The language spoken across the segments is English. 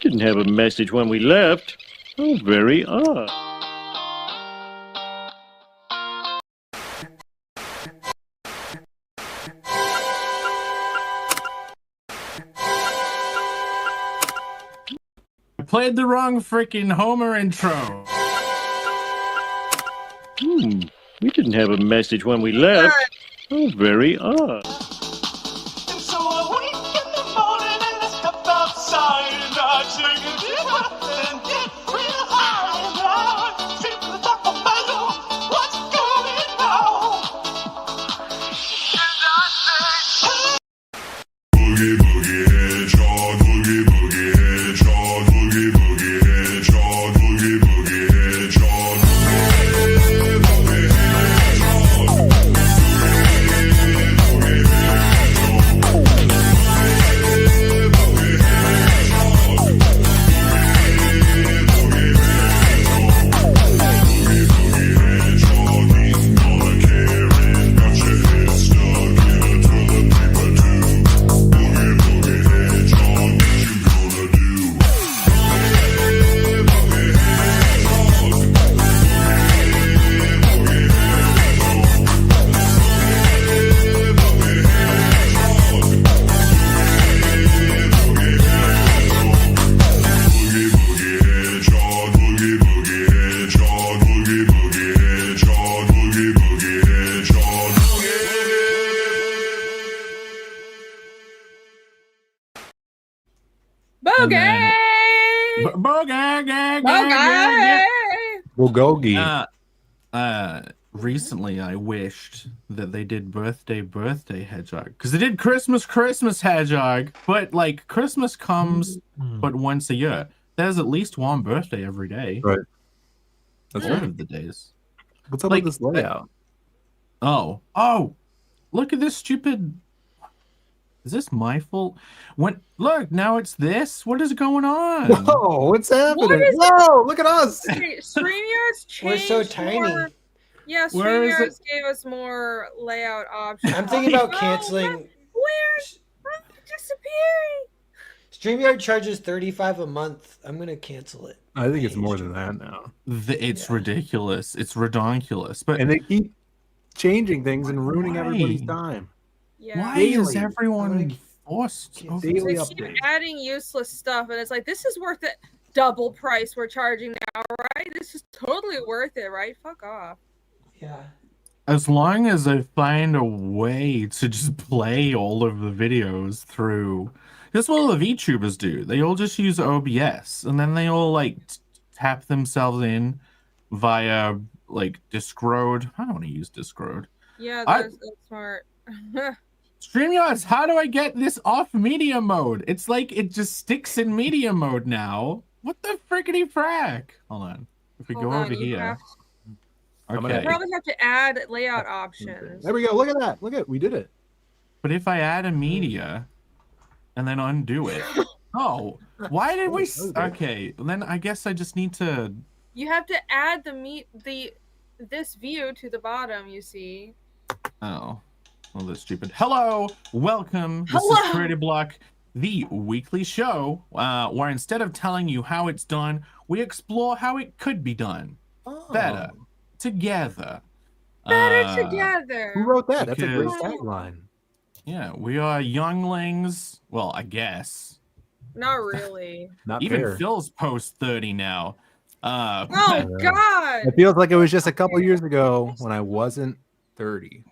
didn't have a message when we left. Oh, very odd. I played the wrong freaking Homer intro. We didn't have a message when we left. Oh, very odd. And so I wake in the morning and I step outside and I take a deep breath and get real high and I sit to the top of my lungs. What's going on? And I say, boogie boogie hedgehog, boogie boogie hedgehog, boogie boogie hedgehog, boogie boogie hedgehog. Bulgogi. Recently I wished that they did birthday hedgehog, because they did Christmas hedgehog, but like Christmas comes but once a year. There's at least one birthday every day. Right. That's one right. of the days. What's up with this layout? Oh, look at this stupid. Is this my fault? Look, now it's this. What is going on? Whoa, what's happening? What is Whoa, look at us. StreamYard's changed. We're so tiny. More. Yeah, Where is StreamYard's gave us more layout options. I'm thinking about Oh, canceling. Where's disappearing? StreamYard charges $35 a month. I'm gonna cancel it. I think it's more than that now. It's ridiculous. It's redonkulous. But And they keep changing things and ruining Why? everybody's time. Yeah. why is Daily. everyone forced? Daily Daily They keep updates. adding useless stuff, and it's like, this is worth it. Double price we're charging now, right? This is totally worth it, right? Fuck off. Yeah. As long as I find a way to just play all of the videos through, that's what all the VTubers do. They all just use OBS, and then they all like tap themselves in via like Discord. I don't want to use Discord. Yeah, that's smart. StreamYards, how do I get this off media mode? It's like it just sticks in media mode now. What the frickety frack? Hold on. If we Hold go on, over you here. You Okay. probably have to add layout options. There we go. Look at that. Look at we did it. But if I add a media and then undo it. Oh, why did we? Okay, then I guess I just need to. You have to add this view to the bottom, you see. Oh, well, that's stupid. Hello, welcome. This Hello. is Creative Block, the weekly show where instead of telling you how it's done, we explore how it could be done better together. Better together. Who wrote that? That's a great Because- tagline. Yeah, we are younglings. Well, I guess. Not really. Not Even fair. Phil's post 30 now. Oh Yeah. God! It feels like it was just a couple years ago when I wasn't 30.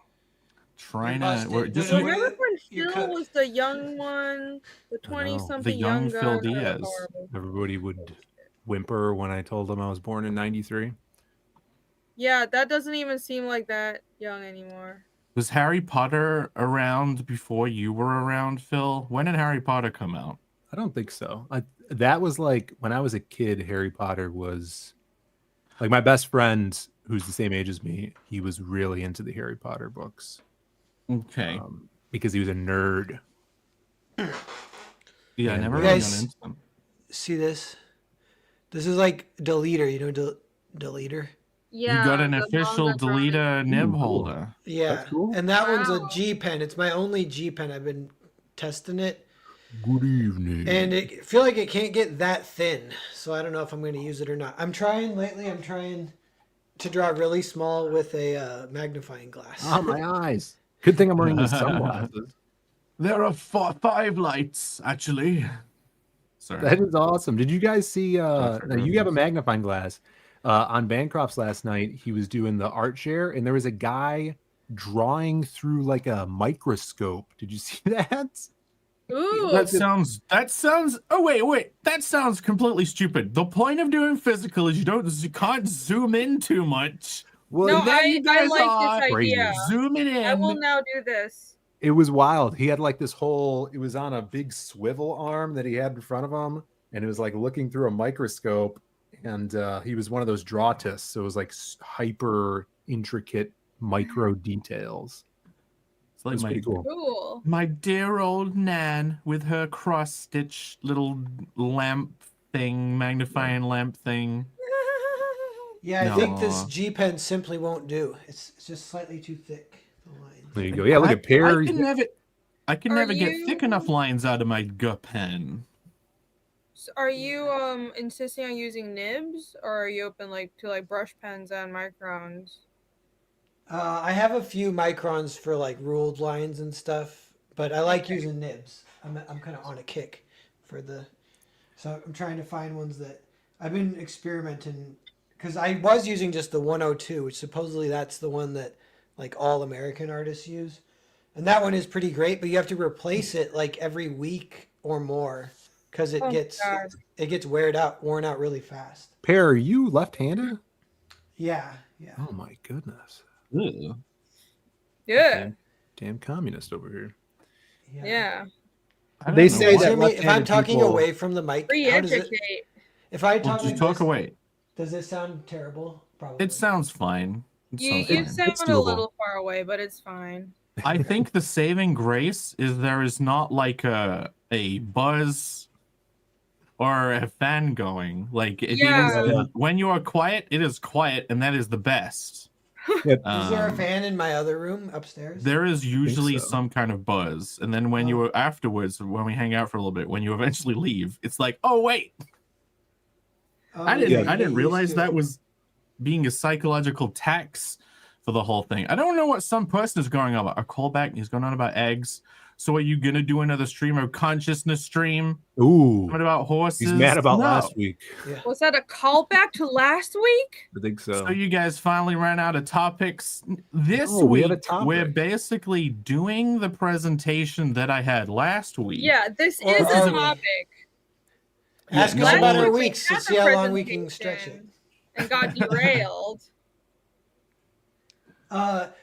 Trying busted. to. We're just, No, Remember when You're Phil cooked. was the young one, the 20-something The young Phil guy? Diaz. Horrible. Everybody would whimper when I told them I was born in 93. Yeah, that doesn't even seem like that young anymore. Was Harry Potter around before you were around, Phil? When did Harry Potter come out? I don't think so. That was like when I was a kid, Harry Potter was like my best friend who's the same age as me. He was really into the Harry Potter books. Okay. Because he was a nerd. Yeah, I never You really guys- got into them. See this? This is like deleter. You know deleter? Yeah, You got an the official manga brand. Deleter nib cool. holder. Yeah. That's cool. And that one's a Wow. G pen. It's my only G pen. I've been testing it. Good evening. And I feel like it can't get that thin, so I don't know if I'm going to use it or not. I'm trying to draw really small with a magnifying glass. Oh, my eyes. Good thing I'm wearing these sunglasses. There are 5 lights, actually. Sorry. That is awesome. Did you guys see? Now for you have a reference. magnifying glass. On Bancroft's last night, he was doing the art share, and there was a guy drawing through like a microscope. Did you see that? Ooh. That sounds. Oh wait. That sounds completely stupid. The point of doing physical is you can't zoom in too much. Well, No, and then you I guys like are this idea. zooming in. I will now do this. it was wild. He had like this whole. It was on a big swivel arm that he had in front of him, and it was like looking through a microscope. And he was one of those drautists, so it was like hyper intricate micro details. It's It like was pretty cool. Cool. my dear old Nan with her cross-stitch little lamp thing, magnifying lamp thing. Yeah, I think this No. G pen simply won't do. It's just slightly too thick. The line. There you go. Yeah, look at Pear. I can Are never get you- thick enough lines out of my gut pen. So are you insisting on using nibs, or are you open to brush pens and microns? I have a few microns for like ruled lines and stuff, but I like using nibs. I'm kind of on a kick for so I'm trying to find ones that I've been experimenting because I was using just the 102, which supposedly that's the one that like all American artists use, and that one is pretty great. But you have to replace it like every week or more because it Oh, gets God. worn out really fast. Pear, are you left-handed? Yeah. Oh my goodness. Ew. Yeah. Damn communist over here. Yeah. I They don't know say why. that Hear me? If I'm left-handed talking people- away from the mic, how does it? Re-educate. If I Well, talk just like talk this, away. does it sound terrible? Probably. It sounds fine. It You sounds fine. It's sound a doable. little far away, but it's fine. I think the saving grace is there is not like a buzz or a fan going. Like it Yeah. is, when you are quiet, it is quiet, and that is the best. Is there a Um, fan in my other room upstairs? There is usually so. some kind of buzz, and then when you afterwards, when we hang out for a little bit, when you eventually leave, it's like, oh wait, Oh, I yeah, didn't you get realize used to that it. was being a psychological tax for the whole thing. I don't know what some person is going on about. A callback, he's going on about eggs. So are you gonna do another stream of consciousness stream? Ooh, What about horses? he's mad about No. last week. Was that a callback to last week? I think so. So you guys finally ran out of topics. This No, we week, have a topic. we're basically doing the presentation that I had last week. Yeah, this Or is are a we? topic. Ask us no, about we our we weeks to had see the how long we can presentation. stretch it. And got derailed.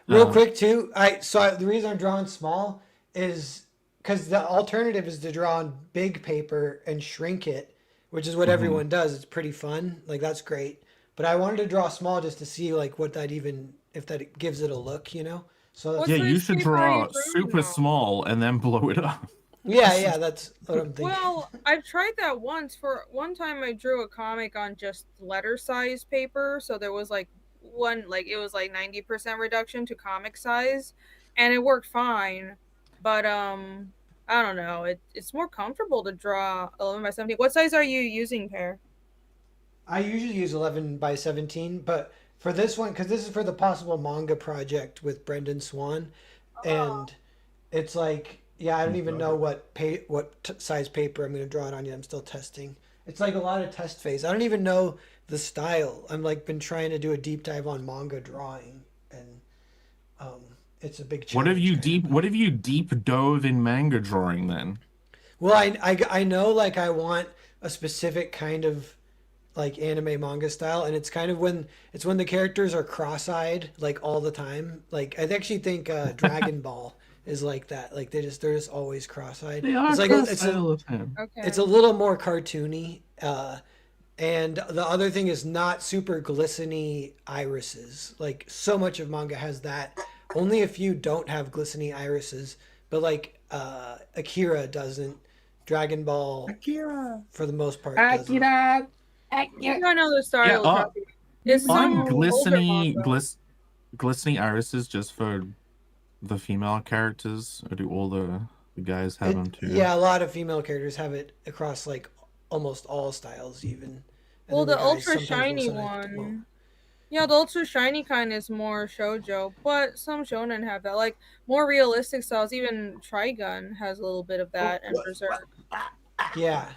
Real quick too, the reason I'm drawing small is because the alternative is to draw on big paper and shrink it, which is what everyone does. It's pretty fun, like that's great. But I wanted to draw small just to see like what that if that gives it a look, you know. So What Yeah, you size should paper are you draw drawing super on? small and then blow it up. yeah, that's what I'm thinking. Well, I've tried that once. For one time, I drew a comic on just letter size paper, so there was it was like 90% reduction to comic size, and it worked fine. But I don't know. It's more comfortable to draw 11 by 17. What size are you using, Pear? I usually use 11 by 17, but for this one, because this is for the possible manga project with Brendan Swan, and it's like, yeah, I don't even know what size paper I'm going to draw it on yet. I'm still testing. It's like a lot of test phase. I don't even know the style. I'm like been trying to do a deep dive on manga drawing, and it's a big challenge. What have you deep dove in manga drawing then? Well, I know like I want a specific kind of like anime manga style, and it's kind of when the characters are cross-eyed like all the time. Like I actually think Dragon Ball is like that. Like they're just always cross-eyed. They are It's like cross-eyed all the time. Okay. it's a little more cartoony. And the other thing is not super glistening irises. Like so much of manga has that. Only a few don't have glistening irises, but like Akira doesn't. Dragon Ball, for the most part, doesn't. I know the style. Yeah, It's some On older glistening manga. glistening irises just for the female characters, or do all the The guys have them too. Yeah, a lot of female characters have it across like almost all styles, even. And Well, then the guys ultra sometimes will shiny select- well, one. Yeah, the ultra shiny kind is more shoujo, but some shonen have that. Like more realistic styles, even Trigun has a little bit of that, and Berserk. yeah.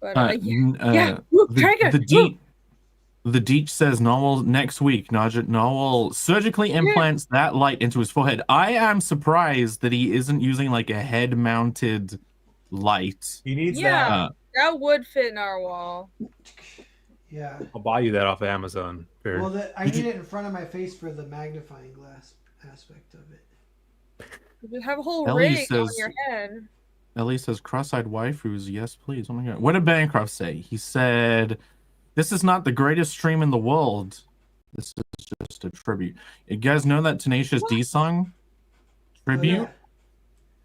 But The Trigun. The Deech says Noel next week. Noel surgically implants that light into his forehead. I am surprised that he isn't using like a head-mounted light. He needs Yeah. that. That would fit in our wall. Yeah. I'll buy you that off Amazon. Fair. Well, I need it in front of my face for the magnifying glass aspect of it. You have a whole Ellie rig on says- your head. Ellie says, cross-eyed waifus, yes please. Oh my god. What did Bancroft say? He said, this is not the greatest stream in the world. This is just a tribute. You guys know that Tenacious D song? Tribute?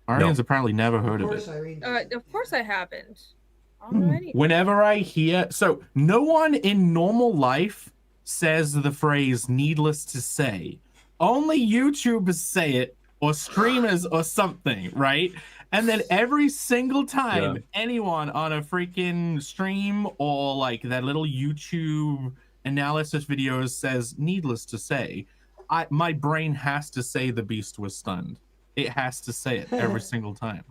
Arian's apparently never heard of it. Irene. Of course I haven't. I don't know anything. Whenever I hear... So, no one in normal life says the phrase, needless to say. Only YouTubers say it, or streamers, or something, right? And then every single time anyone on a freaking stream or like that little YouTube analysis videos says, needless to say, my brain has to say the beast was stunned. It has to say it every single time.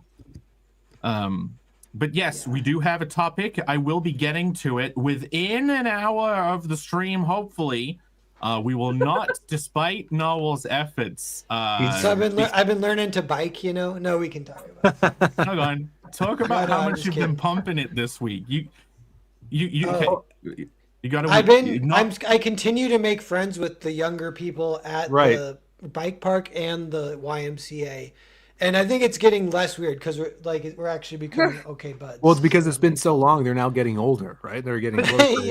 But yes, we do have a topic. I will be getting to it within an hour of the stream, hopefully. We will not, despite Noel's efforts. So I've been learning to bike, you know. No, we can talk about it. Hold on. Talk about how much you've been pumping it this week. You got to. I continue to make friends with the younger people at the bike park and the YMCA. And I think it's getting less weird because we're actually becoming okay buds. Well, it's because it's been so long. They're now getting older, right? They're getting closer.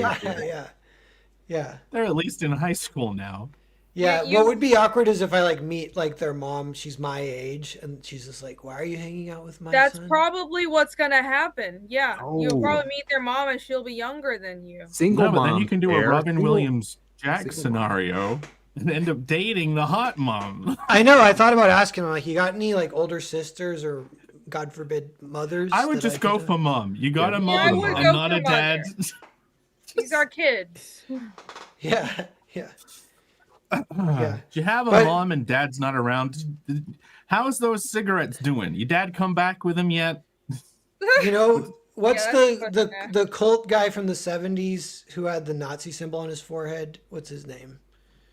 Yeah. They're at least in high school now. Yeah. What would be awkward is if I meet their mom. She's my age, and she's just like, "Why are you hanging out with my son?" That's probably what's gonna happen. Yeah, you'll probably meet their mom, and she'll be younger than you. Single mom. But then you can do a Robin Williams Jack scenario. And end up dating the hot mom. I know. I thought about asking him, like, you got any older sisters or, God forbid, mothers? I would just go for mom. You got a mom and not a dad. These are kids. Yeah. Do you have a mom and dad's not around? How's those cigarettes doing? Your dad come back with them yet? You know, what's the cult guy from the 70s who had the Nazi symbol on his forehead? What's his name?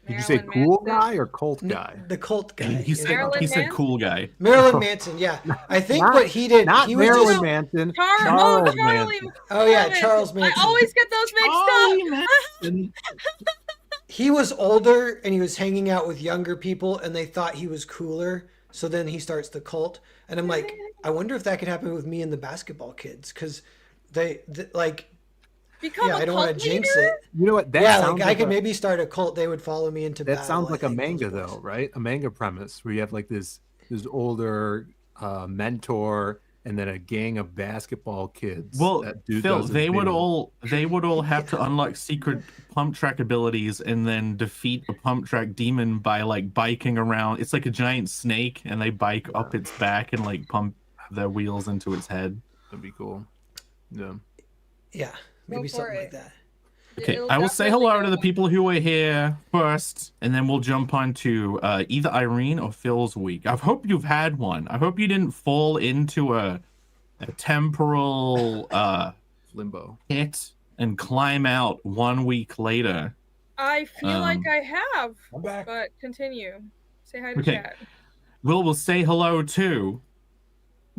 Did you say cool guy or cult guy? The cult guy. He said cool guy. Marilyn Manson, yeah. I think what he did... Not he was Marilyn Manson. Charles Manson. Oh, yeah, Charles Manson. I always get those mixed up. He was older, and he was hanging out with younger people, and they thought he was cooler. So then he starts the cult. And I'm like, I wonder if that could happen with me and the basketball kids. Because they I don't want to jinx it. You know what? I could maybe start a cult. They would follow me into battle. That sounds like a manga, though, right? A manga premise where you have this older mentor and then a gang of basketball kids. Well, Phil, they would all have to unlock secret pump track abilities and then defeat a pump track demon by biking around. It's like a giant snake, and they bike up its back and pump their wheels into its head. That'd be cool. Yeah. Yeah. Maybe something like that. Okay, I will say hello to the people who are here first, and then we'll jump on to either Irene or Phil's week. I hope you've had one. I hope you didn't fall into a temporal limbo hit and climb out 1 week later. I feel like I have. I'm back. But continue. Say hi to chat. We'll say hello to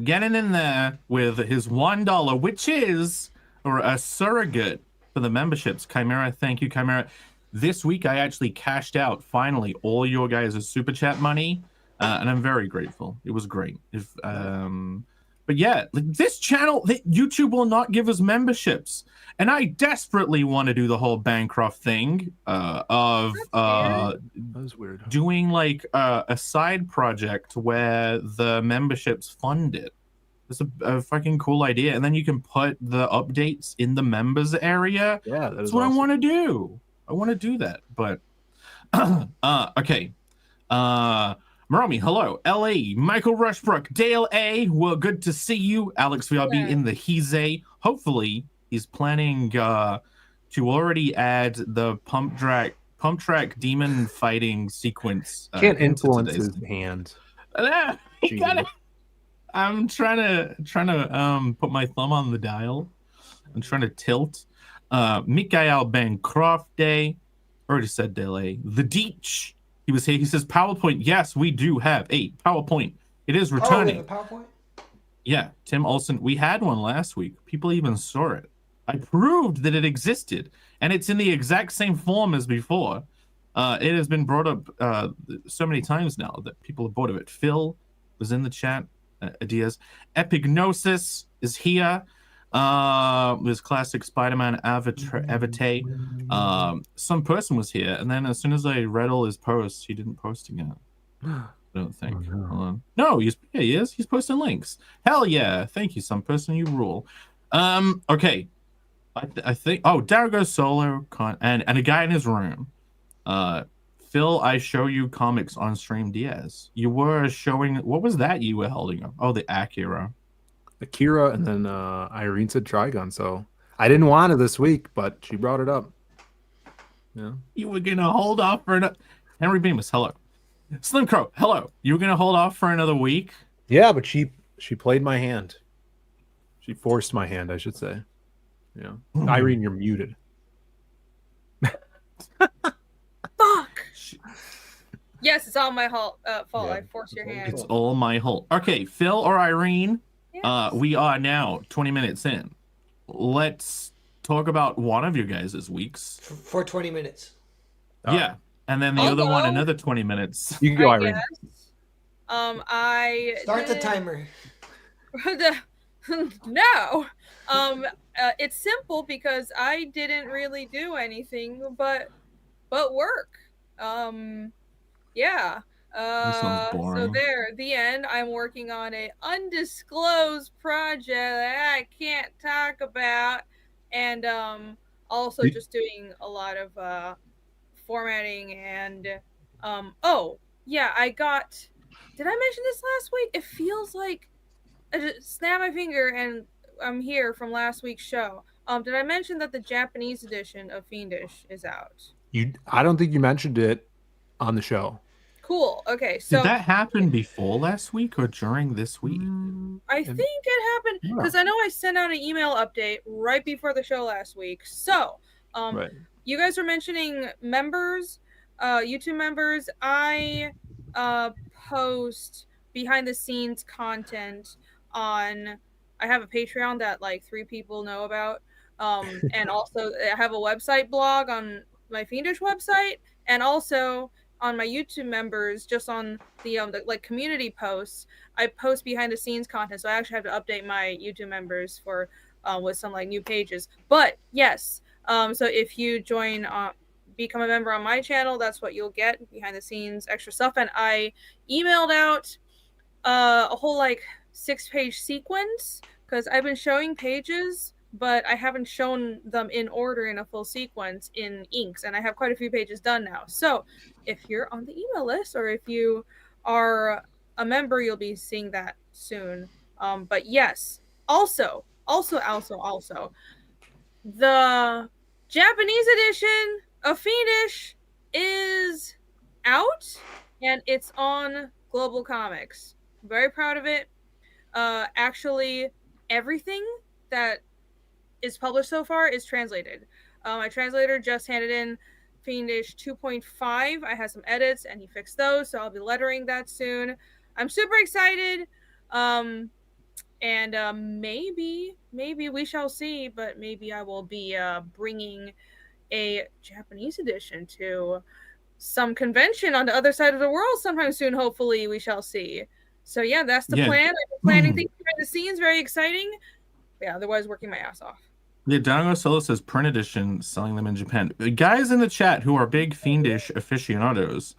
getting in there with his $1, which is a surrogate for the memberships. Chimera, thank you, Chimera. This week, I actually cashed out, finally, all your guys' super chat money, and I'm very grateful. It was great. But yeah, this channel, YouTube will not give us memberships, and I desperately want to do the whole Bancroft thing of that was weird. Doing a side project where the memberships fund it. It's a fucking cool idea, and then you can put the updates in the members area. Yeah, that's what awesome. I want to do. I want to do that, but okay. Maromi, hello. LA, Michael Rushbrook, Dale A. Well, good to see you. Alex VRB Yeah. in the Hize. Hopefully, he's planning to already add the pump track demon fighting sequence. Can't into influence today's- his hand. He gotta- I'm trying to put my thumb on the dial. I'm trying to tilt. Mikael Bancroft Day. Already said Dale A. The Deech. He was here. He says PowerPoint. Yes, we do have a PowerPoint. It is Oh, we returning. have a PowerPoint? Yeah, Tim Olson. We had one last week. People even saw it. I proved that it existed, and it's in the exact same form as before. It has been brought up so many times now that people have bought of it. Phil was in the chat. Diaz. Epignosis is here. This classic Spider-Man avatar. Some person was here, and then as soon as I read all his posts, he didn't post again. I don't think. Oh, no. Hold on. No, he is. He's posting links. Hell yeah! Thank you, some person. You rule. Okay. I think. Oh, Darago Solo and a guy in his room. Phil, I show you comics on stream. Diaz. You were showing. What was that you were holding up? Oh, the Akira. Akira, and then Irene said Trigun. So I didn't want it this week, but she brought it up. Yeah. You were gonna hold off for another. Henry Bemis, hello. Slim Crow, hello. You were gonna hold off for another week. Yeah, but she played my hand. She forced my hand, I should say. Yeah. Irene, you're muted. Fuck. Yes, it's all my fault. Yeah, I forced your hand. It's all my fault. Okay, Phil or Irene. Yes. We are now 20 minutes in. Let's talk about one of your guys' weeks. For 20 minutes. Yeah. And then the I'll other one, go. another 20 minutes. You can go, I Irene. guess. I Start the did- timer. No. It's simple because I didn't really do anything but work. Yeah. sounds So boring. there, the end. I'm working on a undisclosed project that I can't talk about, and also Did- just doing a lot of formatting and oh yeah, I got. Did I mention this last week? It feels like I just snap my finger and I'm here from last week's show. Did I mention that the Japanese edition of Fiendish is out? I don't think you mentioned it on the show. Cool. Okay, so Did that happen before last week or during this week? I think it happened Yeah. because I know I sent out an email update right before the show last week. So, Right. you guys were mentioning members, YouTube members. I post behind the scenes content on. I have a Patreon that like 3 people know about, and also I have a website blog on my Fiendish website, and also on my YouTube members, just on the like community posts. I post behind the scenes content, so I actually have to update my YouTube members for with some like new pages. But yes, so if you join, become a member on my channel, that's what you'll get, behind the scenes extra stuff. And I emailed out a whole like 6-page sequence because I've been showing pages, but I haven't shown them in order in a full sequence in inks, and I have quite a few pages done now. So if you're on the email list or if you are a member, you'll be seeing that soon. But yes, also, the Japanese edition of Fiendish is out, and it's on Global Comics. I'm very proud of it. Actually, everything that is published so far is translated. My translator just handed in Fiendish 2.5. I had some edits and he fixed those, so I'll be lettering that soon. I'm super excited. And maybe we shall see, but maybe I will be bringing a Japanese edition to some convention on the other side of the world sometime soon. Hopefully, we shall see. So yeah, that's the plan. I've been planning things behind the scenes. Very exciting. Yeah, otherwise working my ass off. Yeah, Dango Solo says print edition, selling them in Japan. Guys in the chat who are big Fiendish aficionados,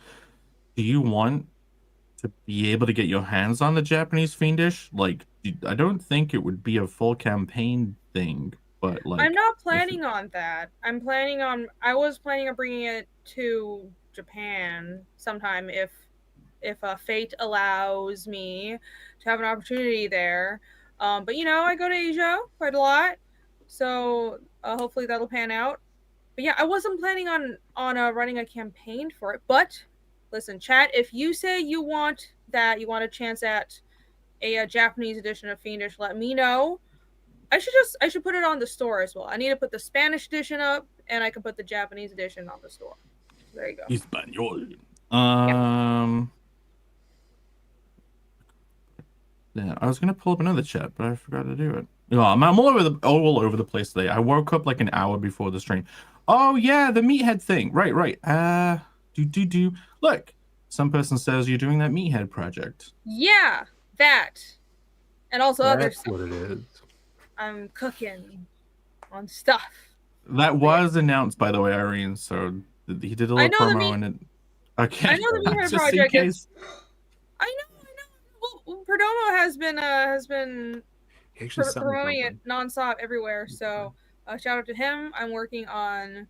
do you want to be able to get your hands on the Japanese Fiendish? Like, I don't think it would be a full campaign thing, but like, I'm not planning on that. I was planning on bringing it to Japan sometime if if fate allows me to have an opportunity there. But you know, I go to Asia quite a lot, so hopefully that'll pan out. But yeah, I wasn't planning on running a campaign for it. But listen, chat, if you say you want a chance at a Japanese edition of Fiendish, let me know. I should put it on the store as well. I need to put the Spanish edition up, and I can put the Japanese edition on the store. So there you go. Espanol. Yeah, I was gonna pull up another chat, but I forgot to do it. No, I'm all over the place today. I woke up like an hour before the stream. Oh yeah, the meathead thing. Right. Do. Look, some person says you're doing that meathead project. Yeah, that, and also other That's stuff. what it is. I'm cooking on stuff. That was announced, by the way, Irene. So he did a little promo and it. Okay. I know the meathead Just project. in case. I know. Well, Perdomo has been He actually sent me promoting it something. nonstop everywhere. So shout out to him. I'm working on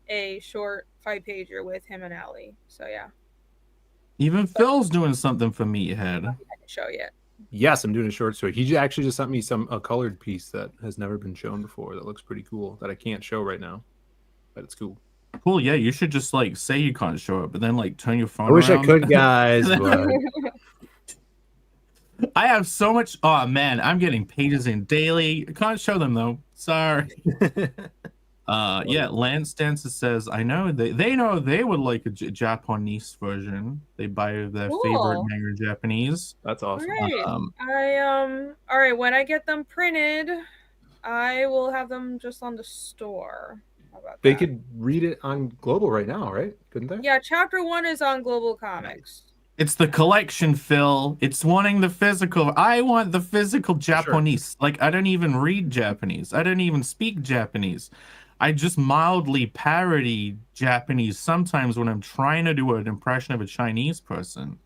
a short 5-pager with him and Allie. So yeah. Even Phil's doing something for Meathead. I can show yet. Yes, I'm doing a short story. He actually just sent me a colored piece that has never been shown before. That looks pretty cool. That I can't show right now, but it's cool. Cool. Yeah, you should just like say you can't show it, but then like turn your phone. I wish I around. could, guys. But I have so much. Oh man, I'm getting pages in daily. I can't show them though. Sorry. Yeah, Lance Dancer says, I know they know they would like a Japanese version. They buy their favorite manga in Japanese. That's awesome. All right, when I get them printed, I will have them just on the store. How about They that? could read it on Global right now, right? Couldn't they? Yeah, chapter 1 is on Global Comics. It's the collection, Phil. It's wanting the physical. I want the physical Japanese. Sure. Like, I don't even read Japanese. I don't even speak Japanese. I just mildly parody Japanese sometimes when I'm trying to do an impression of a Chinese person.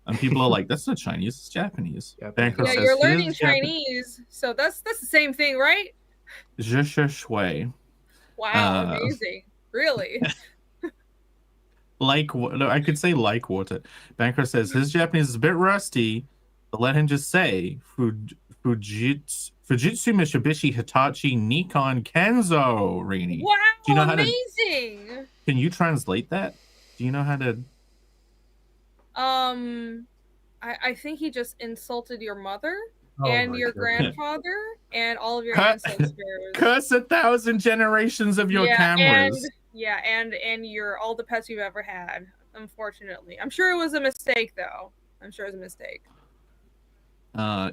And people are like, that's not Chinese, it's Japanese. Yeah, you're learning Chinese, so that's the same thing, right? Je shui. Wow, amazing. Really? Like, no, I could say like water. Banker says his Japanese is a bit rusty, but let him just say Fujitsu Mitsubishi Hitachi Nikon Kenzo Rini. Wow, do you know amazing. Can you translate that? Do you know how to? I think he just insulted your mother and your grandfather and all of your ancestors. Curse 1,000 generations of your cameras. And your all the pets you've ever had. Unfortunately, I'm sure it was a mistake though.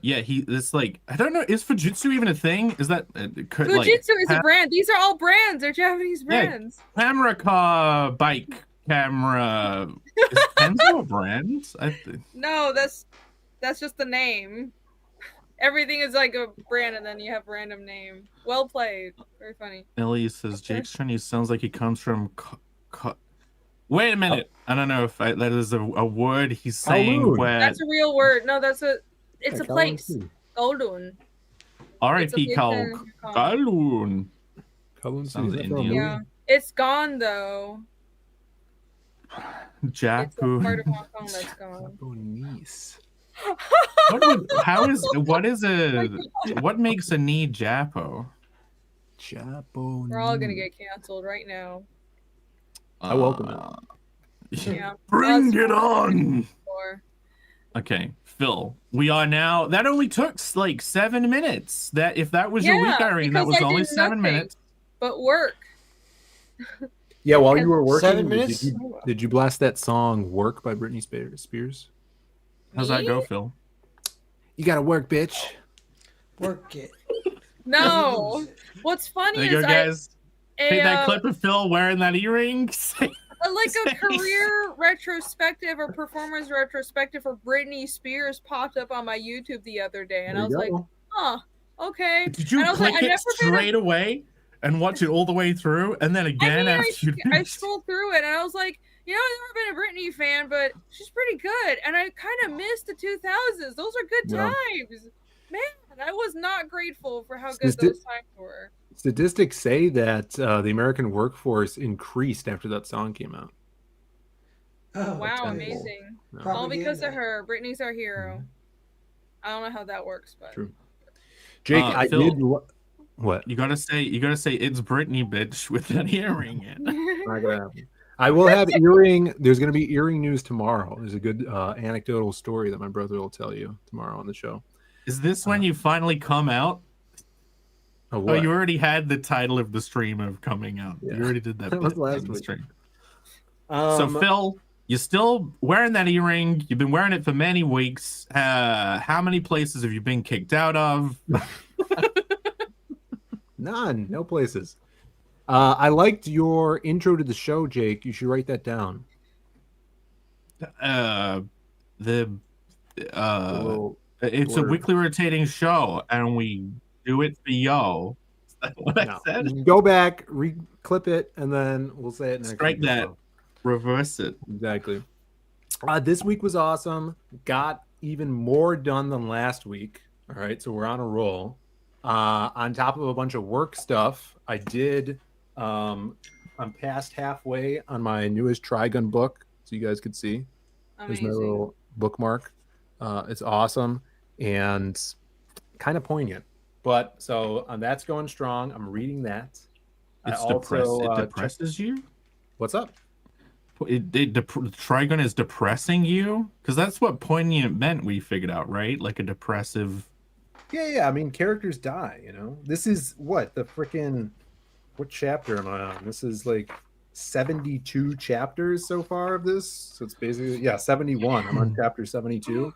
Yeah, it's like, I don't know, is Fujitsu even a thing? Is that Fujitsu is a brand? These are all brands. They're Japanese brands. Yeah, camera car, bike, camera. Is Kenzo a brand? No, that's just the name. Everything is like a brand, and then you have random name. Well played. Very funny. Ellie says Jake's Chinese sounds like he comes from. Wait a minute. I don't know if that is a word he's saying. Where that's a real word. No, it's a place. Kowloon. R.I.P. Kowloon. Sounds Indian. Yeah, it's gone though. Japu. It's a part of Hong Kong that's gone. Japanese. What makes a knee Japo? Japanese. We're all gonna get canceled right now. I welcome it. Yeah. Bring it on. Okay, Phil. We are now. That only took like 7 minutes. That if that was your week, Irene, that was only 7 minutes. But work. Yeah, while you were working, 7 minutes. Did you blast that song "Work" by Britney Spears? How's that go, Phil? You gotta work, bitch. Work it. No. What's funny there you is go, guys. Take that clip of Phil wearing that earring. Like a career retrospective or performance retrospective for Britney Spears popped up on my YouTube the other day, and I was like, "Huh, okay." Did you click it straight away and watch it all the way through, and then again after I scrolled through it, and I was like, you know, I've never been a Britney fan, but she's pretty good, and I kind of missed the 2000s. Those are good times, man. I was not grateful for how good those times were. Statistics say that the American workforce increased after that song came out. Oh, wow, amazing. No. All because of Propaganda. her. Brittany's our hero. Mhm. I don't know how that works, but True. Jake, I Phil. did. What? You gotta say it's Britney, bitch, with that earring in. Not gonna happen. I will have earring. There's going to be earring news tomorrow. There's a good anecdotal story that my brother will tell you tomorrow on the show. Is this when you finally come out? Oh, Oh, what? you already had the title of the stream of coming out. Yeah. You already did that. That was bit last in the week. stream. So Um, Phil, you're still wearing that earring. You've been wearing it for many weeks. How many places have you been kicked out of? None. No places. I liked your intro to the show, Jake. You should write that down. It's a word. weekly rotating show, and we do it for yo. Is that what I No. said? Go back, clip it, and then we'll say it next Strike week as that. well. Reverse it. Exactly. This week was awesome. Got even more done than last week. All right, so we're on a roll. On top of a bunch of work stuff, I did. I'm past halfway on my newest Trigun book, so you guys could see. There's my amazing. little bookmark. It's awesome and kind of poignant. But so that's going strong. I'm reading that. It check- depresses you. What's up? Trigun is depressing you, because that's what poignant meant. We figured out, right? Like a depressive. Yeah. I mean, characters die. This is what chapter am I on? This is like 72 chapters so far of this. So it's basically 71. I'm on chapter 72.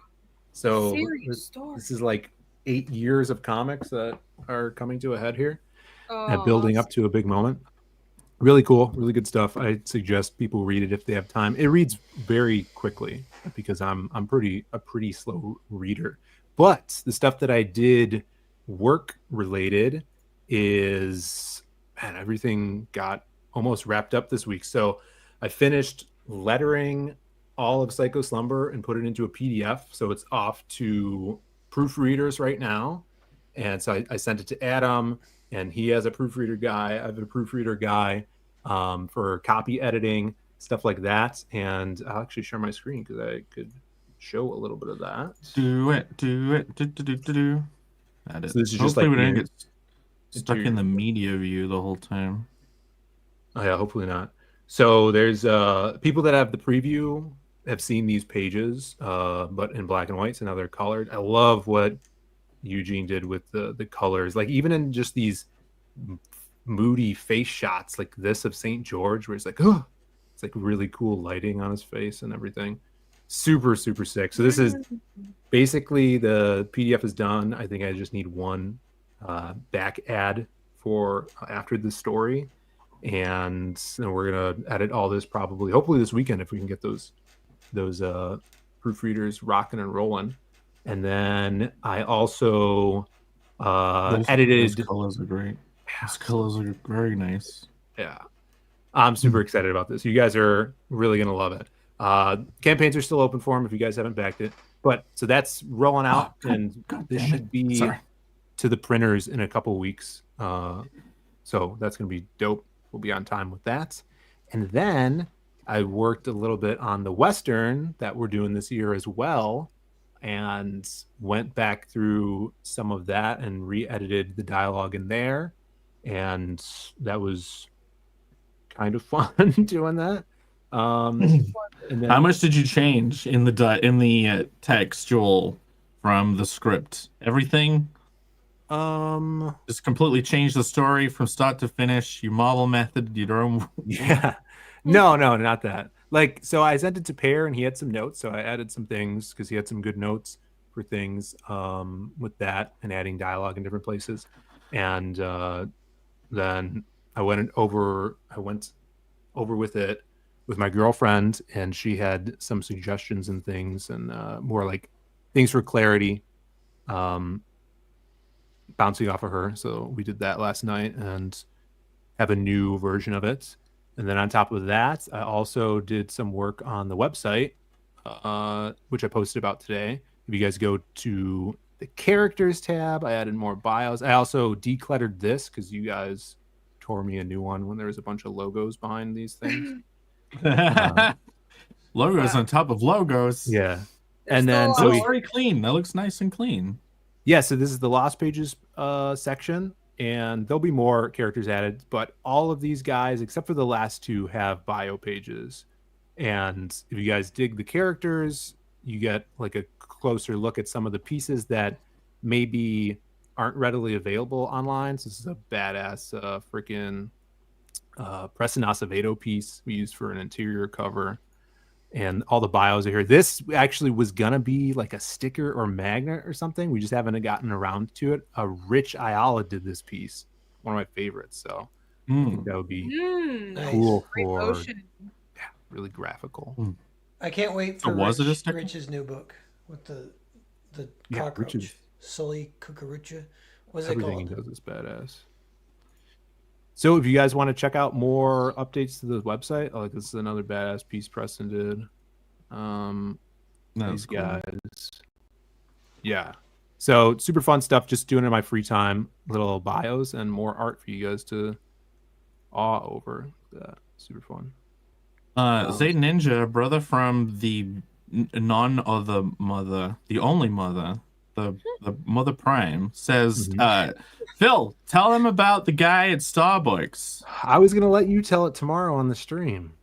So Serious story. this is like 8 years of comics that are coming to a head here and Oh, building up to a big moment. Really cool, really good stuff. I suggest people read it if they have time. It reads very quickly because I'm a pretty slow reader. But the stuff that I did work related is, man, everything got almost wrapped up this week. So I finished lettering all of Psycho Slumber and put it into a PDF. So it's off to proofreaders right now. And so I sent it to Adam, and he has a proofreader guy. I have a proofreader guy for copy editing, stuff like that. And I'll actually share my screen because I could show a little bit of that. Do it. That is. So this is just Hopefully like we don't your- get stuck in the media view the whole time. Oh, yeah, hopefully not. So there's people that have the preview have seen these pages, but in black and white, so now they're colored. I love what Eugene did with the colors, like even in just these moody face shots like this of St. George, where it's like, oh, it's like really cool lighting on his face and everything. Super sick. So this is basically the PDF is done. I think I just need one back ad for after the story, and then we're gonna edit all this hopefully this weekend if we can get those proofreaders rocking and rolling. And then I also edited. Those colors are great. Those colors are very nice. Yeah, I'm super excited about this. You guys are really gonna love it. Campaigns are still open for them if you guys haven't backed it. But so that's rolling out, and this should be to the printers in a couple weeks. So that's gonna be dope. We'll be on time with that. And then I worked a little bit on the Western that we're doing this year as well, and went back through some of that and re-edited the dialogue in there. And that was kind of fun doing that. And then, How much did you change in the textual from the script? Everything? Just completely change the story from start to finish. You Marvel method your own. yeah, no, not that. Like, so I sent it to Pear, and he had some notes, so I added some things because he had some good notes for things with that and adding dialogue in different places. And then I went over with it with my girlfriend, and she had some suggestions and things, and more like things for clarity, bouncing off of her. So we did that last night and have a new version of it. And then on top of that, I also did some work on the website, which I posted about today. If you guys go to the characters tab, I added more bios. I also decluttered this because you guys tore me a new one when there was a bunch of logos behind these things. Logos Wow. on top of logos. Yeah. There's And then still a That lot looks of very clean. That looks nice and clean. yeah, so this is the Lost Pages section, and there'll be more characters added, but all of these guys, except for the last two, have bio pages. And if you guys dig the characters, you get like a closer look at some of the pieces that maybe aren't readily available online. So this is a badass freaking Preston Acevedo piece we used for an interior cover. And all the bios are here. This actually was gonna be like a sticker or magnet or something. We just haven't gotten around to it. Rich Ayala did this piece, one of my favorites. So I think that would be Nice. cool Great for motion. really graphical. I can't wait So for was it a sticker? Rich's new book with the Yeah, cockroach. Rich's- Sully Cucaracha. What's it Everything called? he does is badass. So if you guys want to check out more updates to the website, like this is another badass piece Preston did. That's These cool. guys. Yeah. So super fun stuff, just doing it in my free time, little bios and more art for you guys to awe over. That super fun. Zayd Ninja, brother from the none other mother, the only mother, the Mother Prime, says, Phil, tell him about the guy at Starbucks. I was gonna let you tell it tomorrow on the stream.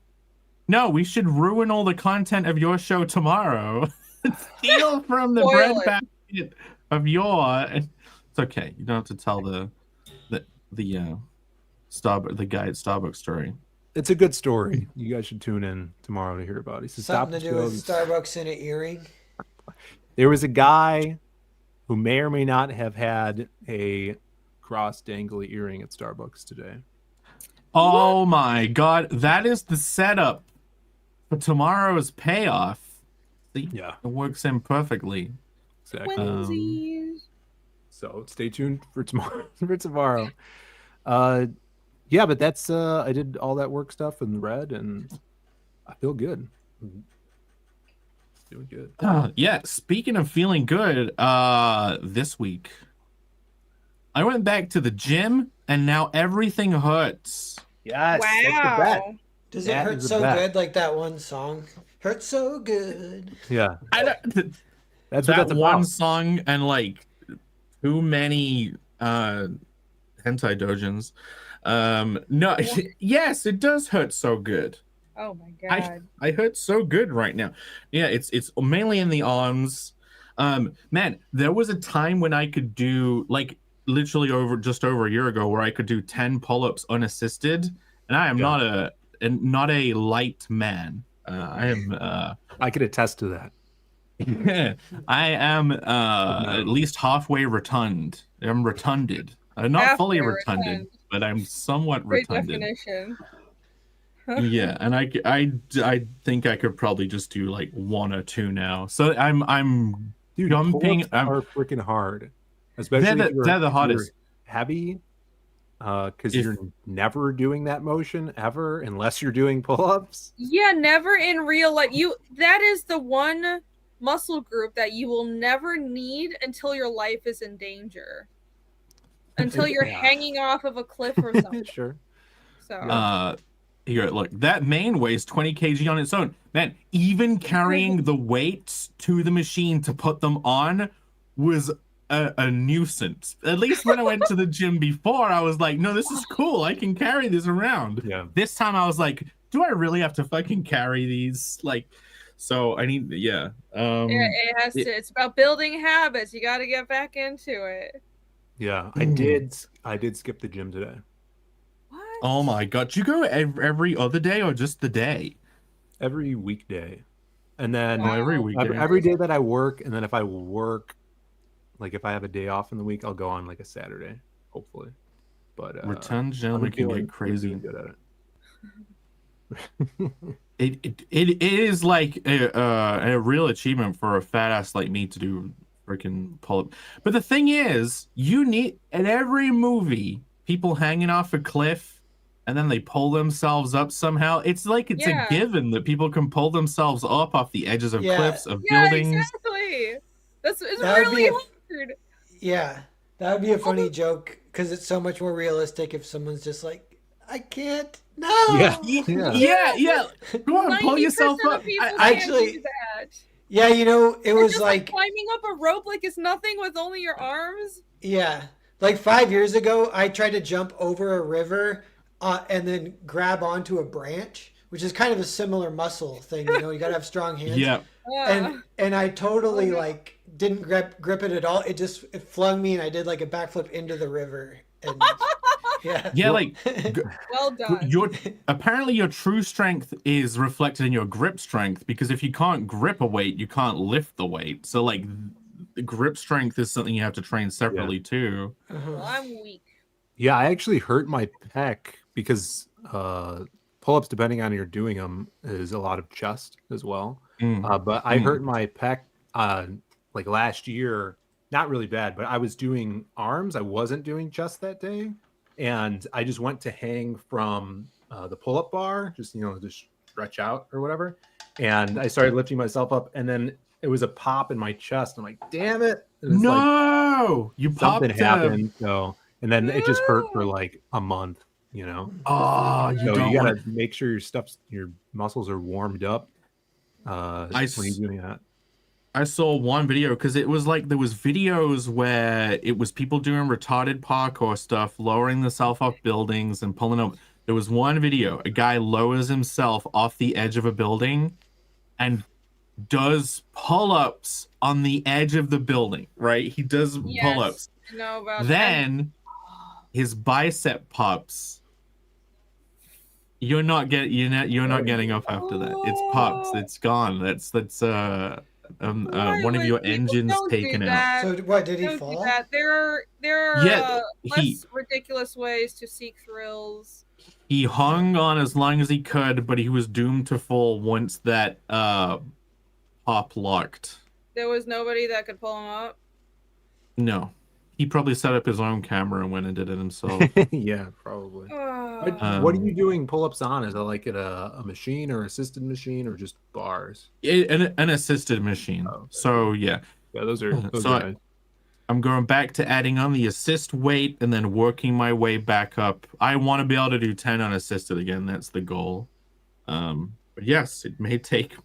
No, we should ruin all the content of your show tomorrow. Steal from the Spoil bread it. basket of your. It's okay. You don't have to tell the Starbucks, the guy at Starbucks story. It's a good story. You guys should tune in tomorrow to hear about it. He says, Something to do with show." Starbucks and an earring. There was a guy who may or may not have had a cross dangly earring at Starbucks today. Oh my god, that is the setup for tomorrow's payoff. See, Yeah, it works in perfectly. exactly. Twinsies. So stay tuned for tomorrow. Yeah, but that's I did all that work stuff in red, and I feel good. Doing good. Yeah, speaking of feeling good, this week I went back to the gym and now everything hurts. Yes, Wow. Does That it hurt is the so best. good like that one song? Hurt so good. Yeah, I don't, that's what that that's one about. song and like too many hentai dojins. No, yes, it does hurt so good. Oh my god. I hurt so good right now. Yeah, it's mainly in the arms. Man, there was a time when I could do like literally just over a year ago where I could do 10 pull-ups unassisted, and I am Yeah. not a light man. I am I could attest to that. I am at least halfway rotund. I'm rotunded. Not fully Halfway rotunded, rotund. but I'm somewhat Great rotunded. definition. Yeah, and I think I could probably just do like 1 or 2 now. So I'm Dude, jumping. pull-ups are freaking hard, especially They're if you're, the if you're hottest. heavy, because If- you're never doing that motion ever unless you're doing pull-ups. Yeah, never in real life. That is the one muscle group that you will never need until your life is in danger. Until you're Yeah. hanging off of a cliff or something. Sure. So Here, look, that main weighs 20 kg on its own. Man, even carrying the weights to the machine to put them on was a nuisance. At least when I went to the gym before, I was like, no, this is cool. I can carry this around. Yeah. This time I was like, do I really have to fucking carry these? Like, so I need, yeah. it has to. It's about building habits. You got to get back into it. Yeah, I did skip the gym today. What? Oh my god, do you go every other day or just the day? Every weekday. And then Wow. Every weekday. every day that I work, and then if I work, like if I have a day off in the week, I'll go on like a Saturday, hopefully. But Return I'm gentlemen can feeling get crazy. good at it. It is like a real achievement for a fat ass like me to do freaking pull up. But the thing is, you need in every movie people hanging off a cliff and then they pull themselves up somehow. It's like it's Yeah. a given that people can pull themselves up off the edges of Yeah. cliffs of Yeah, buildings. exactly. It's That would really be hard. Yeah, that would be a funny joke because it's so much more realistic if someone's just like, I can't. No. Yeah. Yeah. Go on, pull 90% yourself of up. people I can't actually- do that. Yeah, you know, it Or was just like climbing up a rope like it's nothing with only your arms. yeah, like 5 years ago, I tried to jump over a river and then grab onto a branch, which is kind of a similar muscle thing. You know, you gotta have strong hands. Yeah. And I totally Oh, no. like didn't grip it at all. It flung me, and I did like a backflip into the river. And yeah, Yeah, like Well done. apparently your true strength is reflected in your grip strength, because if you can't grip a weight, you can't lift the weight. So like the grip strength is something you have to train separately too. Well, I'm weak. Yeah, I actually hurt my pec because pull-ups, depending on you're doing them, is a lot of chest as well. But I hurt my pec like last year, not really bad, but I was doing arms. I wasn't doing chest that day, and I just went to hang from the pull-up bar, just just stretch out or whatever, and I started lifting myself up, and then it was a pop in my chest. I'm like, damn it! And it's like, No, you popped something happened. So, and then it just hurt for like a month. Oh, you So don't you want gotta make sure your muscles are warmed up when you're doing that. I saw one video because it was like there was videos where it was people doing retarded parkour stuff, lowering themselves off buildings and pulling up. There was one video, a guy lowers himself off the edge of a building and does pull-ups on the edge of the building, right? He does pull-ups. I know about that. Then his bicep pops. You're not getting up after that. It's pops. It's gone. That's one of your engines Don't do taken out. that. So what did he Don't do fall? that. There are Yeah, less ridiculous ways to seek thrills. He hung on as long as he could, but he was doomed to fall once that pop locked. There was nobody that could pull him up. No. He probably set up his own camera and went and did it himself. Yeah, probably. Oh. What are you doing pull-ups on? Is it like at a machine or assisted machine or just bars? An assisted machine. Oh, okay. So yeah. Yeah, those are nice. I'm going back to adding on the assist weight and then working my way back up. I want to be able to do 10 unassisted again. That's the goal. But yes, it may take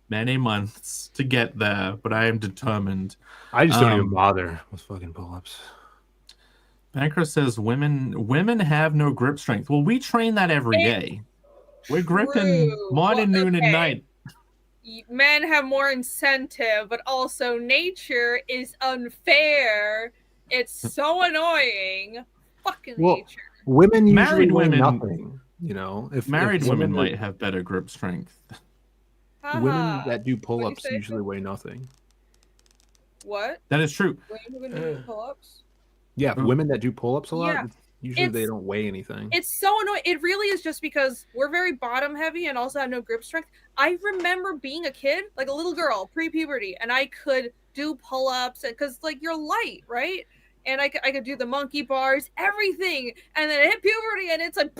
many months to get there, but I am determined. I just don't even bother with fucking pull-ups. Banker says women have no grip strength. Well, we train that every day. We're gripping morning, noon, and night. Men have more incentive, but also nature is unfair. It's so annoying. Fucking nature. Women usually Married weigh women- nothing. If Married women women might have better grip strength. women that do pull-ups say, usually weigh nothing. What? That is true. Women who do pull-ups? Yeah, women that do pull-ups a lot, Yeah. usually they It's- don't weigh anything. It's so annoying. It really is just because we're very bottom heavy and also have no grip strength. I remember being a kid, like a little girl, pre-puberty, and I could do pull-ups because like you're light, right? And I could do the monkey bars, everything. And then I hit puberty and it's like,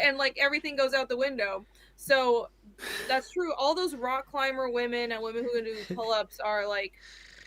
and like everything goes out the window. So that's true. All those rock climber women and women who can do pull-ups are like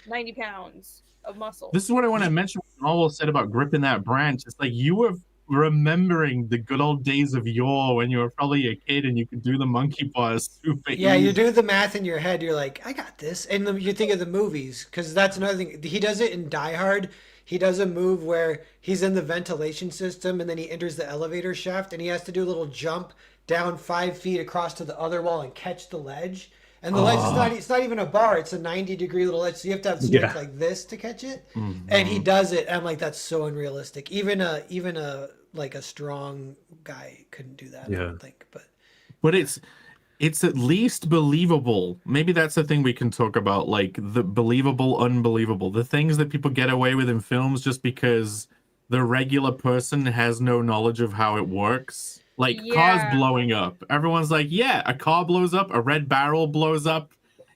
90 pounds of muscle. This is what I want to mention what Noel said about gripping that branch. It's like you were remembering the good old days of yore when you were probably a kid and you could do the monkey bars super Yeah, you easy. do the math in your head. You're like, I got this. And then you think of the movies, because that's another thing. He does it in Die Hard. He does a move where he's in the ventilation system and then he enters the elevator shaft and he has to do a little jump down 5 feet across to the other wall and catch the ledge. And the ledge is it's not even a bar. It's a 90-degree little ledge. So you have to have strength like this to catch it. And he does it. I'm like, that's so unrealistic. Even a like a strong guy couldn't do that. I don't think. But it's at least believable. Maybe that's the thing we can talk about, like the believable, unbelievable. The things that people get away with in films just because the regular person has no knowledge of how it works. Like cars blowing up. Everyone's like, yeah, a car blows up, a red barrel blows up.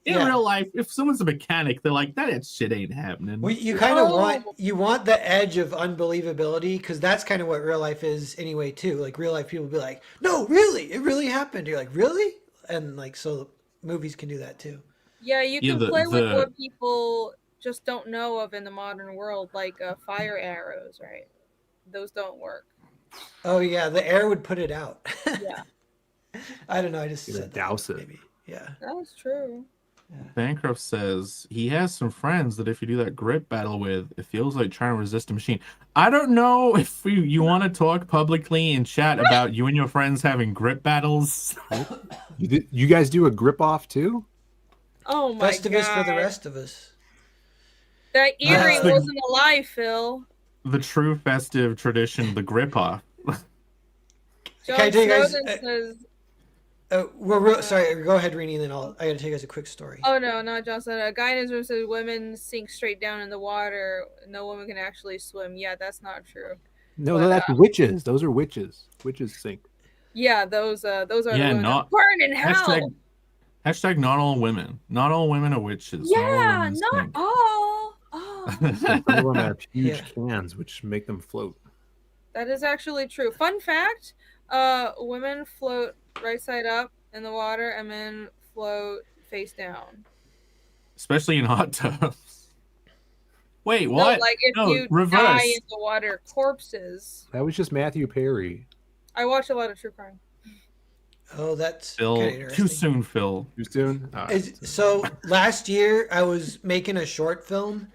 In real life, if someone's a mechanic, they're like, that shit ain't happening. well, you kind of want the edge of unbelievability, because that's kind of what real life is anyway too. Like real life people be like, no, really, it really happened. You're like, really? And like, so movies can do that too. Yeah, you can play with what people just don't know of in the modern world, like fire arrows, right? Those don't work. Oh yeah, the air would put it out. Yeah, I don't know. I just You know, said douse that, it. maybe. Yeah. that's true. Bancroft says he has some friends that if you do that grip battle with, it feels like trying to resist a machine. I don't know if you want to talk publicly in chat about you and your friends having grip battles. You guys do a grip off too? Oh my Festivus god. for the rest of us. That earring the- wasn't a lie, Phil. The true festive tradition, the grip off. John Can I tell you guys? Snowden says, Sorry, go ahead, Rini, and then I gotta tell you guys a quick story. oh no, not John Snowden. A guy in his room says women sink straight down in the water. No woman can actually swim. Yeah, that's not true. No, But, that's witches. Those are witches. Witches sink. Yeah, those are the Yeah, women not- that burn in hell. Hashtag not all women. Not all women are witches. Yeah, women not stink. all. Oh, Some of them have huge Yeah. cans, which make them float. that is actually true. Fun fact: women float right side up in the water, and men float face down. Especially in hot tubs. Wait, No, what? like if No, you reverse. die in the water, corpses. That was just Matthew Perry. I watch a lot of true crime. Oh, that's Phil, kinda too interesting. soon, Phil. Too soon? So last year I was making a short film,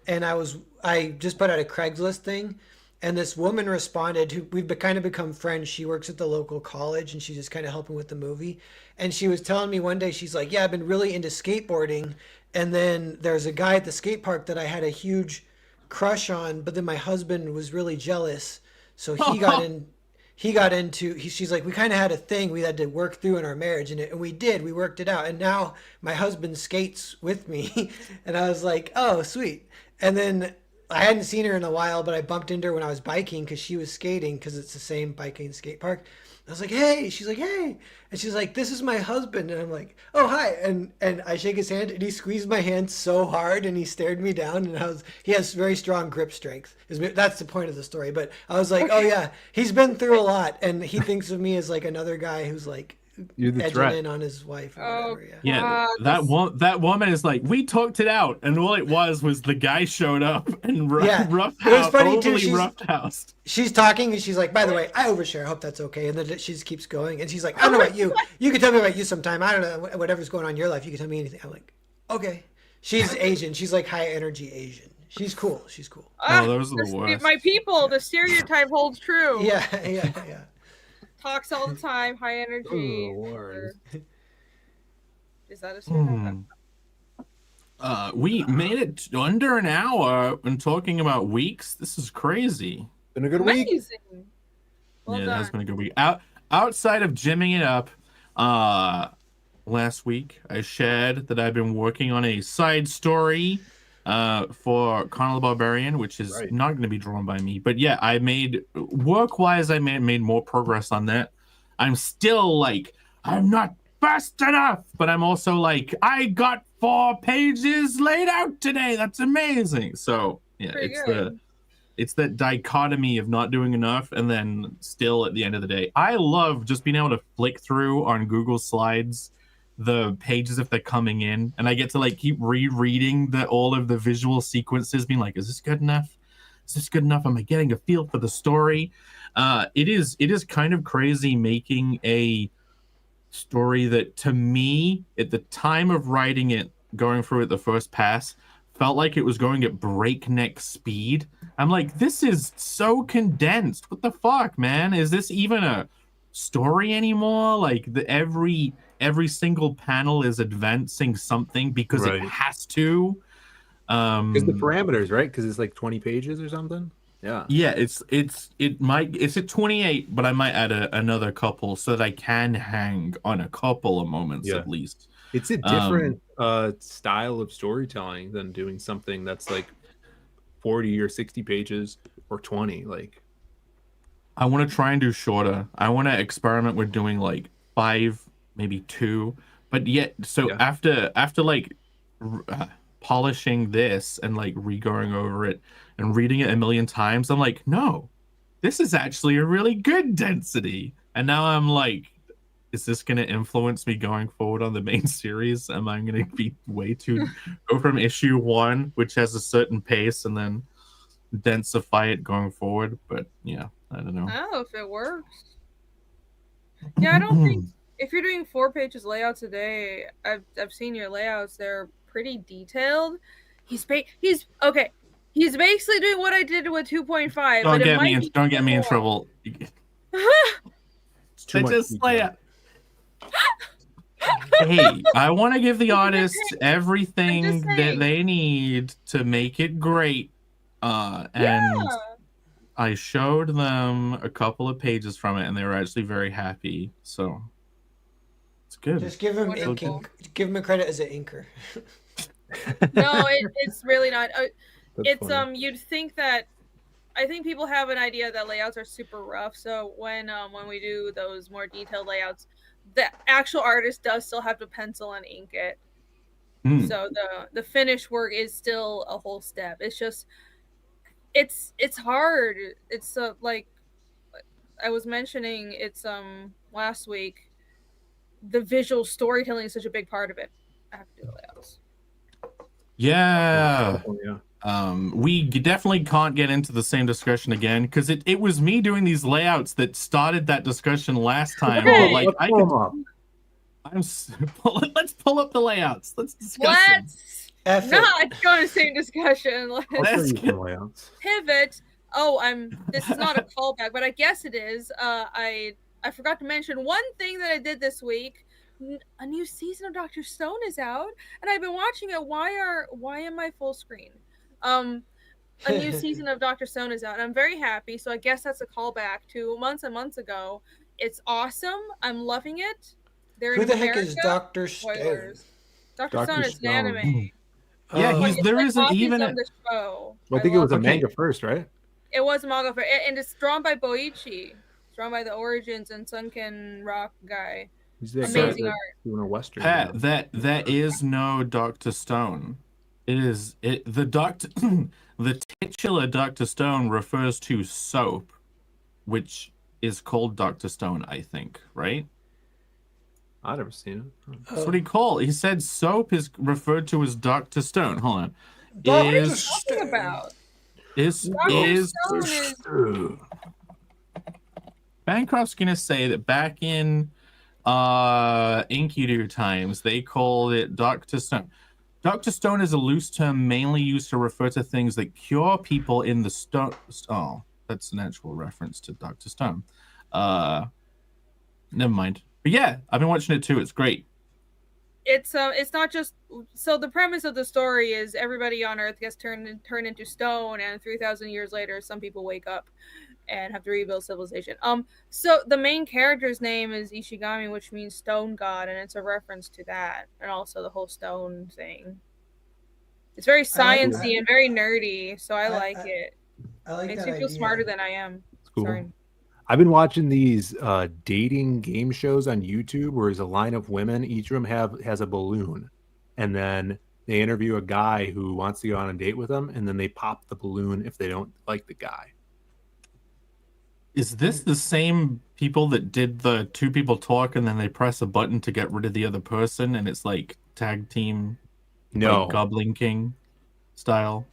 and I just put out a Craigslist thing, and this woman responded who we've kind of become friends. She works at the local college, and she's just kind of helping with the movie. And she was telling me one day, she's like, "Yeah, I've been really into skateboarding, and then there's a guy at the skate park that I had a huge crush on, but then my husband was really jealous, so he got in." She's like, we kind of had a thing we had to work through in our marriage, and we worked it out, and now my husband skates with me. And I was like, oh sweet. And then I hadn't seen her in a while, but I bumped into her when I was biking because she was skating, because it's the same biking skate park. I was like, hey. She's like, hey. And she's like, this is my husband. And I'm like, oh hi. And I shake his hand, and he squeezed my hand so hard, and he stared me down, and he has very strong grip strength. That's the point of the story. But I was like, oh yeah, he's been through a lot, and he thinks of me as like another guy who's like You're the edging threat. in on his wife or Oh, whatever. Yeah. Yeah, God, that woman is like, we talked it out, and all it was the guy showed up and Yeah, rough it was house, funny, too, overly she's- rough-housed. She's talking, and she's like, by the way, I overshare. I hope that's okay. And then she just keeps going, and she's like, I don't know about you. You can tell me about you sometime. I don't know, whatever's going on in your life. You can tell me anything. I'm like, okay. She's Asian. She's like high energy Asian. She's cool. She's cool. Oh, those are the worst. My people, the stereotype holds true. Yeah. Talks all the time, high energy. Oh, Lord. Is that a stereotype? We made it under an hour and talking about weeks. This is crazy. Been a good week. Amazing. Well yeah, done. it has been a good week. Outside of gymming it up, last week I shared that I've been working on a side story for Conan the Barbarian, which is Right. not going to be drawn by me. But yeah, I made work-wise, I made more progress on that. I'm still like, I'm not fast enough, but I'm also like, I got 4 pages laid out today. That's amazing. So yeah, Pretty it's good. it's that dichotomy of not doing enough and then still at the end of the day. I love just being able to flick through on Google Slides the pages if they're coming in, and I get to like keep rereading all of the visual sequences, being like, is this good enough? Is this good enough? Am I getting a feel for the story? It is kind of crazy making a story that, to me, at the time of writing it, going through it the first pass, felt like it was going at breakneck speed. I'm like, this is so condensed. What the fuck, man? Is this even a story anymore? Like every single panel is advancing something because Right. it has to. Because the parameters, right? Because it's like 20 pages or something. Yeah. Yeah, it's at 28, but I might add another couple so that I can hang on a couple of moments Yeah. at least. It's a different style of storytelling than doing something that's like 40 or 60 pages or 20. Like, I want to try and do shorter. I want to experiment with doing like 5, maybe 2. But yet, so Yeah. after like polishing this and like re-going over it and reading it a million times, I'm like, no, this is actually a really good density. And now I'm like, is this going to influence me going forward on the main series? Am I going to be way too go from issue 1, which has a certain pace, and then densify it going forward? But yeah, I don't know. I don't know if it works. Yeah, I don't think if you're doing 4 pages layouts a day, I've seen your layouts. They're pretty detailed. He's okay. He's basically doing what I did with 2.5. Don't but it get might me in. be Don't get me in more. trouble. It's too I much just detail. lay out. Hey, I want to give the artists I'm everything just that saying. they need to make it great. And Yeah. I showed them a couple of pages from it, and they were actually very happy. So it's good. Just give him Wonderful. inking. Give him a credit as an inker. No, it's really not. That's It's funny. you'd think that. I think people have an idea that layouts are super rough. So when we do those more detailed layouts, the actual artist does still have to pencil and ink it. Hmm. So the finished work is still a whole step. It's just it's hard. It's like I was mentioning it's last week. The visual storytelling is such a big part of it. I have to do the layouts. Yeah. Oh, yeah. We definitely can't get into the same discussion again because it was me doing these layouts that started that discussion last time. Okay. But like Let's I pull could, 'em up. let's pull up the layouts. Let's discuss them. Let's F it. not go to the same discussion. I'll Let's show Let's you get- some layouts. pivot. Oh, this is not a callback, but I guess it is. I forgot to mention one thing that I did this week. A new season of Dr. Stone is out, and I've been watching it. Why am I full screen? A new season of Dr. Stone is out, and I'm very happy. So I guess that's a callback to months and months ago. It's awesome. I'm loving it. They're Who in the heck is America. Dr. Stone? Spoilers. Dr. Dr. Stone is an Stone. anime. Yeah, Oh, he's It's there like isn't copies even of a, the show. Well, I think it was a Okay. manga first, right? It was a manga for, and it's drawn by Boichi. It's drawn by the Origins and Sunken Rock guy. He's the Amazing guy art. that's doing a western. Pat, now. that is no Dr. Stone. The titular Dr. Stone refers to soap, which is called Dr. Stone, I think, right? I've never seen it. That's what he called. He said soap is referred to as Dr. Stone. Hold on. Dr. What are you Is talking about? is Dr. Stone is Bancroft's gonna say that back in Enkidu times they called it Dr. Stone. Dr. Stone is a loose term mainly used to refer to things that cure people in the stone. Oh, that's an actual reference to Dr. Stone. Never mind. But yeah, I've been watching it too. It's great. It's not just so the premise of the story is everybody on Earth gets turned into stone, and 3,000 years later, some people wake up and have to rebuild civilization. So the main character's name is Ishigami, which means stone god, and it's a reference to that, and also the whole stone thing. It's very sciencey and very nerdy, so I like it. I like Makes that me feel idea. smarter than I am. Cool. Sorry. I've been watching these dating game shows on YouTube where there's a line of women. Each of them has a balloon, and then they interview a guy who wants to go on a date with them, and then they pop the balloon if they don't like the guy. Is this the same people that did the two people talk and then they press a button to get rid of the other person and it's like tag team, No, like Goblin King style?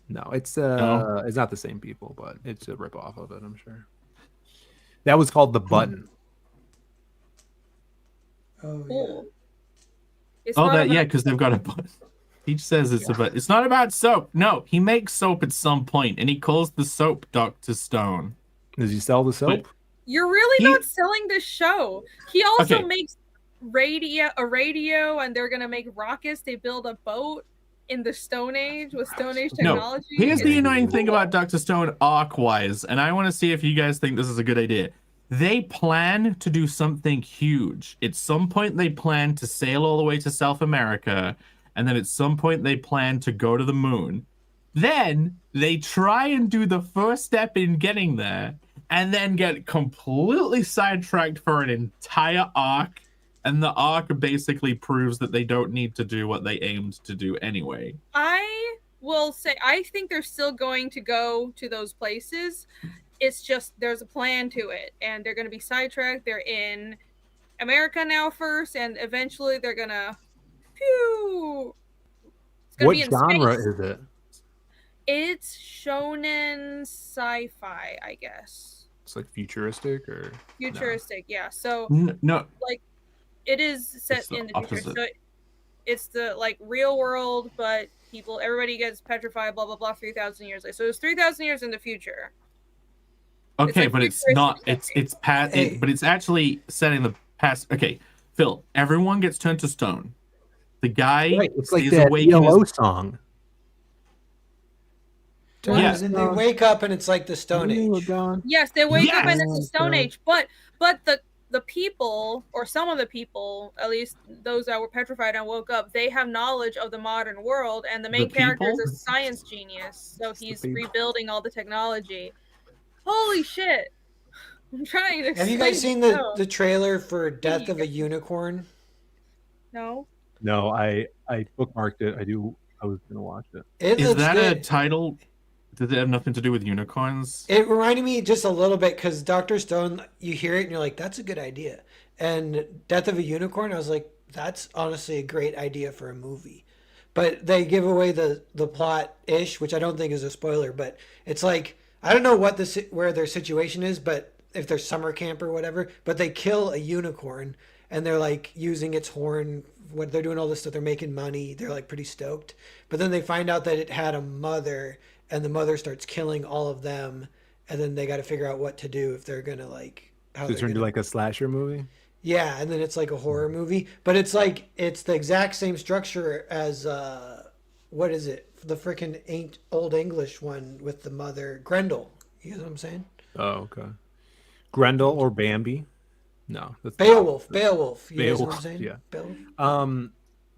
no, it's No? it's not the same people, but it's a ripoff of it, I'm sure. That was called The Button. Oh, yeah. Cool. It's Oh, not that about- yeah, because they've got a button. He says it's about. It's not about soap. No, he makes soap at some point, and he calls the soap Dr. Stone. Does he sell the soap? You're really He- not selling this show. He also Okay. makes a radio, and they're gonna make rockets. They build a boat in the Stone Age with Stone Age No, technology. here's the It's annoying thing cool. about Dr. Stone arc-wise, and I want to see if you guys think this is a good idea. They plan to do something huge. At some point, they plan to sail all the way to South America, and then at some point, they plan to go to the moon. Then they try and do the first step in getting there, and then get completely sidetracked for an entire arc. And the arc basically proves that they don't need to do what they aimed to do anyway. I will say I think they're still going to go to those places. It's just there's a plan to it, and they're going to be sidetracked. They're in America now first, and eventually they're gonna. Phew. It's gonna What be in genre space. is it? It's shonen sci-fi, I guess. It's like futuristic or Futuristic, yeah. So No, like it is set It's the in the future. opposite. So it's the like real world, but everybody gets petrified, blah blah blah, 3,000 years later. So it's 3,000 years in the future. okay, like but it's futuristic not. setting. It's past. Hey. But it's actually setting the past. Okay, Phil. Everyone gets turned to stone. The guy Right, it's like stays that awake in ELO his- song. Well, Yeah. and they wake up and it's like the Stone We're Age. gone. Yes, they wake up and Yes! it's the Stone Age, but the people, or some of the people, at least those that were petrified and woke up, they have knowledge of the modern world, and the main character is people? a science genius, so he's people. rebuilding all the technology. Holy shit! I'm trying to. Have you guys seen explain it. the trailer for Death of a Unicorn? No. No, I bookmarked it. I was gonna watch it. It Is looks that a good. title? Did it have nothing to do with unicorns? It reminded me just a little bit because Dr. Stone, you hear it and you're like, that's a good idea. And Death of a Unicorn, I was like, that's honestly a great idea for a movie. But they give away the plot ish, which I don't think is a spoiler. But it's like, I don't know where their situation is, but if they're summer camp or whatever, but they kill a unicorn and they're like using its horn. What they're doing all this stuff, they're making money. They're like pretty stoked. But then they find out that it had a mother, and the mother starts killing all of them, and then they got to figure out what to do if they're gonna like how It's they're turned into gonna... like a slasher movie. Yeah, and then it's like a horror movie, but it's like it's the exact same structure as what is it? The freaking old English one with the mother, Grendel. You know what I'm saying? Oh, okay. Grendel or Bambi? No, that's Beowulf. Beowulf. You know what I'm Beowulf, saying? yeah. Beowulf.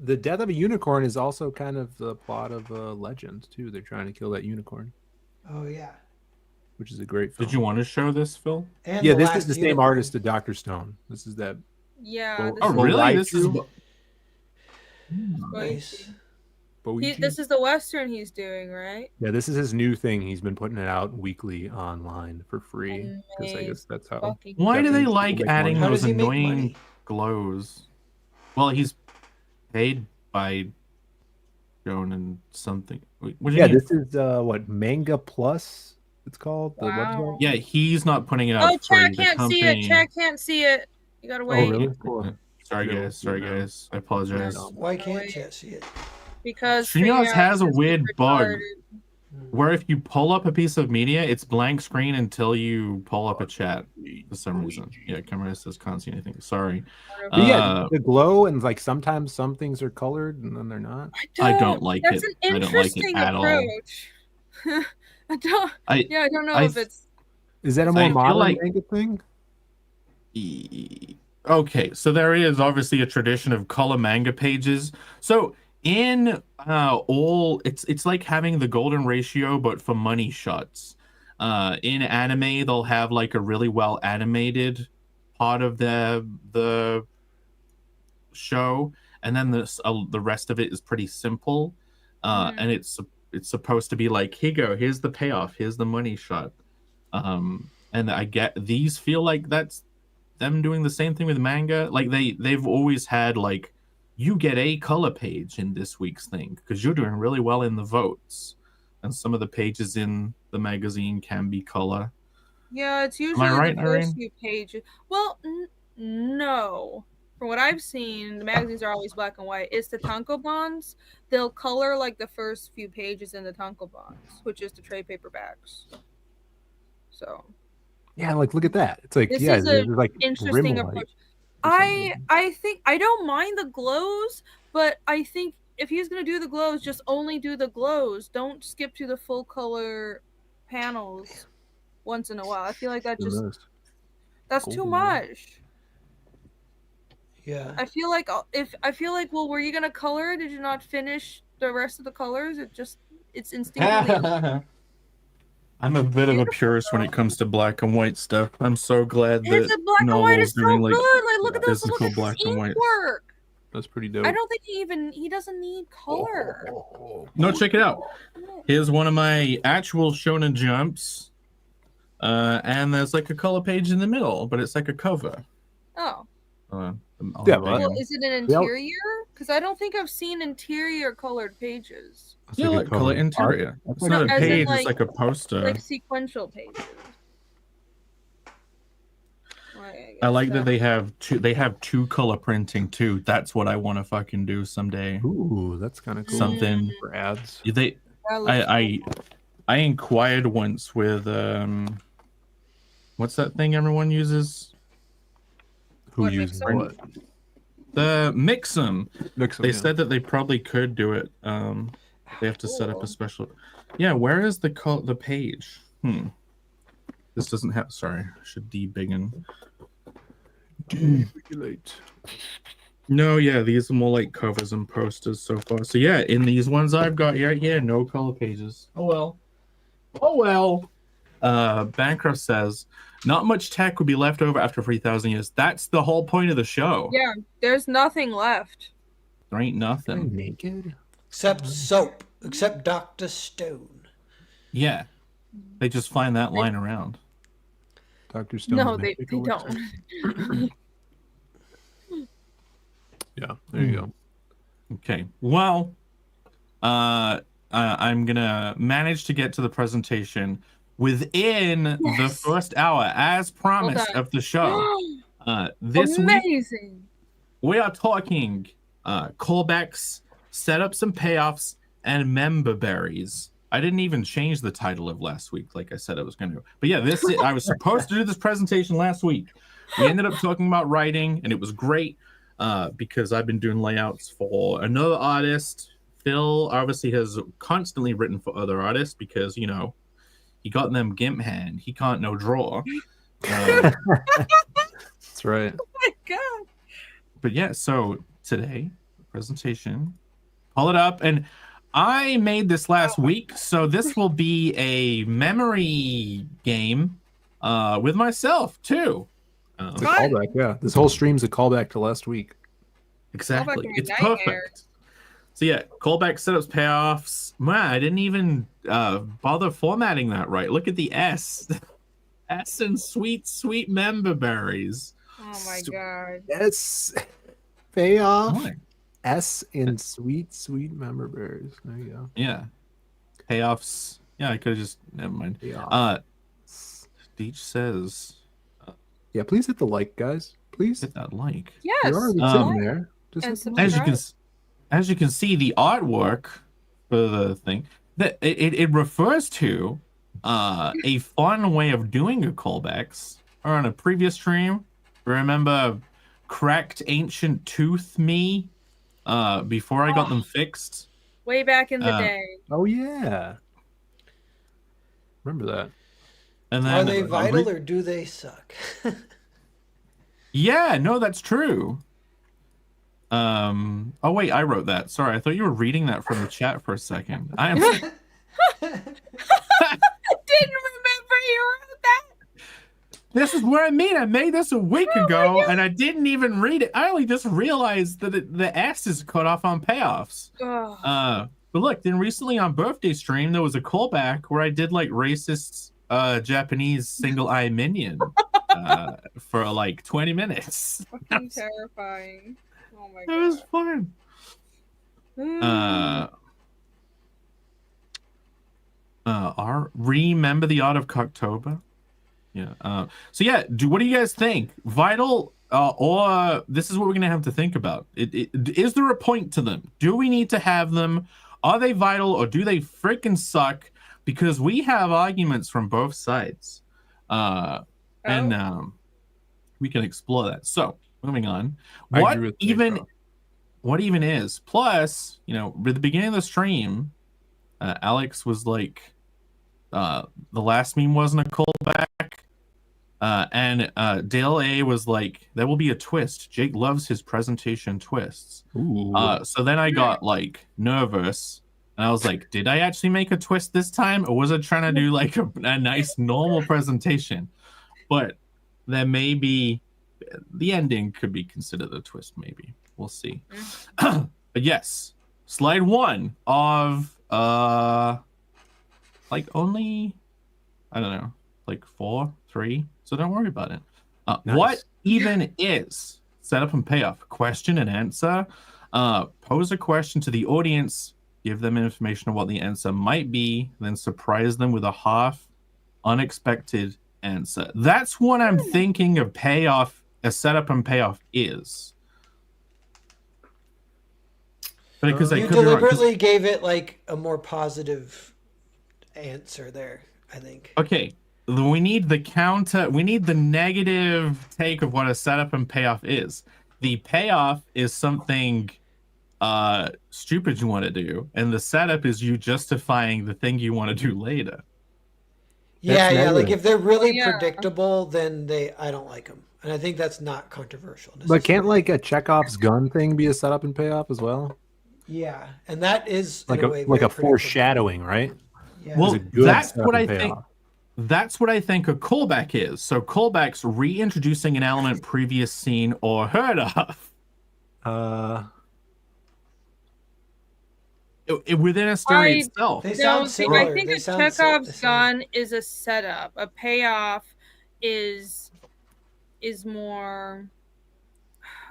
The Death of a Unicorn is also kind of the plot of Legend too. They're trying to kill that unicorn, Oh yeah. which is a great film. Did you want to show this, Phil? And Yeah, the this Last is the same Unicorn. artist as Dr. Stone. This is that. Yeah. Well, This Oh, is Well, really? right This is. through- Nice. this is the Western he's doing, right? Yeah, this is his new thing. He's been putting it out weekly online for free because I guess that's how. Fucking Why do they Japanese like people make adding money. How those does he make annoying money? glows? Well, he's paid by Shonen something. Wait, what do you Yeah, mean? this is what Manga Plus. It's called the Wow. website. Yeah, he's not putting it out. Oh, for chat the can't see company. it. Chat can't see it. You gotta Oh, wait really? Cool. Sorry, Yeah, guys. Sorry, yeah. guys. I apologize. Why can't you see it? because Streamyard StreamYard has a is weird bug retarded. where if you pull up a piece of media, it's blank screen until you pull up a chat for some reason. Yeah, camera says can't see anything. Sorry. But yeah, Uh, the glow and like sometimes some things are colored and then they're not. I don't like That's it. an I don't like it interesting at all. approach. I don't. I Yeah, I don't know I if it's. Is that a I more feel modern like- manga thing? Okay, so there is obviously a tradition of color manga pages. So in it's like having the golden ratio, but for money shots. In anime, they'll have like a really well animated part of the show, and then the rest of it is pretty simple. And it's supposed to be like, here's the payoff, here's the money shot. And I get these feel like that's them doing the same thing with manga. Like they've always had like, you get a color page in this week's thing because you're doing really well in the votes, and some of the pages in the magazine can be color. Yeah, it's usually right, the first Irene? few pages. Well, no. From what I've seen, the magazines are always black and white. It's the tankobons. They'll color like the first few pages in the tankobons, which is the trade paperbacks. So Yeah, like look at that. It's like This yeah, is a there's like interesting rim light approach. for some I reason. think I don't mind the glows, but I think if he's gonna do the glows, just only do the glows. Don't skip to the full color panels once in a while. I feel like Who knows? that's too Golden much. Yeah. I feel like well, were you gonna color? Did you not finish the rest of the colors? It's instinctively. I'm a bit of a purist when it comes to black and white stuff. I'm so glad that It's a black and white is so doing, good. Like look at this. Look physical at black this and white. ink work. That's pretty dope. I don't think he doesn't need color. No, check it out. Here's one of my actual Shonen Jumps. And there's like a color page in the middle, but it's like a cover. Oh. Yeah, have but- it. Well, is it an Well- interior? Because I don't think I've seen interior colored pages. That's Yeah, like a like color cover interior. art. It's not a as in, page, like- it's like a poster. Like sequential pages. I like that they have two color printing too. That's what I want to fucking do someday. Ooh, that's kind of cool. Something for ads. I inquired once with what's that thing everyone uses? Who What, uses Mixer? what? The Mix'em. Mix'em, They yeah. said that they probably could do it. They have to set up Cool. a special. Yeah, where is the page? This doesn't have. Sorry, I should debiggen. Deregulate. No, yeah, these are more like covers and posters so far. So yeah, in these ones I've got here, no color pages. Oh well. Bancroft says, not much tech would be left over after 3,000 years. That's the whole point of the show. Yeah, there's nothing left. There ain't nothing. Naked. Except soap. Except Dr. Stone. Yeah. They just find that line around. Dr. Stone. No, they don't. Yeah, there you go. Okay. Well, I'm gonna manage to get to the presentation within the first hour, as promised, Well of the show. This week Amazing. we are talking callbacks, setups and payoffs, and member berries. I didn't even change the title of last week, like I said I was going to. But yeah, I was supposed to do this presentation last week. We ended up talking about writing, and it was great because I've been doing layouts for another artist. Phil obviously has constantly written for other artists because, you know, he got them GIMP hand. He can't no draw. That's right. Oh my god. But yeah, so today, presentation, pull it up. And I made this last week, so this will be a memory game with myself, too. It's a callback, yeah. This whole stream's a callback to last week. Exactly. Callback It's nightmare. perfect. So yeah, callback, setups, payoffs. Man, I didn't even bother formatting that right. Look at the S. S and sweet member berries. Oh my god. S. Payoff. What? S in sweet member bears. There you go. Yeah. Payoffs. Yeah, I could have just never mind. Payoff. Deech says Yeah, please hit the like, guys. Please. hit that like. Yes. You're already sitting there. Just and hit the subscribe. As you can see, the artwork for the thing that it refers to a fun way of doing a callbacks. Or on a previous stream, remember cracked ancient tooth me before I got them fixed. Way back in the day. Oh yeah. Remember that. And then Are they vital or do they suck? Yeah, no, that's true. Oh wait, I wrote that. Sorry, I thought you were reading that from the chat for a second. I am Didn't remember you wrote that. This is what I mean. I made this a week ago and I didn't even read it. I only just realized that the S is cut off on payoffs. Ugh. But look, then recently on birthday stream there was a callback where I did like racist Japanese single eye minion for like 20 minutes. Fucking terrifying. Oh my It god. was fun. Remember the Art of Cocktober? Yeah. So yeah, what do you guys think? Vital or this is what we're gonna have to think about. Is there a point to them? Do we need to have them? Are they vital or do they freaking suck? Because we have arguments from both sides. And we can explore that. So moving on. I What agree with even is? Plus, you know, at the beginning of the stream, Alex was like, the last meme wasn't a callback. And Dale A was like, there will be a twist. Jake loves his presentation twists. Ooh. So then I got like nervous. And I was like, did I actually make a twist this time? Or was I trying to do like a nice normal presentation? But there may be, the ending could be considered a twist, maybe. We'll see. But yes, slide one of like only, I don't know, like 4, 3. So don't worry about it. Nice. What even is setup and payoff? Question and answer. Pose a question to the audience, give them information on what the answer might be, then surprise them with a half unexpected answer. That's what I'm thinking a setup and payoff is. But because I You could be wrong, 'cause- deliberately gave it like a more positive answer there, I think. okay, we need the counter. We need the negative take of what a setup and payoff is. The payoff is something stupid you want to do, and the setup is you justifying the thing you want to do later. Yeah, That's like negative. if they're really Yeah. predictable, then I don't like them, and I think that's not controversial. But can't necessarily. like a Chekhov's gun thing be a setup and payoff as well? Yeah, and that is in Like a way a very predictable. foreshadowing, right? Yeah. Well, It's a good that's setup what I and think. payoff. That's what I think a callback is. So callbacks reintroducing an element previous seen or heard of within a story I- itself. They No, sound see, similar. I think They a sound the Chekhov's same. gun is a setup. A payoff is more.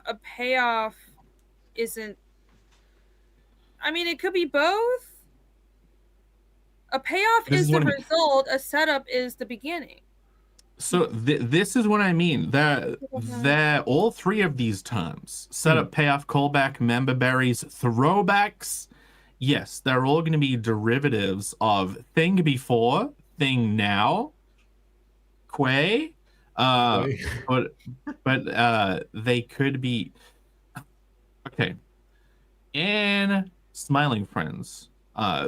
A payoff isn't. I mean, it could be both. A payoff This is is the what I mean. result. A setup is the beginning. So this is what I mean. They're all three of these terms: setup, payoff, callback, member berries, throwbacks. Yes, they're all going to be derivatives of thing before, thing now, quay. But they could be okay. And Smiling Friends,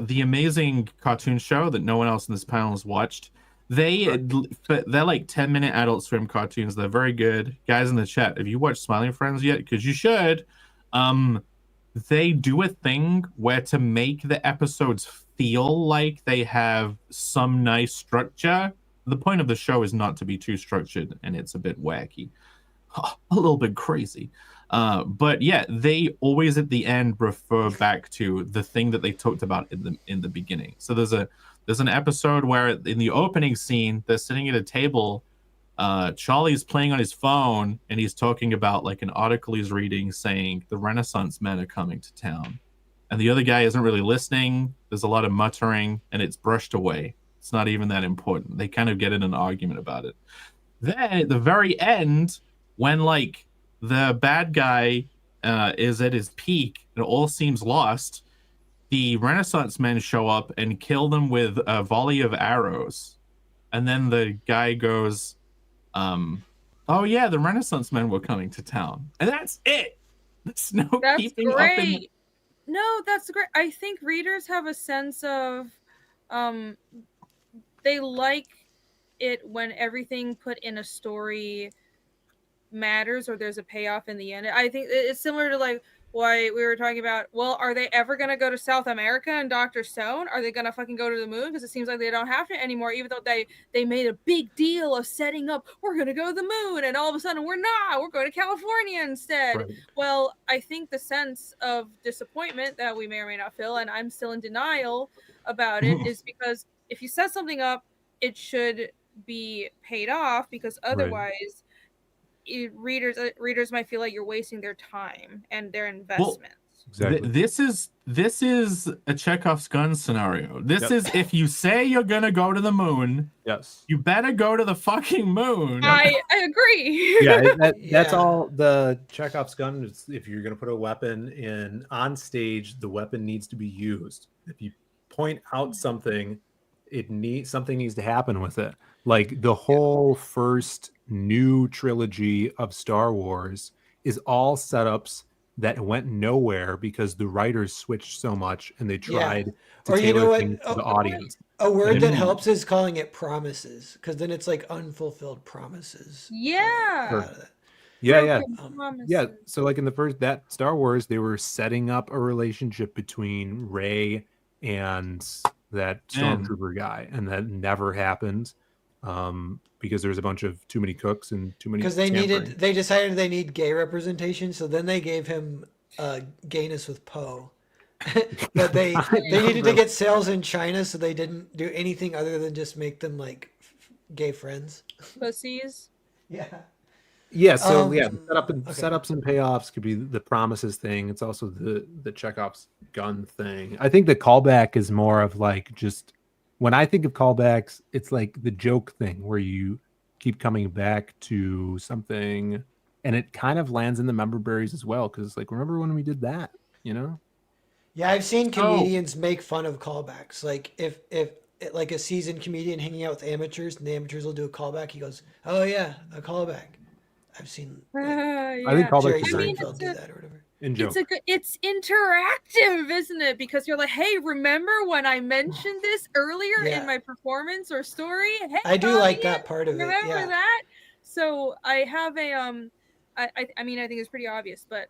the amazing cartoon show that no one else in this panel has watched. They're like 10-minute Adult Swim cartoons. They're very good. Guys in the chat, have you watched Smiling Friends yet? Because you should. They do a thing where to make the episodes feel like they have some nice structure. The point of the show is not to be too structured, and it's a bit wacky, a little bit crazy. But yeah, they always at the end refer back to the thing that they talked about in the beginning. So there's an episode where in the opening scene they're sitting at a table. Charlie's playing on his phone and he's talking about like an article he's reading saying the Renaissance men are coming to town, and the other guy isn't really listening. There's a lot of muttering and it's brushed away. It's not even that important. They kind of get in an argument about it. Then at the very end, when like the bad guy is at his peak and it all seems lost, the Renaissance men show up and kill them with a volley of arrows. And then the guy goes, oh yeah, the Renaissance men were coming to town. And that's it. There's no That's keeping up great. No, that's great. I think readers have a sense of they like it when everything put in a story matters or there's a payoff in the end. I think it's similar to like why we were talking about, well, are they ever going to go to South America and Dr. Stone? Are they going to fucking go to the moon? Because it seems like they don't have to anymore, even though they made a big deal of setting up, we're going to go to the moon, and all of a sudden we're going to California instead. Right. Well, I think the sense of disappointment that we may or may not feel, and I'm still in denial about it, is because if you set something up, it should be paid off, because otherwise readers might feel like you're wasting their time and their investment. Exactly. This is a Chekhov's gun scenario. This is if you say you're gonna go to the moon, Yes. you better go to the fucking moon. I agree. Yeah, that's Yeah. all. The Chekhov's gun is if you're going to put a weapon in on stage, the weapon needs to be used. If you point out something, something needs to happen with it. Like the whole first new trilogy of Star Wars is all setups that went nowhere because the writers switched so much and they tried to Or you know tailor what? things to the audience. A word that didn't- helps is calling it promises, because then it's like unfulfilled promises. Yeah. Yeah. Promises. Yeah, so like in the first that Star Wars, they were setting up a relationship between Rey and that stormtrooper guy, and that never happened because there was a bunch of too many cooks and too many. Because they decided they need gay representation, so then they gave him gayness with Poe. But they needed to get sales in China, so they didn't do anything other than just make them like gay friends. Pussies. Yeah. Yeah, so Um, the okay. setups and payoffs could be the promises thing. It's also the Chekhov's gun thing. I think the callback is more of like just when I think of callbacks, it's like the joke thing where you keep coming back to something, and it kind of lands in the member berries as well. Because like, remember when we did that? You know? Yeah, I've seen So- comedians make fun of callbacks. Like if like a seasoned comedian hanging out with amateurs, and the amateurs will do a callback, he goes, "Oh yeah, a callback." I've seen like, I think Yeah. callbacks Jerry are very Seinfeld it's do a- that or whatever. in joke. It's interactive, isn't it? Because you're like, hey, remember when I mentioned this earlier Yeah. in my performance or story? Hey, I do like audience, that part of it. remember Yeah. that? So I have a I mean I think it's pretty obvious, but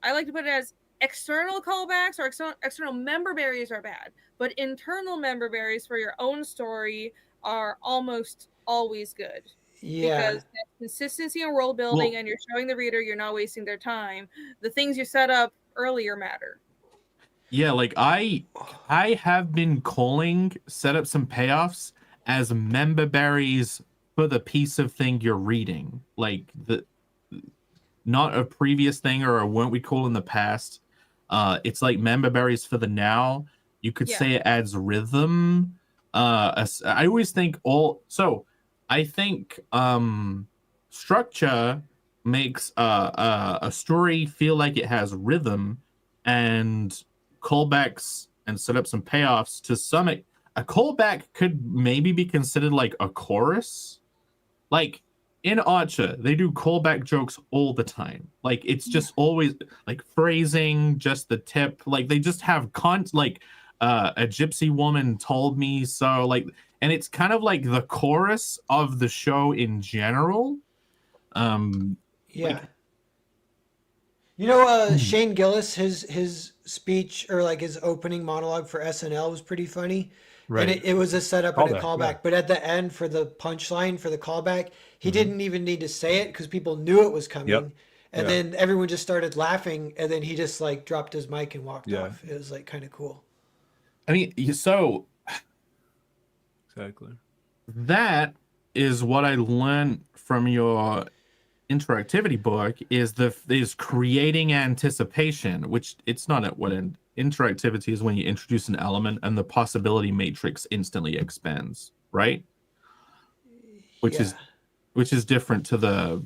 I like to put it as external callbacks or external member berries are bad, but internal member berries for your own story are almost always good. Yeah. Because that's consistency in world building, Well- and you're showing the reader you're not wasting their time. The things you set up earlier matter. Yeah, like I have been calling setups and payoffs as member berries for the piece of thing you're reading. Like the not a previous thing or a what we call in the past. It's like member berries for the now. You could Yeah. say it adds rhythm. I always think I think structure makes a story feel like it has rhythm, and callbacks and setups and payoffs to some a callback could maybe be considered like a chorus. Like in Archer, they do callback jokes all the time. Like it's just always like phrasing, just the tip. Like they just have a gypsy woman told me so. Like, and it's kind of like the chorus of the show in general. Yeah. Like- You know, Shane Gillis, his speech or like his opening monologue for SNL was pretty funny. Right. And it was a setup and a Callback, callback. yeah. But at the end for the punchline for the callback, he Mhm. didn't even need to say it because people knew it was coming. Yep. And Yeah. then everyone just started laughing, and then he just like dropped his mic and walked Yeah. off. It was like kind of cool. I mean, so Exactly. that is what I learned from your interactivity book is creating anticipation, which it's not what an interactivity is when you introduce an element and the possibility matrix instantly expands, right? Which is different to the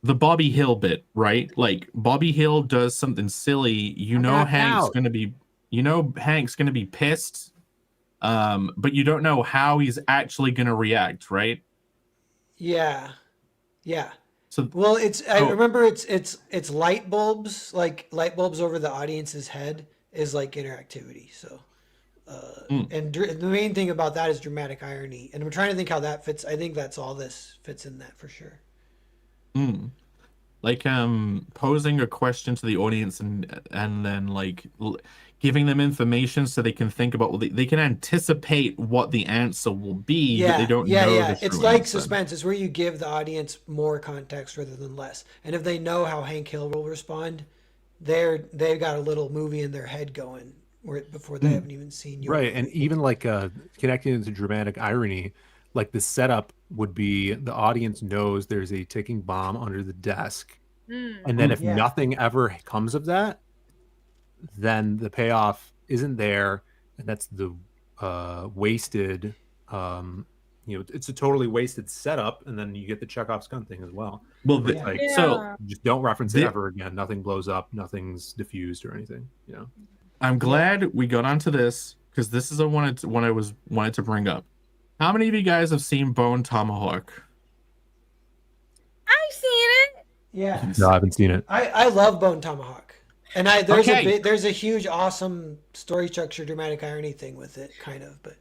Bobby Hill bit, right? Like Bobby Hill does something silly, you know got Hank's out. gonna be pissed, but you don't know how he's actually gonna react, right? Yeah. So Well, I Oh. remember it's light bulbs, like light bulbs over the audience's head is like interactivity. So, and the main thing about that is dramatic irony. And I'm trying to think how that fits. I think that's all this fits in that for sure. like posing a question to the audience and then like giving them information so they can think about they can anticipate what the answer will be, but they don't know the It's true like answer. suspense. It's where you give the audience more context rather than less. And if they know how Hank Hill will respond, they've got a little movie in their head going before they haven't even seen you. Right, and even like connecting into dramatic irony, like the setup would be the audience knows there's a ticking bomb under the desk, and then if Yeah. nothing ever comes of that, then the payoff isn't there, and that's the wasted. It's a totally wasted setup, and then you get the Chekhov's gun thing as well. Well, Yeah. Like, so just don't reference it The- ever again. Nothing blows up. Nothing's diffused or anything. I'm glad we got onto this because this is wanted to bring up. How many of you guys have seen Bone Tomahawk? I've seen it. Yeah. No, I haven't seen it. I love Bone Tomahawk. And Okay. there's a huge awesome story structure dramatic irony thing with it kind of, but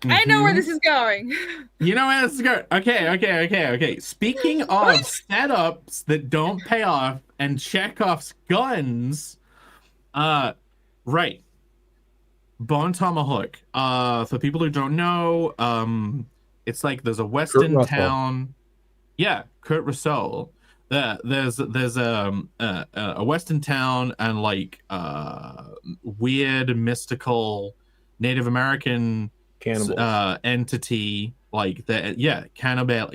I know where Mhm. this is going. You know where this is going. Okay. Speaking of setups that don't pay off and Chekhov's guns, right. Bone Tomahawk. For people who don't know, it's like there's a western Russell. town. Yeah, Kurt Russell. There's a western town and like weird mystical Native American Cannibals. entity like that. Yeah, cannibal.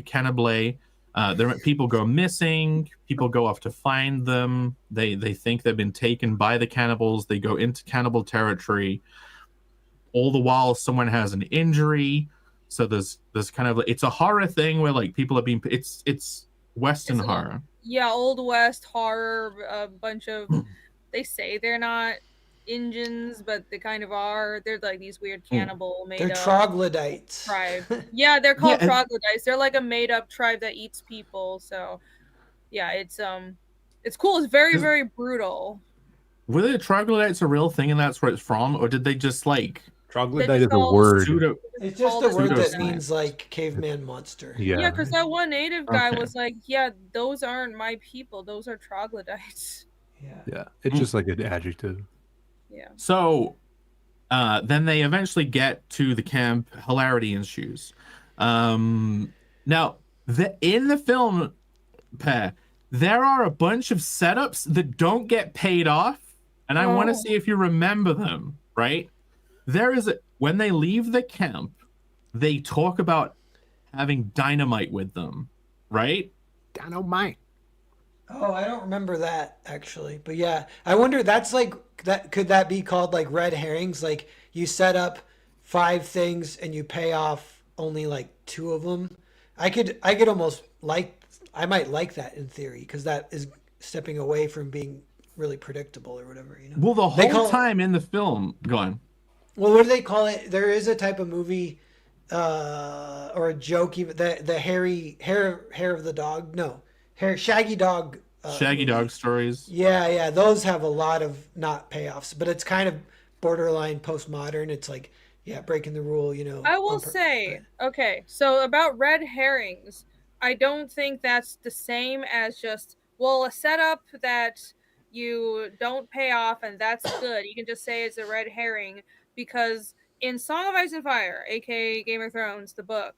People go missing. People go off to find them. They think they've been taken by the cannibals. They go into cannibal territory. All the while, someone has an injury. So there's kind of it's a horror thing where like people are being it's Western It's horror. Yeah, Old West horror, a bunch of they say they're not Indians, but they kind of are. They're like these weird cannibal made They're up troglodytes. tribe. Yeah, they're called Yeah, and- troglodytes. They're like a made up tribe that eats people. So yeah, it's cool. It's very, very brutal. Were the troglodytes a real thing and that's where it's from, or did they just like Troglodyte is a called word. pseudo? It's just All a the word that pseudoscience. means like caveman monster. Yeah. Yeah, because that one native guy Okay. was like, "Yeah, those aren't my people. Those are troglodytes." Yeah. Yeah. It's just like an adjective. Yeah. So then they eventually get to the camp. Hilarity ensues. Now, in the film, Pair, there are a bunch of setups that don't get paid off, and I want to see if you remember them, right? There is when they leave the camp, they talk about having dynamite with them, right? Dynamite. Oh, I don't remember that actually. But yeah, I wonder that's like that could that be called like red herrings? Like you set up 5 things and you pay off only like 2 of them. I could almost I might like that in theory because that is stepping away from being really predictable or whatever, you know. Well, the They whole time in the film, go on. Well, what do they call it? There is a type of movie or a joke even the hair of the dog. No. Shaggy Dog. Shaggy movie. Dog stories. Yeah, those have a lot of not payoffs, but it's kind of borderline postmodern. It's like, yeah, breaking the rule, you know. I will say, okay, so about red herrings, I don't think that's the same as just, well, a setup that you don't pay off and that's good. You can just say it's a red herring because in Song of Ice and Fire, aka Game of Thrones, the book,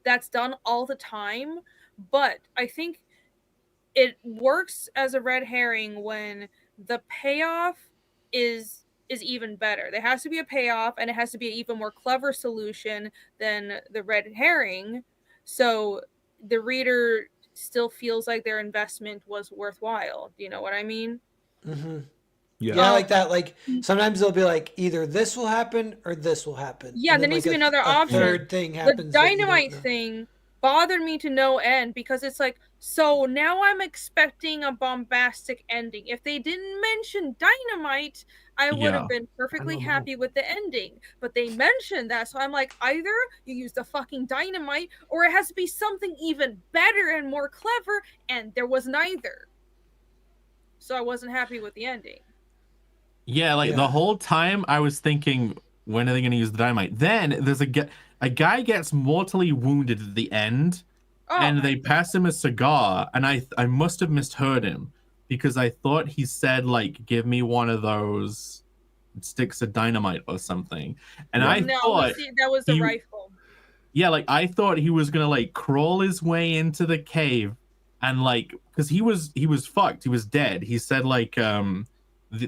that's done all the time, but I think it works as a red herring when the payoff is even better. There has to be a payoff and it has to be an even more clever solution than the red herring, so the reader still feels like their investment was worthwhile. Do you know what I mean? Mm-hmm. Yeah. Yeah, like that. Like sometimes they'll be like either this will happen or this will happen. Yeah, And there then, needs like, to be another a option. third thing The happens. that you don't dynamite know. thing bothered me to no end because it's like, so now I'm expecting a bombastic ending. If they didn't mention dynamite, I would have been perfectly don't know. happy with the ending. But they mentioned that, so I'm like, either you use the fucking dynamite or it has to be something even better and more clever, and there was neither. So I wasn't happy with the ending. Yeah, like the whole time I was thinking, when are they going to use the dynamite? Then there's a guy gets mortally wounded at the end, and they pass him a cigar, and I must have misheard him because I thought he said like, "Give me one of those sticks of dynamite" or something, and I thought that was the rifle. Yeah, like I thought he was gonna like crawl his way into the cave, and like because he was fucked, he was dead. He said like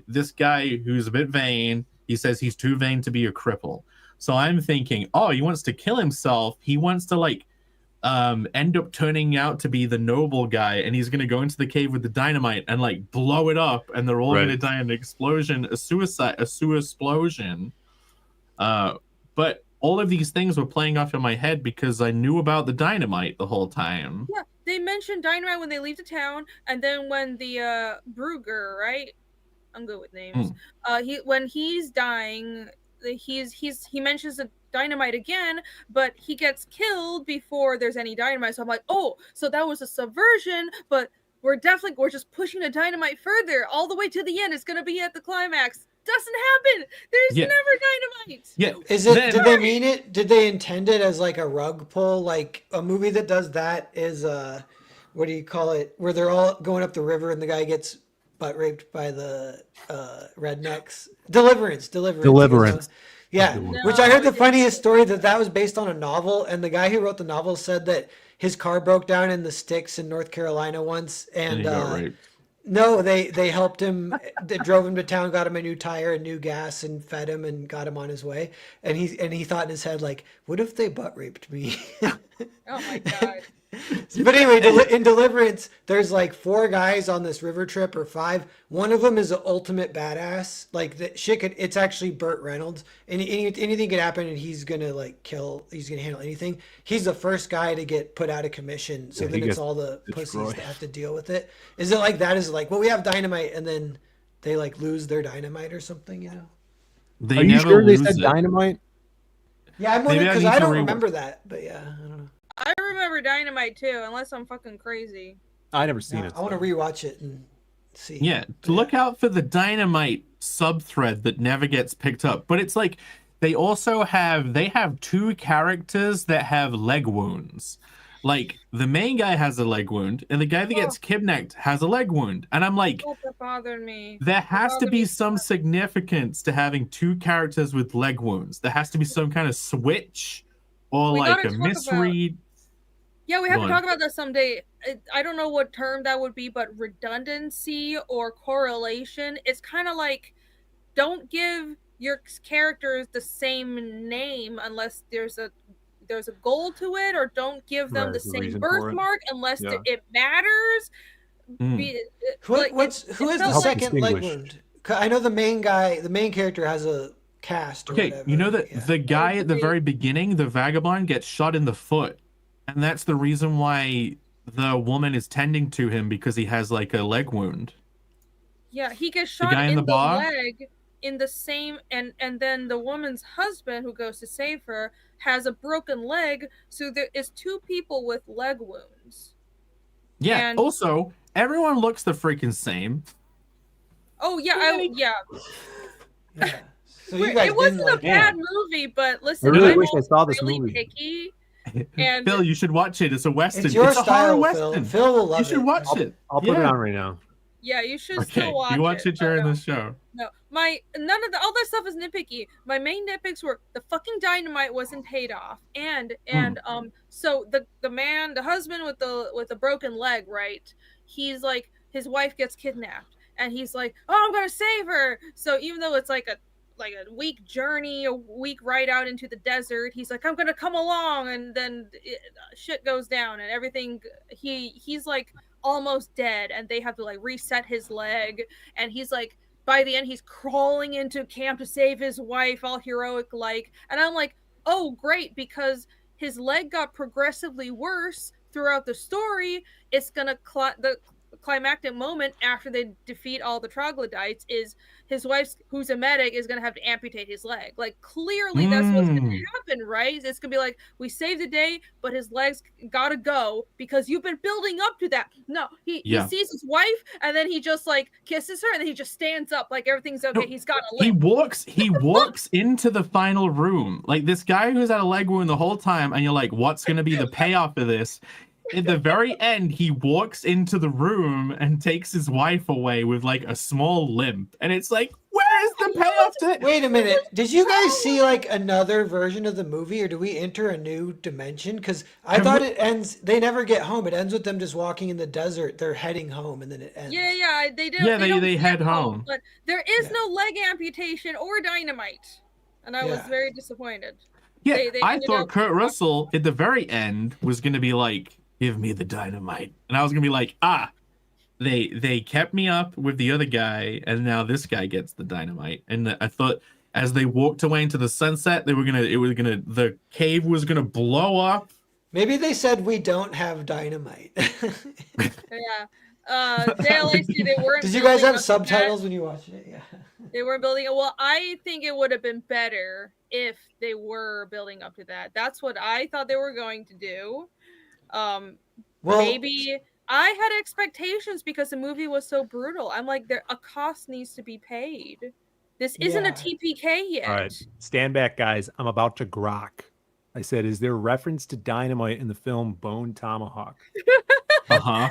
this guy who's a bit vain, he says he's too vain to be a cripple. So I'm thinking, oh, he wants to kill himself. He wants to like end up turning out to be the noble guy, and he's gonna go into the cave with the dynamite and like blow it up, and they're all gonna die in an explosion, a sewer explosion. But all of these things were playing off in my head because I knew about the dynamite the whole time. Yeah, they mentioned dynamite when they leave the town, and then when the Brugger, right? I'm good with names. When he's dying, he mentions the dynamite again, but he gets killed before there's any dynamite. So I'm like, oh, so that was a subversion, but we're just pushing the dynamite further all the way to the end. It's gonna be at the climax. Doesn't happen. There's never dynamite. Yeah. Did they mean it? Did they intend it as like a rug pull? Like a movie that does that is what do you call it? Where they're all going up the river and the guy gets butt raped by the rednecks. Deliverance. Yeah, which I heard the funniest story that was based on a novel, and the guy who wrote the novel said that his car broke down in the sticks in North Carolina once, and he got raped. No, they helped him. They drove him to town, got him a new tire and new gas, and fed him and got him on his way. And he thought in his head like, what if they butt raped me? Oh my god. But anyway, in Deliverance, there's like 4 guys on this river trip or 5. One of them is the ultimate badass. Like the shit could, it's actually Burt Reynolds. Anything could happen and he's gonna like kill. He's gonna handle anything. He's the first guy to get put out of commission. So then it's all the pussies that have to deal with it. Is it like that? Is it like, well, we have dynamite and then they like lose their dynamite or something? You know? Are you sure they said dynamite? Yeah, I'm wondering because I don't remember that. But yeah, I don't know. I remember Dynamite too, unless I'm fucking crazy. I never seen it. I want to rewatch it and see. Yeah, look out for the Dynamite sub-thread that never gets picked up. But it's like they have 2 characters that have leg wounds. Like the main guy has a leg wound, and the guy that gets kidnapped has a leg wound. And I'm like, that bothered me. There has to be some significance to having 2 characters with leg wounds. There has to be some kind of switch or like a misread. Yeah, we have to talk about that someday. I don't know what term that would be, but redundancy or correlation. It's kind of like, don't give your characters the same name unless there's a goal to it, or don't give them the same birthmark unless it matters. Who has the second leg wound? I know the main character has a cast. Or whatever. You know that the guy at the very beginning, the vagabond, gets shot in the foot. And that's the reason why the woman is tending to him, because he has like a leg wound. Yeah, he gets shot in the leg in the same, and then the woman's husband, who goes to save her, has a broken leg. So there is 2 people with leg wounds. Yeah. And also, everyone looks the freaking same. Oh yeah, yeah. So you guys it wasn't a bad movie, but listen, I really wish I saw this movie. Picky. And Phil, you should watch it. It's a western. It's your a style, horror Phil. western. Phil will love you should it. watch it. I'll put it on right now. Yeah, you should still watch it. You watch it during the show. No, none of all that stuff is nitpicky. My main nitpicks were the fucking dynamite wasn't paid off, and so the husband with the broken leg, right? He's like, his wife gets kidnapped, and he's like, oh, I'm gonna save her. So even though it's like a week journey, a week ride out into the desert, he's like, I'm gonna come along, and then shit goes down and everything. He's like almost dead, and they have to like reset his leg, and he's like, by the end he's crawling into camp to save his wife, all heroic like, and I'm like, oh great, because his leg got progressively worse throughout the story. It's gonna the climactic moment after they defeat all the troglodytes is his wife, who's a medic, is gonna have to amputate his leg. Like clearly that's what's gonna happen, right? It's gonna be like, we saved the day, but his legs gotta go because you've been building up to that. No, he sees his wife, and then he just like kisses her, and then he just stands up like everything's okay. He's got a leg. He walks into the final room, like this guy who's had a leg wound the whole time, and you're like, what's gonna be the payoff of this? At the very end, he walks into the room and takes his wife away with like a small limp, and it's like, where is the payoff to it? Wait a minute, did you guys see like another version of the movie, or do we enter a new dimension? Because I thought it ends, they never get home. It ends with them just walking in the desert. They're heading home, and then it ends. Yeah, they do. Yeah, they head home. But there is no leg amputation or dynamite, and I was very disappointed. Yeah, I thought Kurt Russell at the very end was going to be like, give me the dynamite. And I was going to be like, they kept me up with the other guy, and now this guy gets the dynamite. And I thought as they walked away into the sunset, the cave was going to blow up. Maybe they said we don't have dynamite. Yeah. JLHC, they weren't. Did you guys have subtitles when you watched it? Yeah. They weren't building it. Well, I think it would have been better if they were building up to that. That's what I thought they were going to do. Maybe I had expectations because the movie was so brutal. I'm like, a cost needs to be paid. This isn't a TPK yet. All right, stand back, guys. I'm about to grok. I said, is there reference to dynamite in the film Bone Tomahawk? Come on,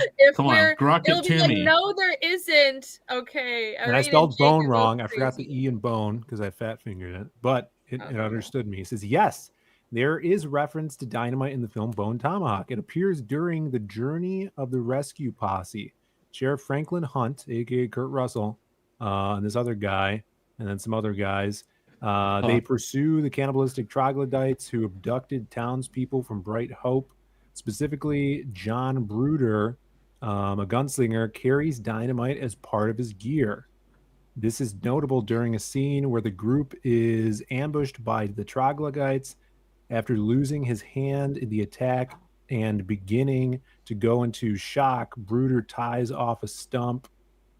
grok it to me. No, there isn't. Okay. And I spelled bone wrong. I forgot the E in bone because I fat fingered it, but it understood me. He says, yes. There is reference to dynamite in the film Bone Tomahawk. It appears during the journey of the rescue posse. Sheriff Franklin Hunt, a.k.a. Kurt Russell, and this other guy, and then some other guys, they pursue the cannibalistic troglodytes who abducted townspeople from Bright Hope. Specifically, John Bruder, a gunslinger, carries dynamite as part of his gear. This is notable during a scene where the group is ambushed by the troglodytes. After losing his hand in the attack and beginning to go into shock, Bruder ties off the stump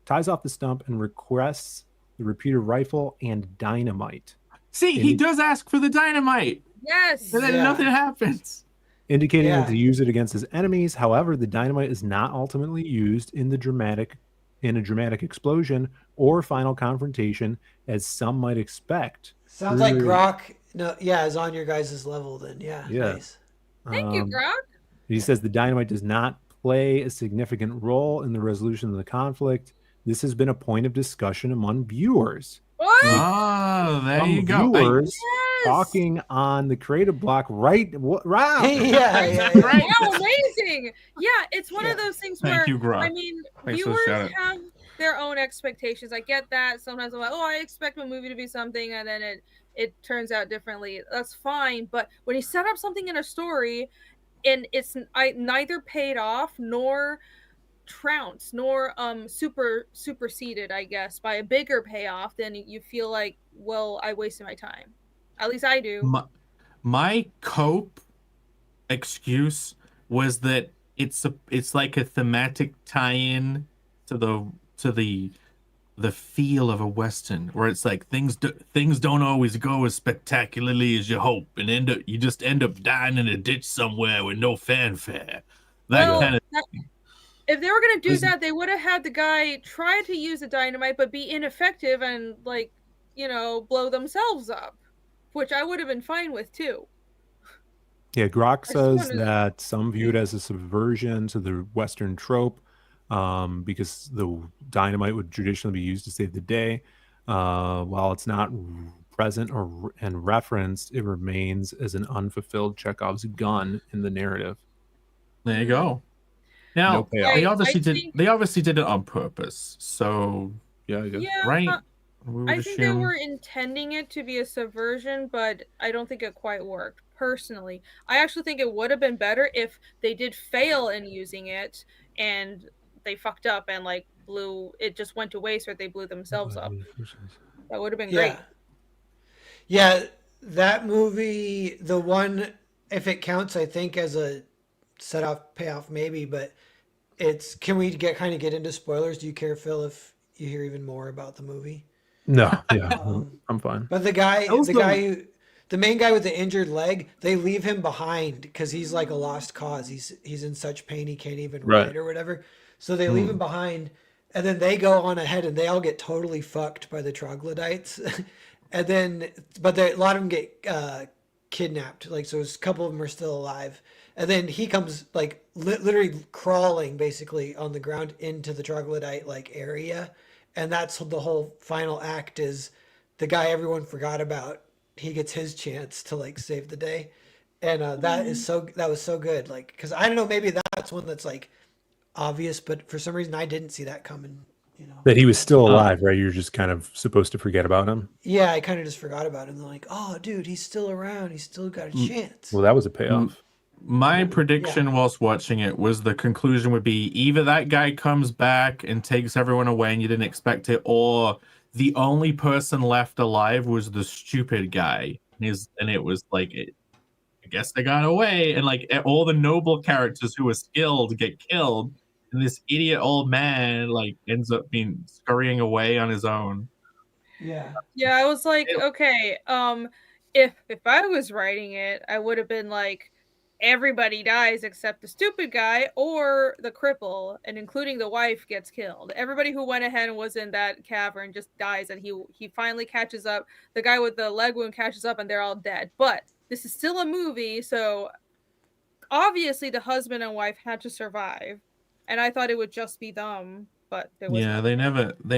and requests the repeater rifle and dynamite. See, he does ask for the dynamite, Yes. and then Yeah. nothing happens. Indicating Yeah. that to use it against his enemies. However, the dynamite is not ultimately used in a dramatic explosion or final confrontation, as some might expect. Sounds like Bruder- Grok. No, yeah, is on your guys' level then. Yeah, Yeah. nice. Thank you, Grok. He says the dynamite does not play a significant role in the resolution of the conflict. This has been a point of discussion among viewers. What? Oh, there you go. Viewers Yes. talking on the creative block right. Wow. yeah. Right. Wow, amazing. Yeah, it's one of those things where Thank you, Grok. I mean, Thanks for the viewers shout-out. have their own expectations. I get that. Sometimes I'm like, oh, I expect a movie to be something, and then it turns out differently. That's fine. But when you set up something in a story, and it's neither paid off nor trounced nor superseded, I guess, by a bigger payoff, then you feel like, well, I wasted my time. At least I do. My cope excuse was that it's like a thematic tie-in to the feel of a Western, where it's like things don't always go as spectacularly as you hope, and you just end up dying in a ditch somewhere with no fanfare. If they were gonna do that, they would have had the guy try to use the dynamite but be ineffective and blow themselves up, which I would have been fine with too. Yeah, Grok just says wanted to- that some view it as a subversion to the Western trope, because the dynamite would traditionally be used to save the day. While it's not present and referenced, it remains as an unfulfilled Chekhov's gun in the narrative. There you go. Now No payoff. they obviously did it on purpose. So Yeah, I guess. Yeah, right. We would I think they assume- were intending it to be a subversion, but I don't think it quite worked. Personally, I actually think it would have been better if they did fail in using it and they fucked up and it just went to waste, or they blew themselves up. That would have been great. Yeah, that movie, the one, if it counts, I think as a set off payoff maybe, but can we get into spoilers? Do you care, Phil, if you hear even more about the movie? No, yeah, I'm fine. But the main guy with the injured leg, they leave him behind because he's like a lost cause. He's in such pain he can't even ride or whatever. So they leave him behind, and then they go on ahead and they all get totally fucked by the troglodytes. And then, but a lot of them get kidnapped. So a couple of them are still alive. And then he comes literally crawling basically on the ground into the troglodyte area. And that's the whole final act, is the guy everyone forgot about. He gets his chance to save the day. And that was so good. Cause I don't know, maybe that's one that's obvious, but for some reason I didn't see that coming, That he was still alive, right? You're just kind of supposed to forget about him. Yeah, I kind of just forgot about him. They're like, oh dude, he's still around. He's still got a chance. Well, that was a payoff. My prediction whilst watching it was the conclusion would be either that guy comes back and takes everyone away and you didn't expect it, or the only person left alive was the stupid guy. And it was I guess they got away, and all the noble characters who were skilled get killed, and this idiot old man ends up scurrying away on his own. Yeah. Yeah, I was like, okay, if I was writing it, I would have been like, everybody dies except the stupid guy or the cripple, and including the wife gets killed. Everybody who went ahead and was in that cavern just dies, and he finally catches up. The guy with the leg wound catches up, and they're all dead. But this is still a movie, so obviously the husband and wife had to survive, and I thought it would just be them, but there was They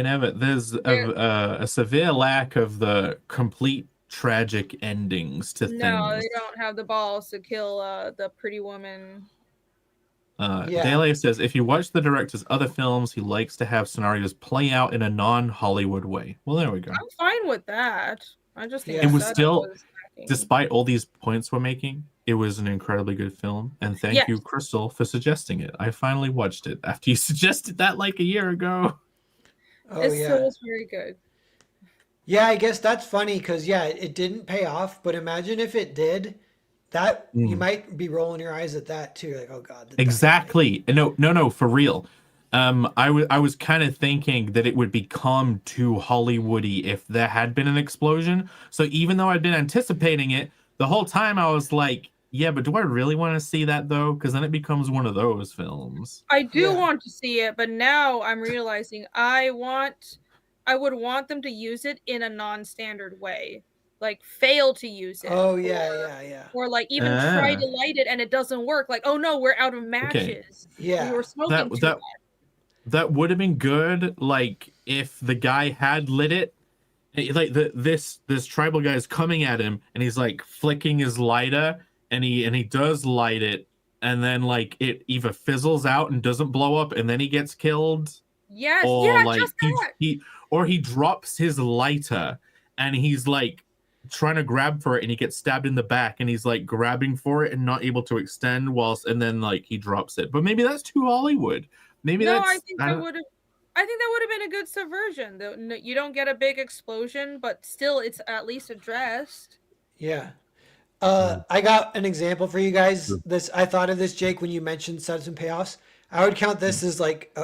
never. There's a severe lack of the complete tragic endings to things. No, they don't have the balls to kill the pretty woman. Dele says, if you watch the director's other films, he likes to have scenarios play out in a non-Hollywood way. Well, there we go. I'm fine with that. I just think It was the setup still, was lacking. despite all these points we're making, it was an incredibly good film, and thank you, Crystal, for suggesting it. I finally watched it after you suggested that like a year ago. Oh It yeah. still was very good. Yeah, I guess that's funny because yeah, it didn't pay off. But imagine if it did, that you might be rolling your eyes at that too. Like, oh god. Exactly. No, for real. I was kind of thinking that it would become too Hollywoody if there had been an explosion. So even though I'd been anticipating it the whole time, I was like, yeah, but do I really want to see that though? Because then it becomes one of those films. I do want to see it, but now I'm realizing I would want them to use it in a non-standard way, like fail to use it. Oh yeah. Or like even try to light it and it doesn't work. Like, oh no, we're out of matches. Yeah, we were smoking too much. That would have been good, like if the guy had lit it, like this tribal guy is coming at him and he's like flicking his lighter and he does light it, and then like it either fizzles out and doesn't blow up and then he gets killed. Yes, or like just that. he drops his lighter and he's like trying to grab for it and he gets stabbed in the back and he's like grabbing for it and not able to extend and then like he drops it. But maybe that's too Hollywood. Maybe no, that's I think that would have been a good subversion. Though you don't get a big explosion, but still it's at least addressed. Yeah. I got an example for you guys. I thought of this, Jake, when you mentioned setups and payoffs. I would count this as like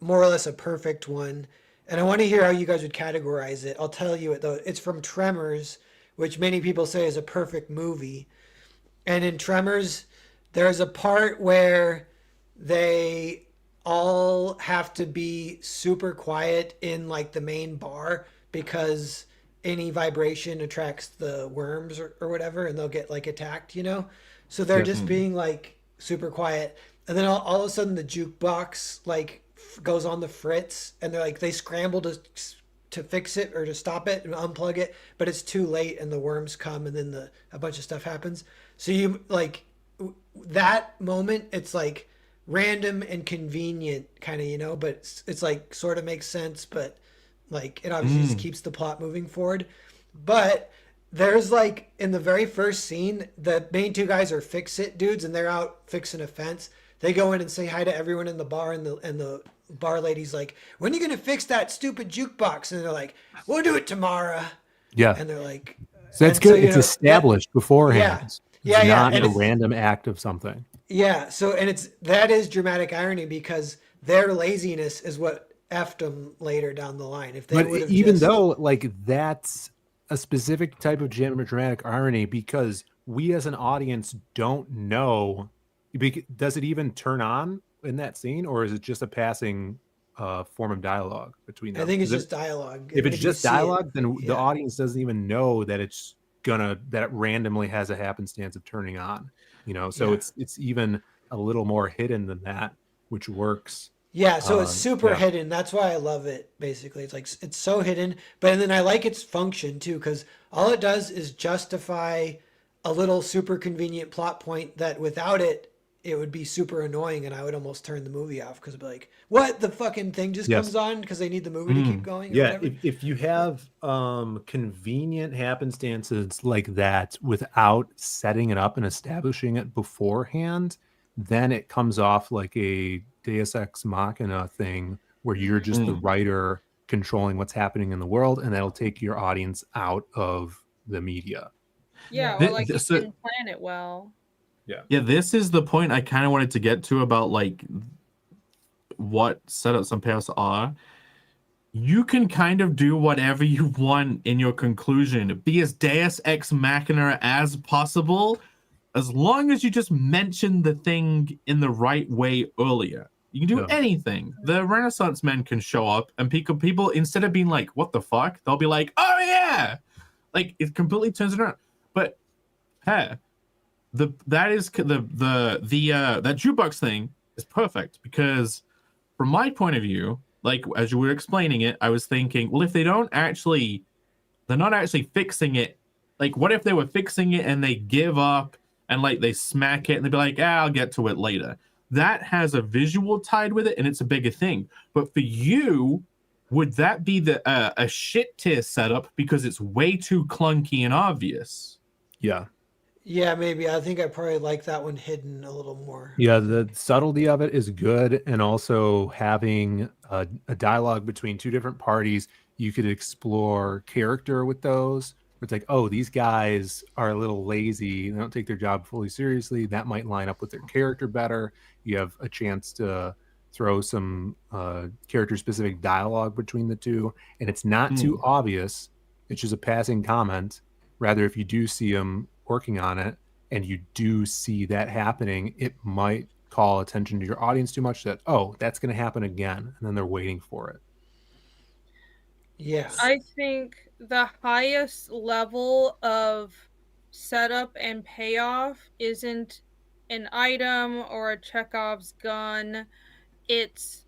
more or less a perfect one. And I want to hear how you guys would categorize it. I'll tell you it though. It's from Tremors, which many people say is a perfect movie. And in Tremors, there's a part where they all have to be super quiet in like the main bar because any vibration attracts the worms or whatever, and they'll get like attacked, you know? So they're just being like super quiet. And then all of a sudden the jukebox like goes on the fritz, and they're like, they scramble to fix it or to stop it and unplug it, but it's too late and the worms come and then a bunch of stuff happens. So you like that moment, it's like random and convenient kind of, you know, but it's like sort of makes sense, but like it obviously just keeps the plot moving forward. But there's like in the very first scene, the main two guys are fix-it dudes and they're out fixing a fence. They go in and say hi to everyone in the bar, and the bar lady's like, when are you gonna fix that stupid jukebox? And they're like, we'll do it tomorrow. Yeah. And they're like, so that's good. It's established beforehand. Yeah. It's not And a random act of something. Yeah. So, and that is dramatic irony because their laziness is what effed them later down the line. If they would have though like that's a specific type of dramatic irony, because we as an audience don't know, does it even turn on in that scene, or is it just a passing form of dialogue between them? I think it's just dialogue. If it's just dialogue, then the audience doesn't even know that that it randomly has a happenstance of turning on, you know? So it's even a little more hidden than that, which works. Yeah, so it's super hidden. That's why I love it, basically. It's like, it's so hidden. But then I like its function, too, because all it does is justify a little super convenient plot point that without it, it would be super annoying, and I would almost turn the movie off because I'd be like, what? The fucking thing just comes on because they need the movie to keep going? Yeah, if you have convenient happenstances like that without setting it up and establishing it beforehand, then it comes off like a Deus Ex Machina thing where you're just the writer controlling what's happening in the world, and that'll take your audience out of the media. Yeah, or like you didn't plan it well. Yeah, this is the point I kind of wanted to get to about like what setups and payoffs are. You can kind of do whatever you want in your conclusion. Be as Deus Ex Machina as possible, as long as you just mention the thing in the right way earlier. You can do anything. The Renaissance men can show up, and people instead of being like, what the fuck? They'll be like, oh yeah! Like, it completely turns it around. But, hey, that jukebox thing is perfect, because from my point of view, like as you were explaining it, I was thinking, well, if they're not actually fixing it, like what if they were fixing it and they give up and like they smack it and they'd be like, I'll get to it later. That has a visual tied with it and it's a bigger thing. But for you, would that be a shit tier setup because it's way too clunky and obvious? Yeah. Yeah, maybe. I think I probably like that one hidden a little more. Yeah, the subtlety of it is good, and also having a dialogue between two different parties, you could explore character with those. It's like, oh, these guys are a little lazy, they don't take their job fully seriously. That might line up with their character better. You have a chance to throw some character-specific dialogue between the two, and it's not too obvious. It's just a passing comment. Rather, if you do see them working on it, and you do see that happening, it might call attention to your audience too much that, oh, that's going to happen again. And then they're waiting for it. Yeah. I think the highest level of setup and payoff isn't an item or a Chekhov's gun. It's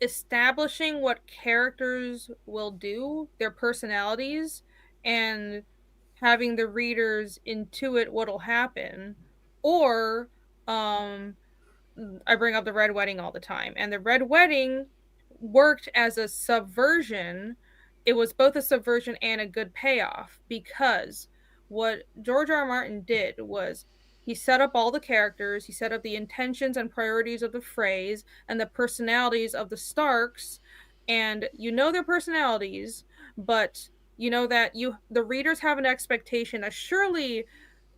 establishing what characters will do, their personalities, and having the readers intuit what'll happen. Or I bring up the Red Wedding all the time, and the Red Wedding worked as a subversion. It was both a subversion and a good payoff, because what George R. R. Martin did was he set up all the characters, he set up the intentions and priorities of the phrase and the personalities of the Starks, and you know their personalities, but you know that the readers have an expectation that surely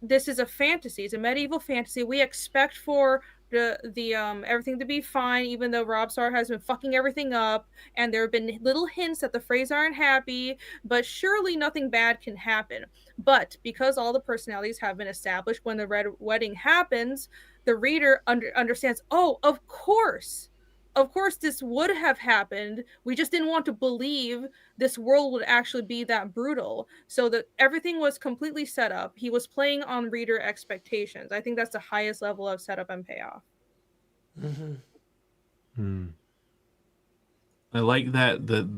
this is a fantasy, it's a medieval fantasy. We expect for the everything to be fine, even though Rob Starr has been fucking everything up, and there have been little hints that the Freys aren't happy, but surely nothing bad can happen. But because all the personalities have been established, when the Red Wedding happens, the reader understands, oh, of course this would have happened. We just didn't want to believe this world would actually be that brutal. So that everything was completely set up. He was playing on reader expectations. I think that's the highest level of setup and payoff. I like that the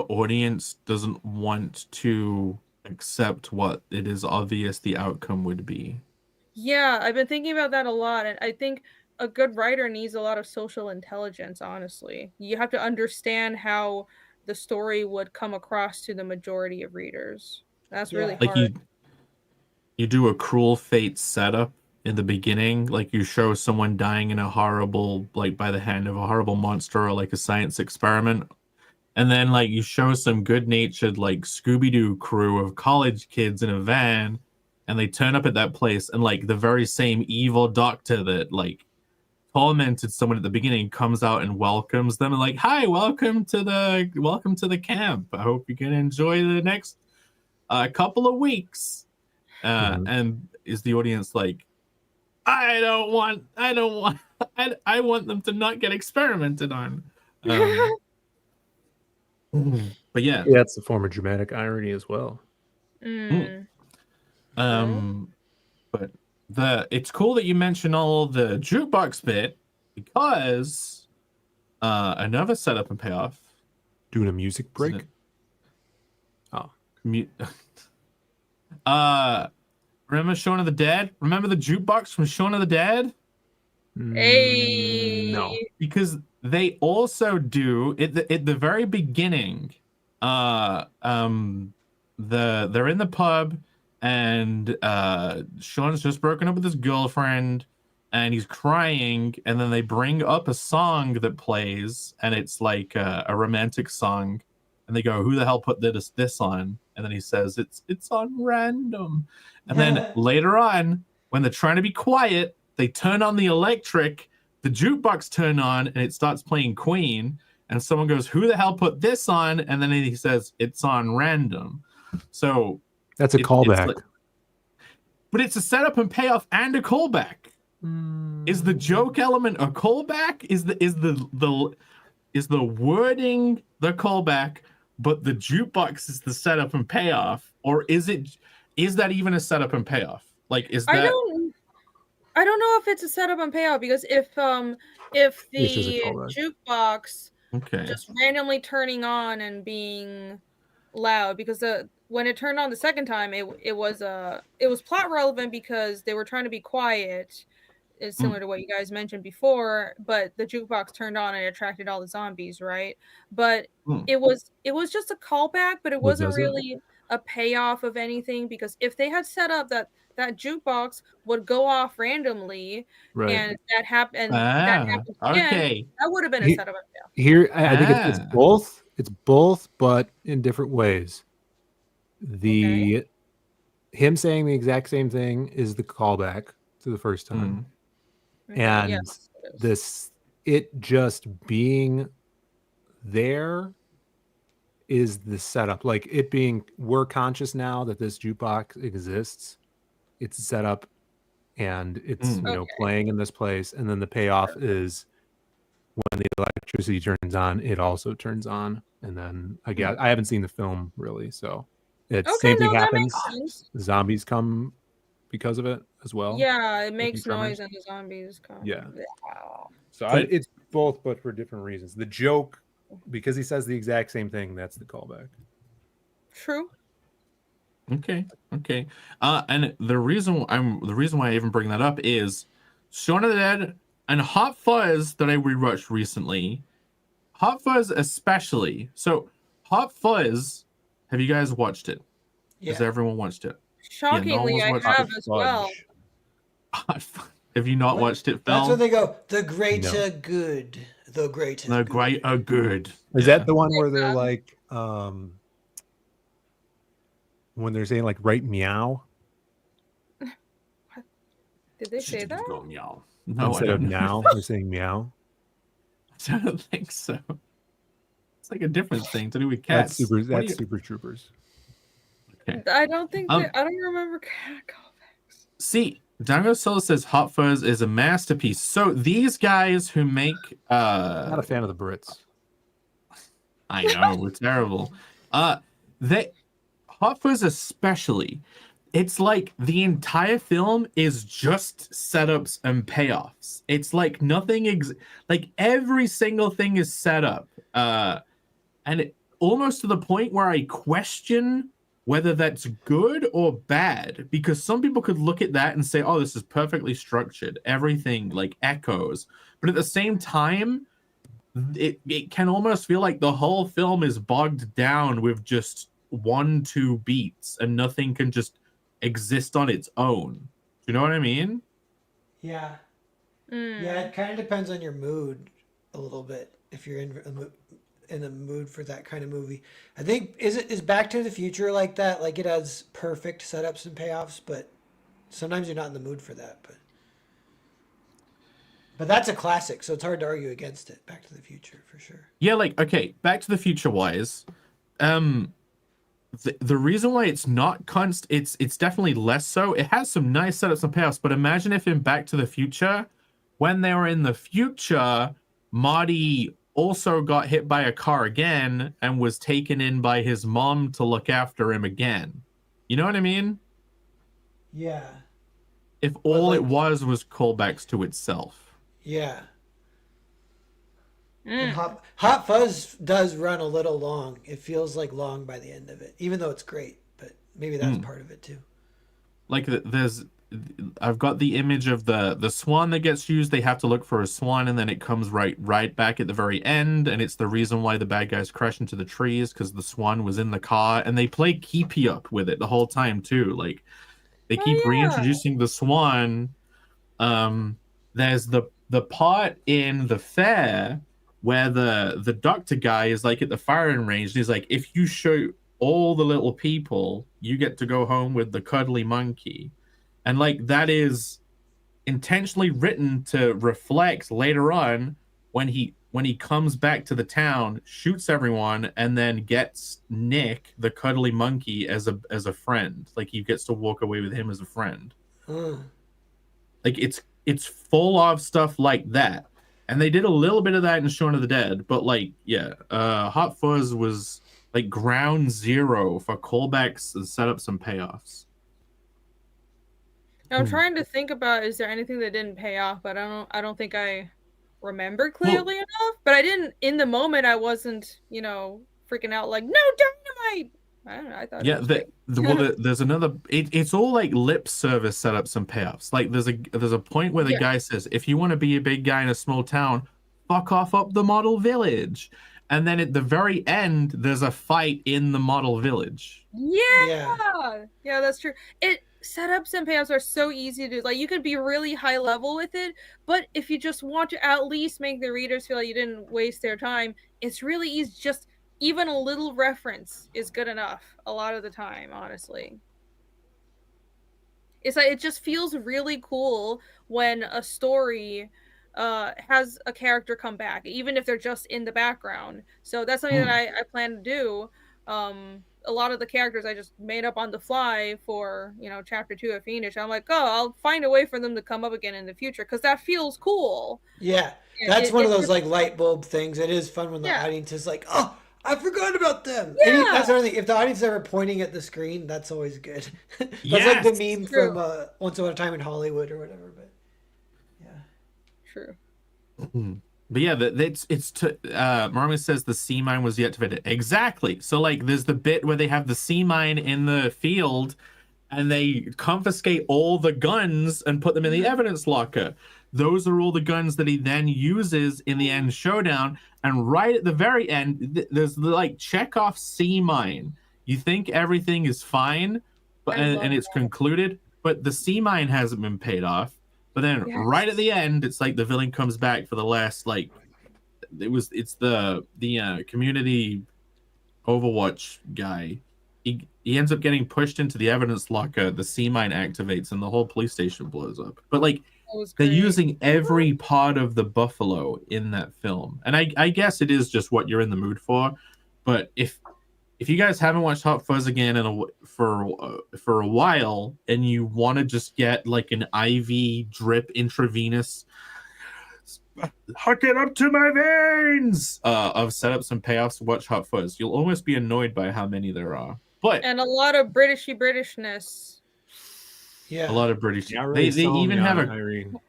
audience doesn't want to accept what it is obvious the outcome would be. Yeah, I've been thinking about that a lot, and I think a good writer needs a lot of social intelligence, honestly. You have to understand how the story would come across to the majority of readers. That's really Like hard. you do a cruel fate setup in the beginning, like you show someone dying in a horrible, like by the hand of a horrible monster or like a science experiment, and then like you show some good-natured like Scooby-Doo crew of college kids in a van, and they turn up at that place, and like the very same evil doctor that like tormented someone at the beginning comes out and welcomes them and like, hi, welcome to the camp. I hope you can enjoy the next couple of weeks. And is the audience like, I want them to not get experimented on. But yeah, it's a form of dramatic irony as well. But it's cool that you mention all the jukebox bit, because another setup and payoff. Doing a music break. Remember Shaun of the Dead? Remember the jukebox from Shaun of the Dead? Hey. No, because they also do at the very beginning. They're in the pub, and Sean's just broken up with his girlfriend, and he's crying, and then they bring up a song that plays, and it's like a romantic song, and they go, who the hell put this on? And then he says, it's on random. And then later on, when they're trying to be quiet, they turn on the electric, the jukebox turn on, and it starts playing Queen, and someone goes, who the hell put this on? And then he says, it's on random. So that's a callback. But it's a setup and payoff and a callback. Is the joke element a callback? Is the wording the callback, but the jukebox is the setup and payoff? Or is that even a setup and payoff? Like, is that? I don't know if it's a setup and payoff, because if the jukebox just randomly turning on and being loud, because when it turned on the second time, it was plot relevant because they were trying to be quiet. It's similar to what you guys mentioned before, but the jukebox turned on and attracted all the zombies, right? But it was just a callback, but it wasn't really a payoff of anything, because if they had set up that that jukebox would go off randomly, Right. and that happened. Ah, That happened again. okay. That would have been a He- setup. Yeah. Here, I think it's Ah. both. It's both, but in different ways. Him saying the exact same thing is the callback to the first time, and Yes, it is. this it just being there is the setup. Like it being, we're conscious now that this jukebox exists. It's set up, and it's Okay. playing in this place, and then the payoff is when the electricity turns on, it also turns on, and then I haven't seen the film really, so it's Okay, same thing no, that happens. makes sense. The zombies come because of it as well. Yeah, it makes Tremors. noise and the zombies come. Yeah. Wow. So But- it's both, but for different reasons. The joke, because he says the exact same thing, that's the callback. True. Okay. And the reason why I even bring that up is Shaun of the Dead and Hot Fuzz that I rewatched recently. Hot Fuzz especially. So Hot Fuzz, have you guys watched it? Yeah. Has everyone watched it? Shockingly, one's I watched have it. as well. Have you not What? watched it, That's Phil? when they go, the greater No. good. The greater The good. great are good. Is Yeah. that the one where they're like, when they're saying like right meow Did they say that? Go meow. No, instead I of don't now? know. They're saying meow. I don't think so. It's like a different thing to do with cats. That's super. What do That's you- Super Troopers. I don't think Um, that, I don't remember callbacks. See, Django Solo says Hot Fuzz is a masterpiece. So these guys who make Not a fan of the Brits. I know, we're terrible. They Hot Fuzz especially, it's like the entire film is just setups and payoffs. It's like nothing like every single thing is set up. And it, almost to the point where I question whether that's good or bad, because some people could look at that and say, oh, this is perfectly structured, everything like echoes, but at the same time it can almost feel like the whole film is bogged down with just 1-2 beats and nothing can just exist on its own. Do you know what I mean? Yeah. Mm. Yeah, it kind of depends on your mood a little bit. If you're in the mood for that kind of movie, I think is Back to the Future like that. Like it has perfect setups and payoffs, but sometimes you're not in the mood for that. But that's a classic, so it's hard to argue against it. Back to the Future for sure. Yeah, like okay, Back to the Future wise, the reason why it's not it's definitely less so. It has some nice setups and payoffs, but imagine if in Back to the Future, when they were in the future, Marty also got hit by a car again and was taken in by his mom to look after him again. You know what I mean? Yeah. If all it like- was callbacks to itself. Yeah. Mm. And Hot Fuzz does run a little long. It feels like long by the end of it, even though it's great. But maybe that's part of it too. Like I've got the image of the swan that gets used. They have to look for a swan, and then it comes right back at the very end, and it's the reason why the bad guys crash into the trees because the swan was in the car, and they play keepy up with it the whole time too. Like they keep reintroducing the swan. There's the part in the fair where the doctor guy is like at the firing range, and he's like, if you shoot all the little people, you get to go home with the cuddly monkey. And like that is intentionally written to reflect later on when he comes back to the town, shoots everyone, and then gets Nick, the cuddly monkey, as a friend. Like he gets to walk away with him as a friend. Like it's full of stuff like that. And they did a little bit of that in Shaun of the Dead, but like Hot Fuzz was like ground zero for callbacks and setups and payoffs. I'm trying to think about, is there anything that didn't pay off, but I don't think I remember clearly enough. But I didn't, in the moment, I wasn't, freaking out like, no dynamite. I don't know, I thought it was there's another, it's all like lip service setups and payoffs. Like there's a point where the guy says, if you want to be a big guy in a small town, fuck off up the model village. And then at the very end, there's a fight in the model village. Yeah, that's true. setups and payoffs are so easy to do. Like, you could be really high level with it, but if you just want to at least make the readers feel like you didn't waste their time, it's really easy. Just even a little reference is good enough a lot of the time, honestly. It's like, it just feels really cool when a story has a character come back, even if they're just in the background. So that's something that I plan to do. A lot of the characters I just made up on the fly for, chapter 2 of Fiendish. I'm like, oh, I'll find a way for them to come up again in the future, because that feels cool. Yeah, And that's one of those just, like light bulb things. It is fun when the Yeah. audience is like, "Oh, I forgot about them." Yeah. That's another thing. If the audience is ever pointing at the screen, that's always good. That's like Yes! the meme True. from Once Upon a Time in Hollywood or whatever. But yeah, True. But yeah, Marma says the sea mine was deactivated. Exactly. So like, there's the bit where they have the sea mine in the field, and they confiscate all the guns and put them in the evidence locker. Those are all the guns that he then uses in the end showdown. And right at the very end, there's the like Chekhov sea mine. You think everything is fine, but I love and it's concluded, but the sea mine hasn't been paid off. But then Yes. right at the end, it's like the villain comes back for the last it's the community Overwatch guy. He ends up getting pushed into the evidence locker. The sea mine activates, and the whole police station blows up. But like, That was they're great. using every part of the buffalo in that film, and I guess it is just what you're in the mood for. But if you guys haven't watched Hot Fuzz again for a while, and you want to just get like an IV drip intravenous, hook it up to my veins of setups and payoffs, watch Hot Fuzz. You'll almost be annoyed by how many there are, but And a lot of Britishness. yeah. a lot of British. Yeah, They really sold even me have on a it, Irene.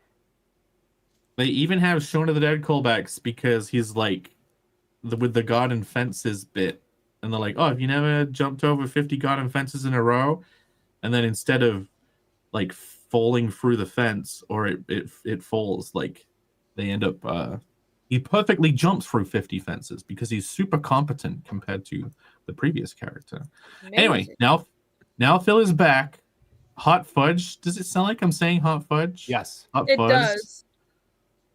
They even have Shaun of the Dead callbacks, because he's like with the garden fences bit, and they're like, "Oh, have you never jumped over 50 garden fences in a row?" And then instead of like falling through the fence, or it falls, like they end up. He perfectly jumps through 50 fences because he's super competent compared to the previous character. Anyway, Amazing. now Phil is back. Hot Fudge. Does it sound like I'm saying Hot Fudge? Yes. Hot It Fuzz? does.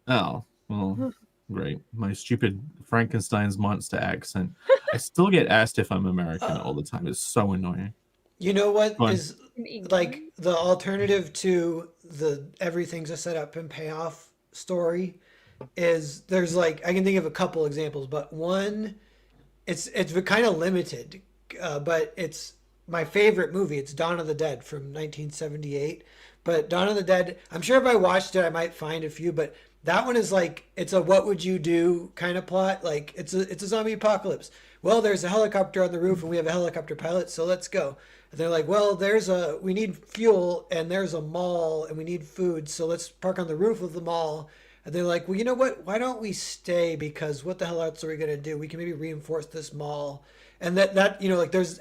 Oh, well, great. My stupid Frankenstein's monster accent. I still get asked if I'm American all the time. It's so annoying. You know what Fun. is like the alternative to the everything's a setup and payoff story is there's like I can think of a couple examples, but one it's kind of limited, but it's my favorite movie. It's Dawn of the Dead from 1978. But Dawn of the Dead, I'm sure if I watched it, I might find a few, but that one is like it's a what would you do kind of plot. Like it's a zombie apocalypse. Well, there's a helicopter on the roof and we have a helicopter pilot, so let's go. And they're like, well, we need fuel and there's a mall and we need food, so let's park on the roof of the mall. And they're like, well, you know what? Why don't we stay? Because what the hell else are we gonna do? We can maybe reinforce this mall. And that like there's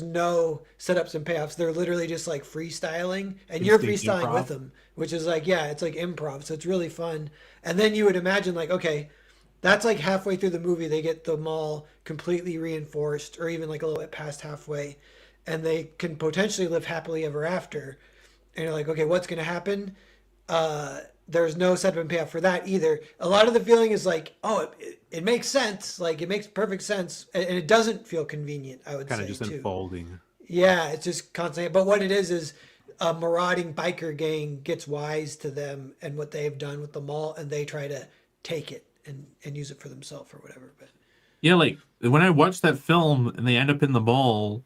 no setups and payoffs. They're literally just like freestyling, and you're Instinct freestyling improv. with them, which is like it's like improv, so it's really fun. And then you would imagine like okay, that's like halfway through the movie they get the mall completely reinforced, or even like a little bit past halfway, and they can potentially live happily ever after. And you're like, okay, what's gonna happen? There's no setup and payoff for that either. A lot of the feeling is like, oh, it makes sense. Like it makes perfect sense, and it doesn't feel convenient. I would Kind say of just too. unfolding. Yeah, it's just constant. But what it is a marauding biker gang gets wise to them and what they've done with the mall, and they try to take it and use it for themselves or whatever. But Yeah, like when I watched that film and they end up in the mall,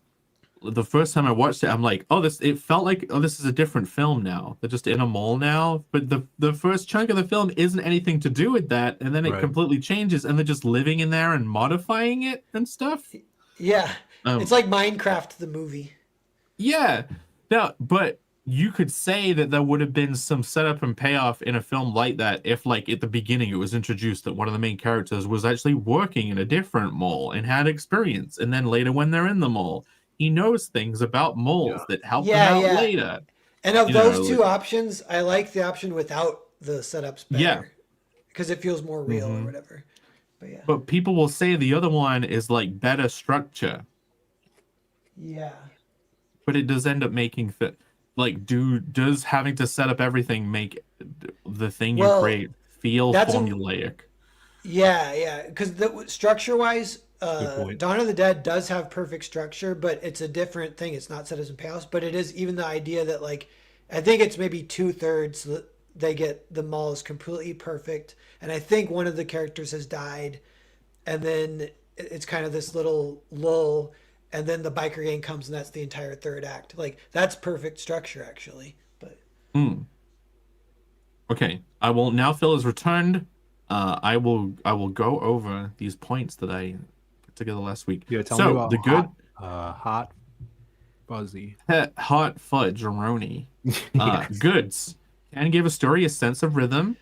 the first time I watched it, I'm like, it felt like, this is a different film now. They're just in a mall now. But the first chunk of the film isn't anything to do with that. And then it Right. completely changes, and they're just living in there and modifying it and stuff. yeah, Um, it's like Minecraft the movie. Yeah. Now, but you could say that there would have been some setup and payoff in a film like that if, like, at the beginning it was introduced that one of the main characters was actually working in a different mall and had experience. And then later when they're in the mall, he knows things about malls that help them out later. And of You know, those two like- options, I like the option without the setups better. Yeah. Because it feels more real Mhm. or whatever. But yeah. But people will say the other one is like better structure, Yeah. but it does end up making like, does having to set up everything make the thing you Well, create feel that's a- formulaic? Yeah, because structure-wise, Good point. Dawn of the Dead does have perfect structure, but it's a different thing. It's not setups and payoffs, but it is even the idea that, like, I think it's maybe 2/3 that they get the mall is completely perfect, and I think one of the characters has died, and then it's kind of this little lull, and then the biker gang comes, and that's the entire third act. Like, that's perfect structure, actually. But Okay, I will now. Phil has returned. I will go over these points that I put together last week. Yeah, tell me So about the good hot fuzzy. hot fudge-roni. Yes. Goods can give a story a sense of rhythm.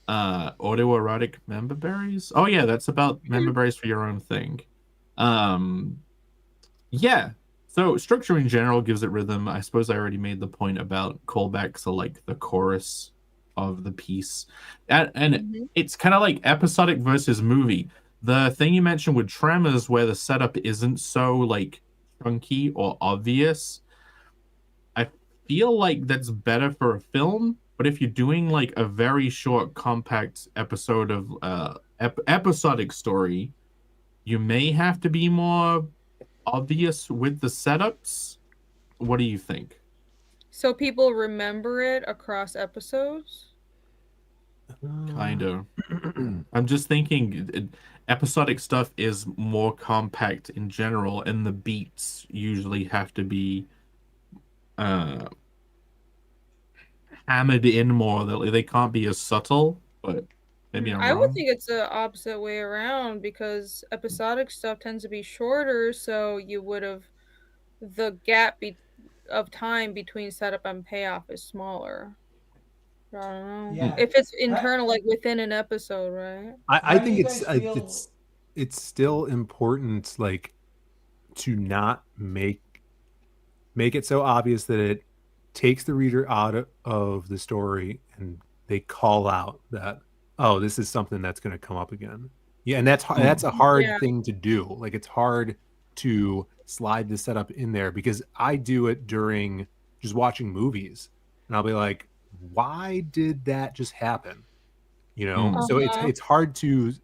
Autoerotic member berries. Oh yeah, that's about member berries for your own thing. Yeah. So structure in general gives it rhythm. I suppose I already made the point about callbacks are like the chorus of the piece. And it's kind of like episodic versus movie. The thing you mentioned with Tremors where the setup isn't so like chunky or obvious, I feel like that's better for a film. But if you're doing like a very short, compact episode of episodic story, you may have to be more obvious with the setups. What do you think? So people remember it across episodes? Kind of. I'm just thinking episodic stuff is more compact in general, and the beats usually have to be hammered in more. They can't be as subtle, but maybe I'm I wrong. would think it's the opposite way around because episodic stuff tends to be shorter, so you would have the gap of time between setup and payoff is smaller. I don't know. Yeah. If it's internal, like within an episode, right? I How do think you it's guys feel- it's still important, like, to not make it so obvious that it takes the reader out of the story and they call out that, oh, this is something that's going to come up again. Yeah, and that's a hard Yeah. thing to do. Like, it's hard to slide the setup in there because I do it during just watching movies, and I'll be like, why did that just happen? You know, so it's hard to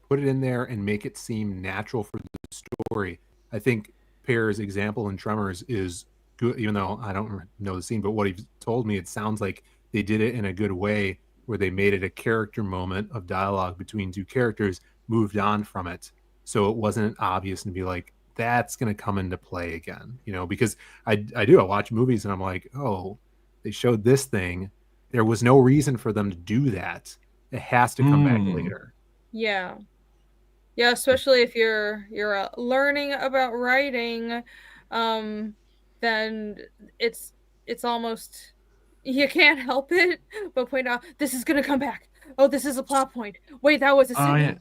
put it in there and make it seem natural for the story. I think Pear's example in Tremors is good, even though I don't know the scene, but what he told me, it sounds like they did it in a good way where they made it a character moment of dialogue between two characters, moved on from it. So it wasn't obvious and be like, that's going to come into play again, you know, because I watch movies and I'm like, oh, they showed this thing. There was no reason for them to do that. It has to come back later. Yeah. Yeah, especially if you're learning about writing, then it's almost you can't help it but point out this is gonna come back. Oh, this is a plot point. Wait, that was a signal. Yeah.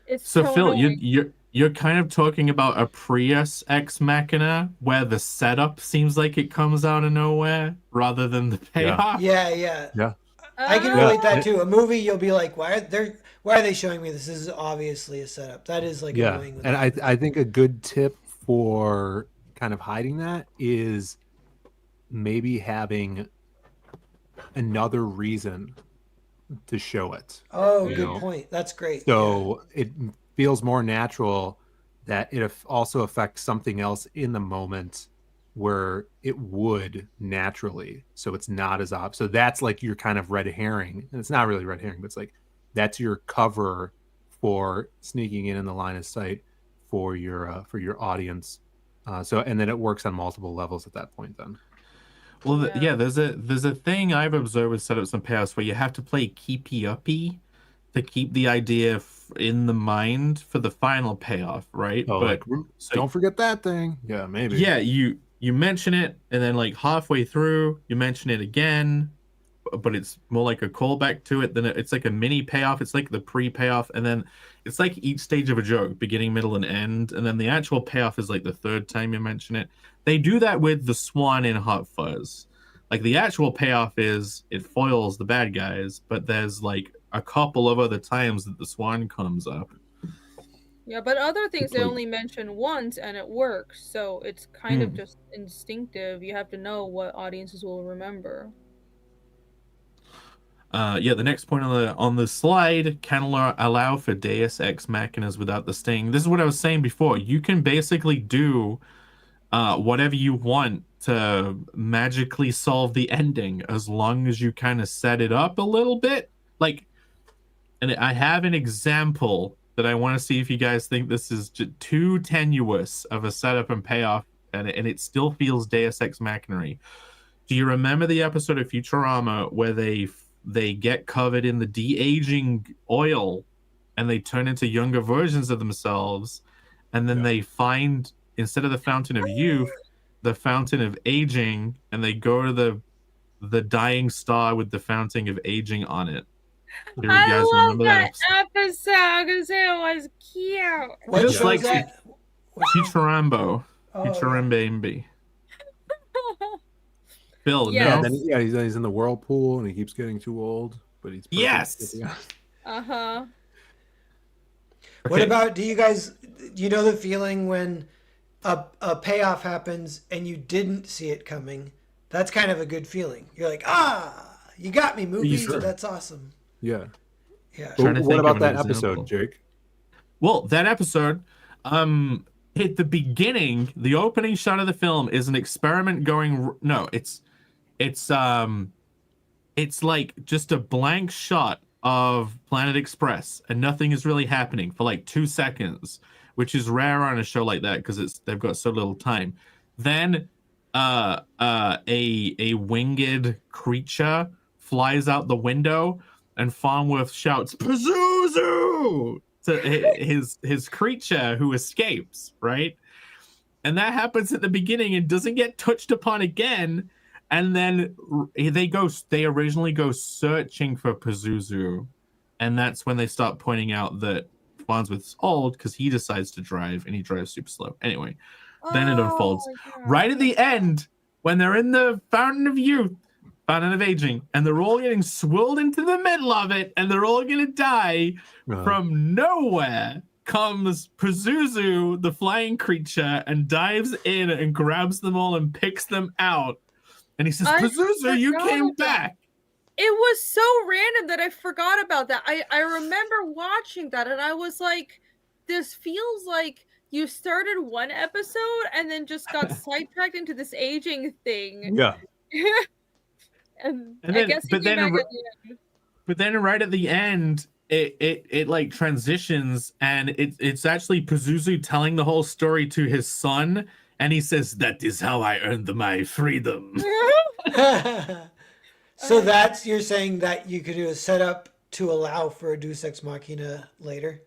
It's So Phil, annoying. you're kind of talking about a Prius Ex Machina where the setup seems like it comes out of nowhere rather than the payoff. Yeah. I can relate that too. A movie, you'll be like, why are they showing me this? This is obviously a setup. That is like annoying. And I think a good tip for kind of hiding that is maybe having another reason to show it. Oh, good point. That's great. So it feels more natural that it also affects something else in the moment where it would naturally. So it's not as obvious. So that's like your kind of red herring. And it's not really red herring, but it's like that's your cover for sneaking in the line of sight for your audience. So and then it works on multiple levels at that point then. Well, there's a thing I've observed with setups and payoffs where you have to play keepy uppy to keep the idea in the mind for the final payoff, right? Oh, but don't forget that thing. Yeah, maybe. Yeah, you mention it, and then like halfway through, you mention it again, but it's more like a callback to it. Then it's like a mini payoff. It's like the pre-payoff, and then it's like each stage of a joke, beginning, middle, and end. And then the actual payoff is like the third time you mention it. They do that with the Swan in Hot Fuzz. Like the actual payoff is it foils the bad guys, but there's like a couple of other times that the Swan comes up. Yeah, but other things they Like- only mention once and it works, so it's kind of just instinctive. You have to know what audiences will remember. Yeah, the next point on the slide can allow for Deus Ex Machinas without the sting. This is what I was saying before. You can basically do whatever you want to magically solve the ending as long as you kind of set it up a little bit. Like, and I have an example that I want to see if you guys think this is just too tenuous of a setup and payoff, and it still feels Deus Ex Machina. Do you remember the episode of Futurama where they get covered in the de-aging oil and they turn into younger versions of themselves, and then they find, instead of the fountain of youth, the fountain of aging, and they go to the dying star with the fountain of aging on it? Do you I guys love remember that episode? episode because it was cute. What Just show like is that? Futurambo. Oh, yeah. Futurambambi. Phil, Yes. no? And then he's in the whirlpool and he keeps getting too old, but he's perfect. Yes! Uh-huh. What about, do you know the feeling when a payoff happens and you didn't see it coming? That's kind of a good feeling. You're like, you got me, movie. Sure. That's awesome. Yeah. Yeah. Trying to What think about of an that example. episode, Jake? Well, that episode, at the beginning, the opening shot of the film is an experiment going. No, it's like just a blank shot of Planet Express, and nothing is really happening for like 2 seconds, which is rare on a show like that because they've got so little time. Then, a winged creature flies out the window, and Farnworth shouts "Pazuzu!" to his creature who escapes, right? And that happens at the beginning and doesn't get touched upon again. And then they originally go searching for Pazuzu, and that's when they start pointing out that Farnsworth's old because he decides to drive and he drives super slow. Anyway, then it unfolds right at the end when they're in the Fountain of Youth, Fountain of Aging, and they're all getting swirled into the middle of it, and they're all gonna die. From nowhere comes Pazuzu, the flying creature, and dives in and grabs them all and picks them out. And he says, "Pazuzu, you came back." It was so random that I forgot about that. I remember watching that and I was like, this feels like you started one episode and then just got sidetracked into this aging thing. Yeah. and And I then- guess he but came then back at the end. But then right at the end, it like transitions, and it's actually Pazuzu telling the whole story to his son, and he says, "That is how I earned my freedom." So you're saying that you could do a setup to allow for a Deus Ex Machina later?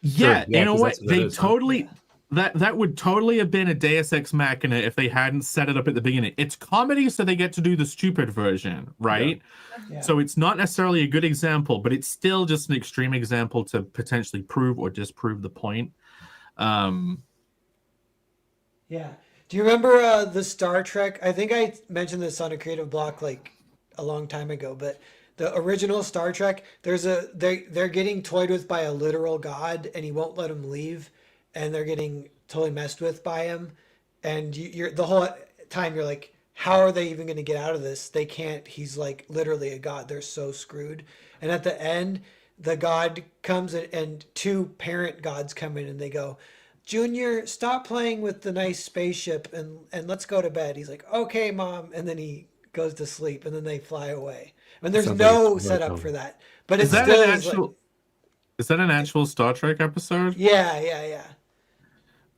Yeah, yeah, in a 'cause way, that's what that they is, huh? totally that would totally have been a Deus Ex Machina if they hadn't set it up at the beginning. It's comedy, so they get to do the stupid version, right? Yeah. So it's not necessarily a good example, but it's still just an extreme example to potentially prove or disprove the point. Yeah. Do you remember the Star Trek? I think I mentioned this on a creative block like a long time ago, but the original Star Trek, they're getting toyed with by a literal god, and he won't let them leave, and they're getting totally messed with by him, and you're the whole time you're like, how are they even going to get out of this? They can't. He's like literally a god. They're so screwed. And at the end, the god comes and two parent gods come in and they go, "Junior, stop playing with the nice spaceship and let's go to bed." He's like, "Okay, Mom," and then he goes to sleep, and then they fly away. And there's Sounds no like setup for that. But Is it's that still an is actual? like, Is that an actual Star Trek episode? yeah.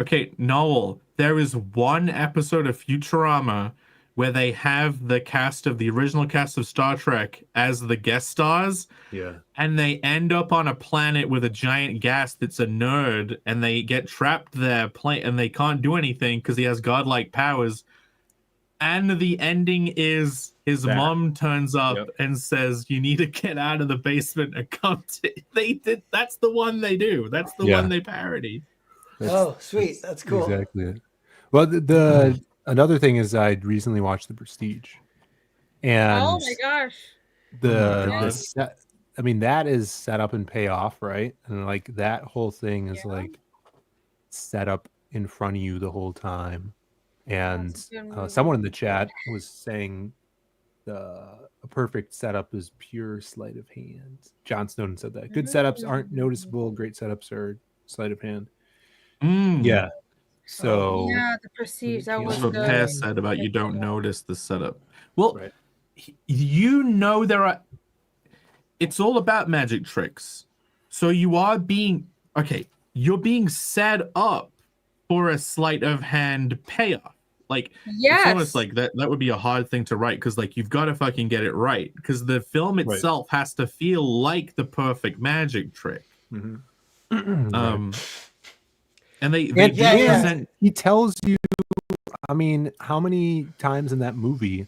Okay, Noel, there is one episode of Futurama where they have the original cast of Star Trek as the guest stars, Yeah. and they end up on a planet with a giant gas that's a nerd, and they get trapped there, and they can't do anything because he has godlike powers. And the ending is his That. mom turns up Yep. and says, "You need to get out of the basement and come to." That's the one they do. That's the Yeah. one they parody. Oh, sweet. That's cool. Exactly it. Well, the another thing is I recently watched The Prestige, and Oh my gosh. God. I mean, that is set up and pay off, right? And like that whole thing is Yeah. like set up in front of you the whole time. And That's a good movie. someone in the chat was saying a perfect setup is pure sleight of hand. John Snowden said that. Good setups aren't noticeable. Great setups are sleight of hand. Yeah. So Yeah, The Prestige. That was That's what good. Pear said about you don't notice the setup. Well, right. you know it's all about magic tricks. So you are being you're being set up for a sleight of hand payoff. Like it's almost like that would be a hard thing to write because like you've got to fucking get it right because the film itself has to feel like the perfect magic trick. Mm-hmm. And they present. He tells you. I mean, how many times in that movie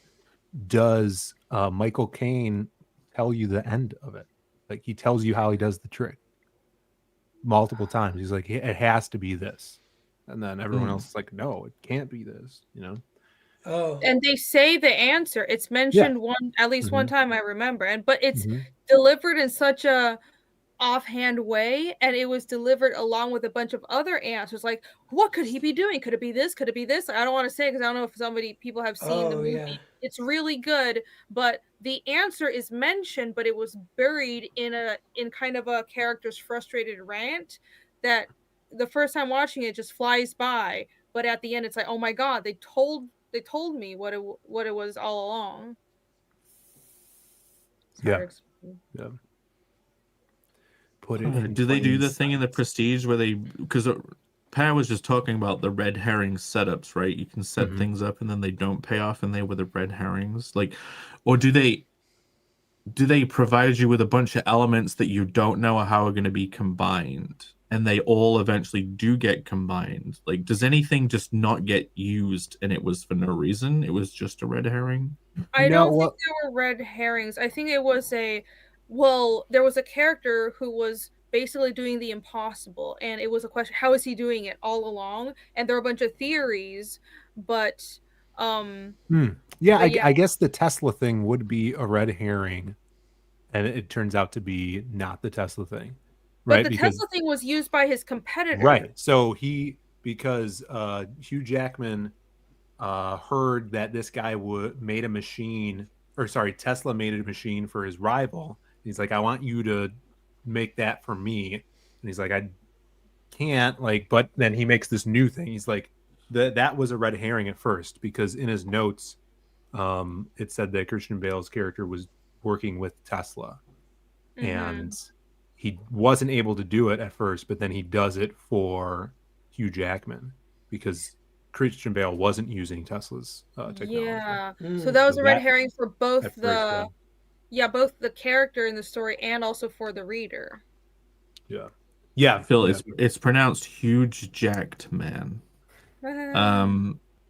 does Michael Caine tell you the end of it? Like he tells you how he does the trick multiple times. He's like, it has to be this. And then everyone else is like, no, it can't be this, you know? Oh. And they say the answer. It's mentioned at least one time I remember. But it's delivered in such a offhand way, and it was delivered along with a bunch of other answers. Like, what could he be doing? Could it be this? Could it be this? I don't want to say because I don't know if people have seen the movie. Yeah. It's really good, but the answer is mentioned, but it was buried in kind of a character's frustrated rant that the first time watching it just flies by, but at the end it's like, oh my god, they told me what it was all along. Yeah. Put it. Do they do the thing in The Prestige where because Pat was just talking about the red herring setups, right? You can set things up and then they don't pay off, and they were the red herrings, like, or do they provide you with a bunch of elements that you don't know how are going to be combined? And they all eventually do get combined. Like, does anything just not get used and it was for no reason? It was just a red herring? I don't think there were red herrings. I think it was there was a character who was basically doing the impossible. And it was a question, how is he doing it all along? And there were a bunch of theories, but... I guess the Tesla thing would be a red herring. And it turns out to be not the Tesla thing. Right, but the Tesla thing was used by his competitor. Right. So because Hugh Jackman heard that this guy made a machine, Tesla made a machine for his rival. He's like, I want you to make that for me. And he's like, I can't. But then he makes this new thing. He's like, that was a red herring at first because in his notes, it said that Christian Bale's character was working with Tesla, and he wasn't able to do it at first, but then he does it for Hugh Jackman because Christian Bale wasn't using Tesla's technology. Yeah. So that was a red herring for both both the character in the story and also for the reader. Yeah. Yeah. Phil, it's pronounced huge jacked man.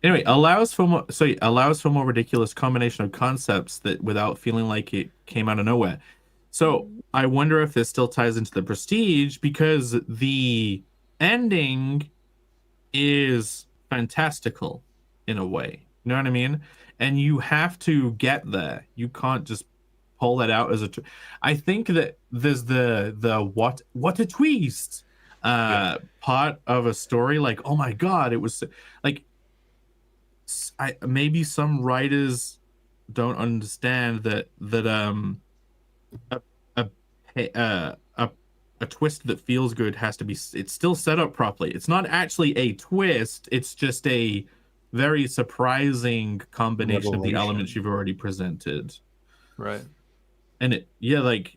Anyway, allows for more ridiculous combination of concepts that without feeling like it came out of nowhere. So I wonder if this still ties into The Prestige because the ending is fantastical in a way. You know what I mean? And you have to get there. You can't just pull that out as I think that there's the what a twist part of a story. Like, oh my god, it was like maybe some writers don't understand that a twist that feels good has to be, it's still set up properly. It's not actually a twist, it's just a very surprising combination of the elements you've already presented. Right. And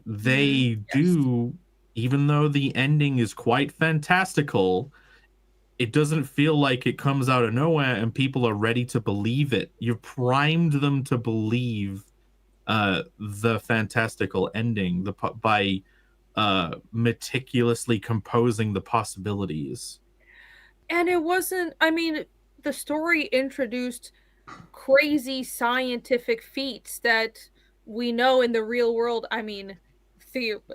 they do, even though the ending is quite fantastical, it doesn't feel like it comes out of nowhere and people are ready to believe it. You've primed them to believe the fantastical ending by meticulously composing the possibilities. And it wasn't, the story introduced crazy scientific feats that we know in the real world,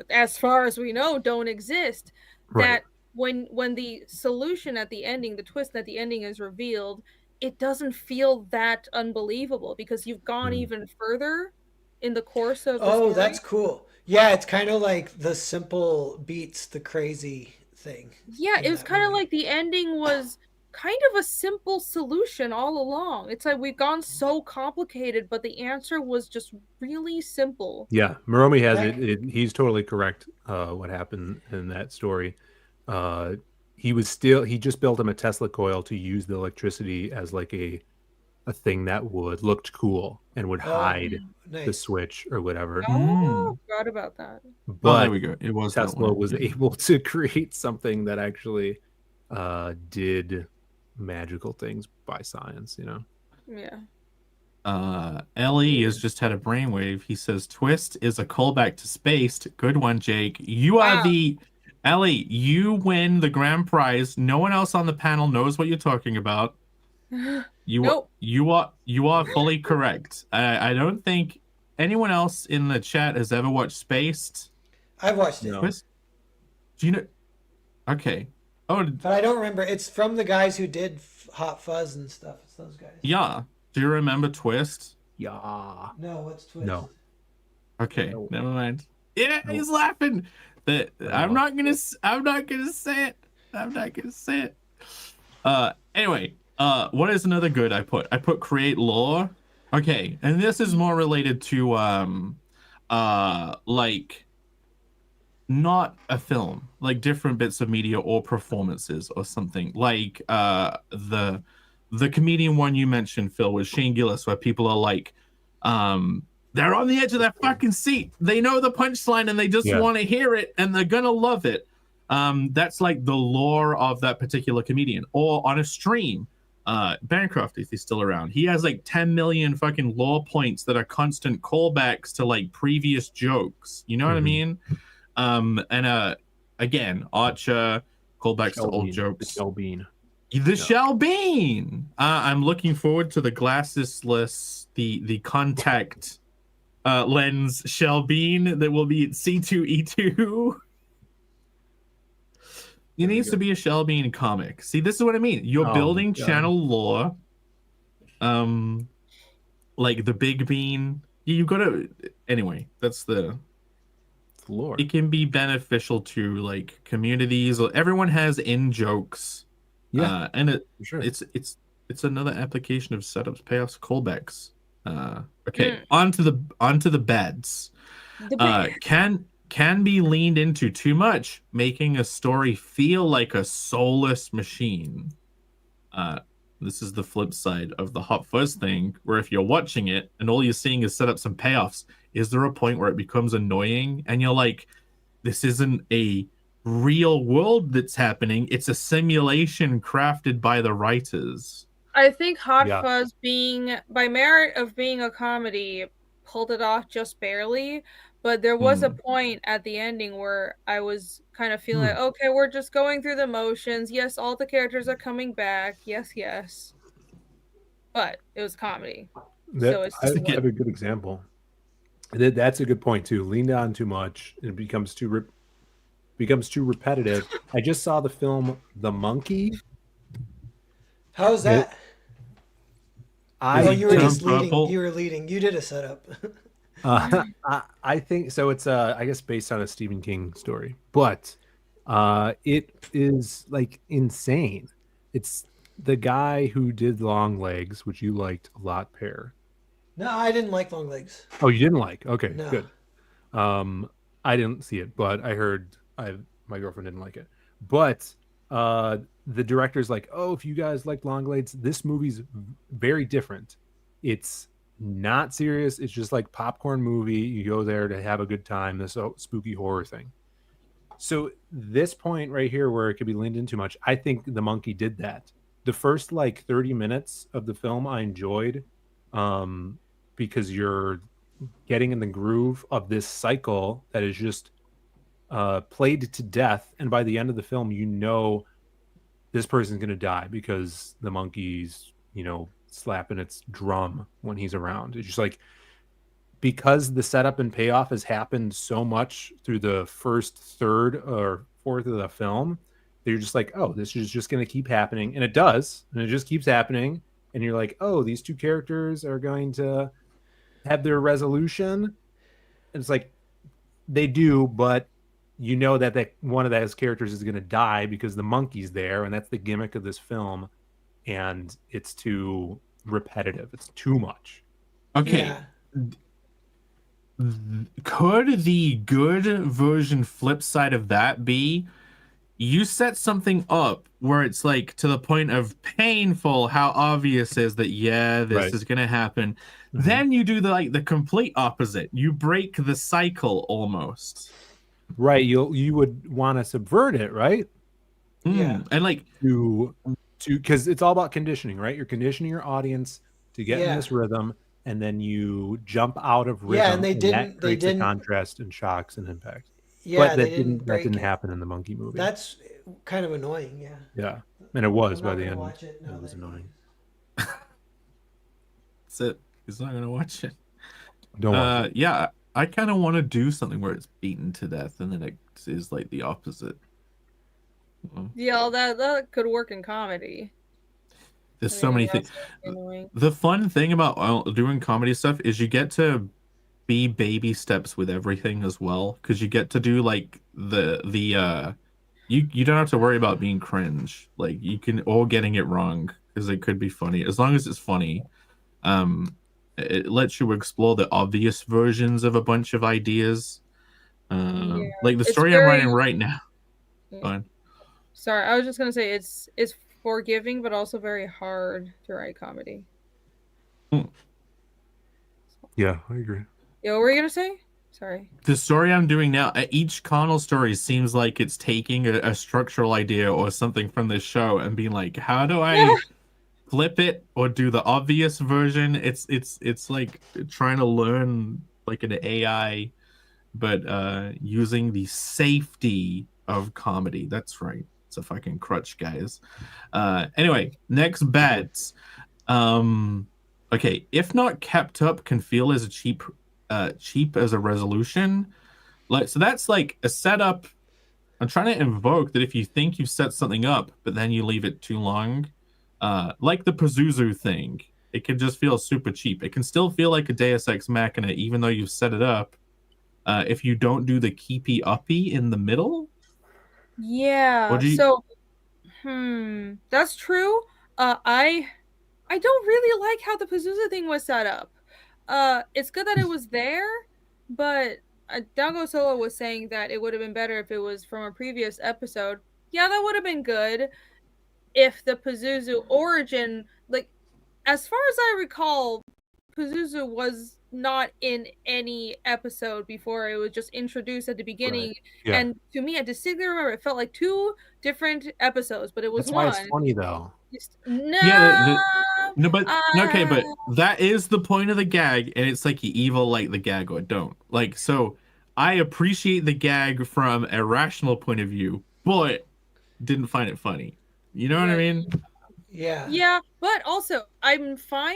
as far as we know, don't exist. Right. That when the solution at the ending, the twist at the ending is revealed, it doesn't feel that unbelievable because you've gone even further in the course of the story. That's cool. Yeah, it's kind of like the simple beats the crazy thing. Yeah, in it was that kind of movie. like the ending was kind of a simple solution all along. It's like we've gone so complicated, but the answer was just really simple. Yeah, Moromi has That- he's totally correct. What happened in that story? He just built him a Tesla coil to use the electricity as like a thing that looked cool and would hide the nice. switch or whatever. Oh, forgot about that. Oh, But there we go. It was that Tesla one. was Yeah. able to create something that actually did magical things by science, you know. Yeah. Ellie has just had a brainwave. He says Twist is a callback to Spaced. Good one, Jake. You are Wow. the Ellie. You win the grand prize. No one else on the panel knows what you're talking about. Nope. You are fully correct. I don't think anyone else in the chat has ever watched Spaced. I've watched it, No. Twist? Do you know? Okay. Oh, but I don't remember. It's from the guys who did Hot Fuzz and stuff. It's those guys. yeah. Do you remember Twist? Yeah. No, what's Twist? No. Okay, No. never mind. Yeah, No. he's laughing. I'm No. not gonna say it. I'm not gonna say it. Anyway, what is another good I put? I put create lore. Okay, and this is more related to like not a film, like different bits of media or performances or something. Like the comedian one you mentioned, Phil, was Shane Gillis, where people are like, they're on the edge of their fucking seat. They know the punchline and they just Yeah. want to hear it and they're gonna love it. That's like the lore of that particular comedian. Or on a stream, Bancroft, if he's still around, he has like 10 million fucking lore points that are constant callbacks to like previous jokes. You know what I mean? And again, Archer, callbacks to old jokes. Shell Bean. The Shell Bean. I'm looking forward to the glassesless, the contact lens Shell Bean that will be at C2E2. It needs to be a Shell Bean comic. See, this is what I mean. You're Oh, building God. channel lore. Like the Big Bean. You gotta anyway, that's the Lore. it can be beneficial to like communities. Everyone has in jokes. Yeah, And it for sure. it's another application of setups, payoffs, callbacks. Okay, onto the beds. Can be leaned into too much, making a story feel like a soulless machine. This is the flip side of the Hot Fuzz thing, where if you're watching it and all you're seeing is setups and payoffs, is there a point where it becomes annoying and you're like, this isn't a real world that's happening, it's a simulation crafted by the writers. I think Hot Yeah. Fuzz, being by merit of being a comedy, pulled it off just barely. But there was a point at the ending where I was kind of feeling like, okay, we're just going through the motions. Yes, all the characters are coming back. Yes. But it was comedy. So it's I just have a good example. That's a good point too. Leaned on too much, it becomes too repetitive. I just saw the film The Monkey. How's that? I Oh, you were just Purple. leading. You were leading. You did a setup. I think so. It's I guess based on a Stephen King story, but it is like insane. It's the guy who did Long Legs, which you liked a lot, Pear. No, I didn't like Long Legs. Oh, you didn't like? Okay, No. good. I didn't see it, but I heard my girlfriend didn't like it. But the director's like, oh, if you guys like Long Legs, this movie's very different. It's not serious. It's just like popcorn movie. You go there to have a good time. This spooky horror thing. So this point right here where it could be leaned in too much, I think The Monkey did that. The first like 30 minutes of the film I enjoyed because you're getting in the groove of this cycle that is just played to death. And by the end of the film, you know this person's going to die because the monkey's, slapping its drum when he's around. It's just like, because the setup and payoff has happened so much through the first third or fourth of the film, that you're just like, oh, this is just going to keep happening. And it does. And it just keeps happening. And you're like, oh, these two characters are going to have their resolution. And it's like, they do, but you know that one of those characters is going to die because the monkey's there, and that's the gimmick of this film, and it's too repetitive. It's too much. Okay. Yeah. Could the good version flip side of that be you set something up where it's like to the point of painful how obvious is that this Right. is gonna happen. Then you do the complete opposite. You break the cycle almost. Right. You would want to subvert it, right? Yeah. And like To because it's all about conditioning, right? You're conditioning your audience to get in Yeah. this rhythm, and then you jump out of rhythm. Yeah, and they that creates a didn't- contrast and shocks and impacts. Yeah, But they that didn't break didn't it. happen in the monkey movie. That's kind of annoying. Yeah. Yeah, and it was I'm by not the gonna end. watch it now It was that- annoying. that's it. He's not gonna watch it. Don't watch it. Yeah, I kind of want to do something where it's beaten to death and then it is like the opposite. Yeah, that could work in comedy. There's so many things. That's annoying. The fun thing about doing comedy stuff is you get to be baby steps with everything as well, because you get to do like you don't have to worry about being cringe. Like you can or getting it wrong, because it could be funny as long as it's funny. It lets you explore the obvious versions of a bunch of ideas. Like the It's story very- I'm writing right now. Yeah. Go on. Sorry, I was just gonna say it's forgiving, but also very hard to write comedy. Yeah, I agree. Yeah, what were you gonna say? Sorry. The story I'm doing now, each Connell story seems like it's taking a structural idea or something from this show and being like, how do I flip it or do the obvious version? It's like trying to learn like an AI, but using the safety of comedy. That's right. It's a fucking crutch, guys. Anyway, next bets. Okay, if not kept up, can feel as a cheap as a resolution. Like, so that's like a setup. I'm trying to invoke that if you think you've set something up, but then you leave it too long, like the Pazuzu thing, it can just feel super cheap. It can still feel like a Deus Ex Machina, even though you've set it up. If you don't do the keepy uppy in the middle. Yeah. What do you- So, that's true. I don't really like how the Pazuzu thing was set up. It's good that it was there, but Dango Solo was saying that it would have been better if it was from a previous episode. Yeah, that would have been good if the Pazuzu origin, like, as far as I recall, Pazuzu was not in any episode before. It was just introduced at the beginning. Yeah. And to me, I distinctly remember it felt like two different episodes, but it was That's one. why it's funny though. No. Yeah, no, but okay, but Ah. that is the point of the gag, and it's like you either like the gag or don't. Like, so I appreciate the gag from a rational point of view, but didn't find it funny. You know what I Right. mean? Yeah. Yeah, but also I'm fine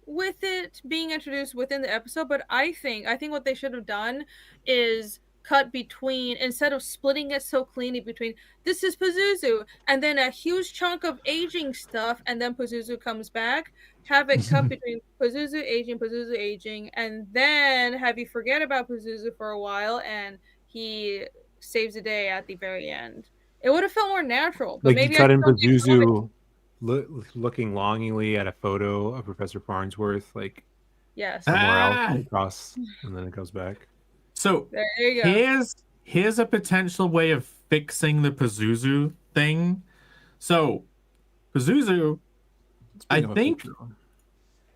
with it being introduced within the episode, but I think what they should have done is cut between, instead of splitting it so cleanly between this is Pazuzu and then a huge chunk of aging stuff and then Pazuzu comes back, have it cut between Pazuzu aging, and then have you forget about Pazuzu for a while and he saves the day at the very end. It would have felt more natural. But Like maybe you cut I in still think comic- Pazuzu looking longingly at a photo of Professor Farnsworth, like Yes. somewhere Ah. else across, and then it goes back. So There you go. here's a potential way of fixing the Pazuzu thing. So Pazuzu, I think,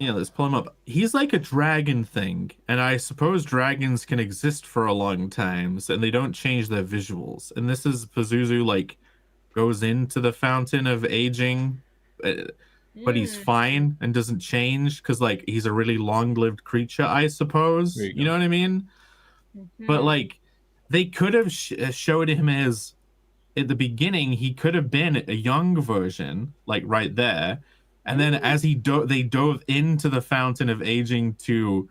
let's pull him up. He's like a dragon thing, and I suppose dragons can exist for a long time, and they don't change their visuals. And this is Pazuzu, like, goes into the fountain of aging, but he's fine and doesn't change because, like, he's a really long-lived creature, I suppose. There you You know go. what I mean? Mm-hmm. But like, they could have showed him as, at the beginning, he could have been a young version, like right there, and then as they dove into the fountain of aging to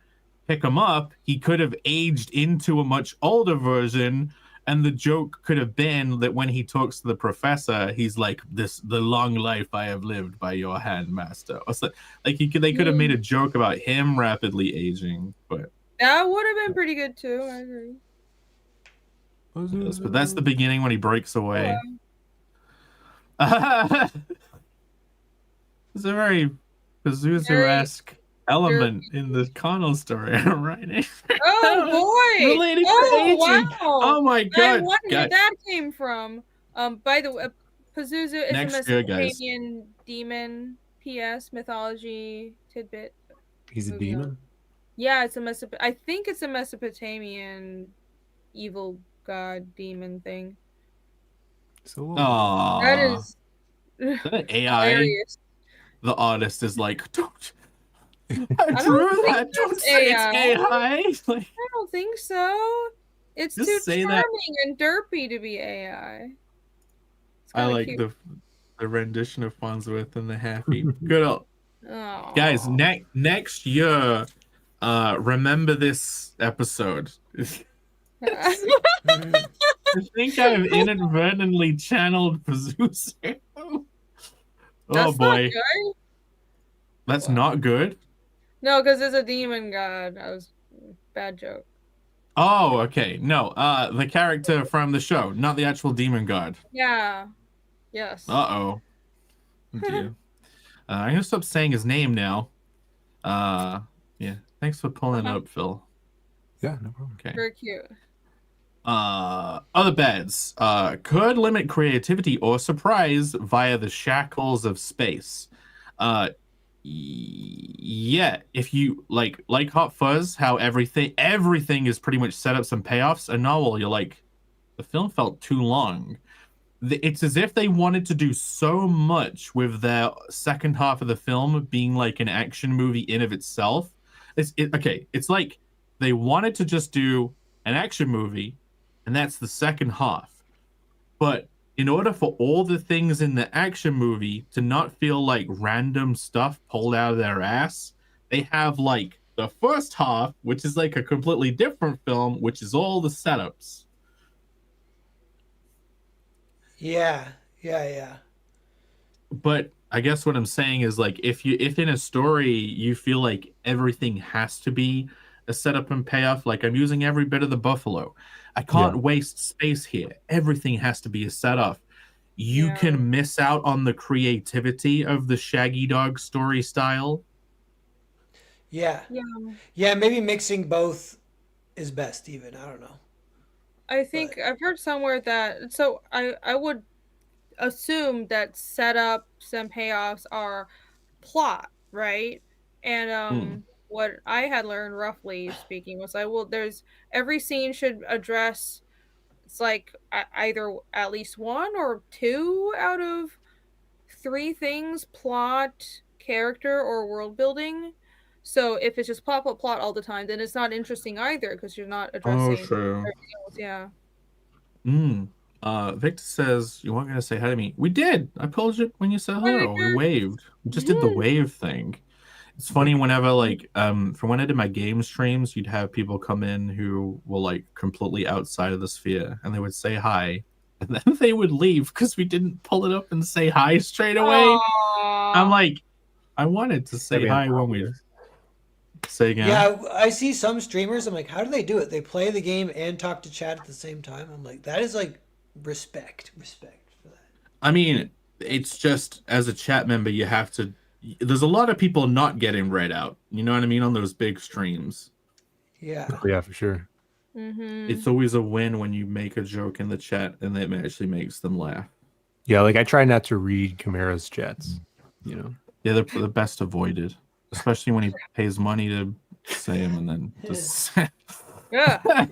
pick him up, he could have aged into a much older version. And the joke could have been that when he talks to the professor, he's like, the long life I have lived by your hand, master. Or so, like they could have made a joke about him rapidly aging, but That would have been pretty good too. I agree. Yes, but that's the beginning when he breaks away. It's a very Pazuzu-esque element in the Connell story I'm writing. Oh boy! Related to Oh aging. wow! Oh my I god! wonder where Guys, that came from. By the way, Pazuzu is Next a year, guys. Mesopotamian demon. P.S. Mythology tidbit. He's a Moving on. demon. Yeah, I think it's a Mesopotamian evil god demon thing. So Aww. That is Is that an AI? hilarious. The artist is like, don't. I don't drew think that. Don't that's say AI. it's AI. Like, I don't think so. It's Just too say charming that- and derpy to be AI. It's I kinda like cute. the rendition of Farnsworth and the happy. Good old guys. Aw. Next year, remember this episode. I think I've inadvertently channeled Pazuzu. Oh That's boy, not good. that's Wow. not good. No, because it's a demon god. That was bad joke. Oh, okay. No, the character from the show, not the actual demon god. Yeah. Yes. Oh dear. I'm gonna stop saying his name now. Yeah. Thanks for pulling it up, Phil. yeah, no problem. Okay. Very cute. Other beds. Could limit creativity or surprise via the shackles of space. Yeah. If you like Hot Fuzz, how everything is pretty much setups and payoffs. A novel, you're like, the film felt too long. It's as if they wanted to do so much with their second half of the film being like an action movie in of itself. It's like they wanted to just do an action movie, and that's the second half. But in order for all the things in the action movie to not feel like random stuff pulled out of their ass, they have like the first half, which is like a completely different film, which is all the setups. Yeah. But I guess what I'm saying is like if in a story you feel like everything has to be a setup and payoff, like I'm using every bit of the buffalo. I can't waste space here. Everything has to be a setup. You can miss out on the creativity of the Shaggy Dog story style. Yeah. Maybe mixing both is best. Even I don't know. I think I've heard somewhere that I would assume that setups and payoffs are plot, right? And what I had learned, roughly speaking, was there's every scene should address, it's like either at least one or two out of three things: plot, character, or world building. So if it's just plot all the time, then it's not interesting either, because you're not addressing true. everything else. Yeah. Victor says, you weren't gonna say hi to me. We did. I pulled you when you said hello. We waved. We just did the wave thing. It's funny whenever like from when I did my game streams, you'd have people come in who were like completely outside of the sphere, and they would say hi, and then they would leave because we didn't pull it up and say hi straight away. Aww. I'm like, I wanted to say hi when we say again. Yeah, I see some streamers. I'm like, how do they do it? They play the game and talk to chat at the same time. I'm like, that is like respect for that. I mean, it's just as a chat member, you have to. There's a lot of people not getting read out. You know what I mean, on those big streams. Yeah. Oh, yeah, for sure. It's always a win when you make a joke in the chat and it actually makes them laugh. Yeah, like I try not to read Chimera's chats. You know. Yeah, they're the best avoided, especially when he pays money to say them and then just. Yeah.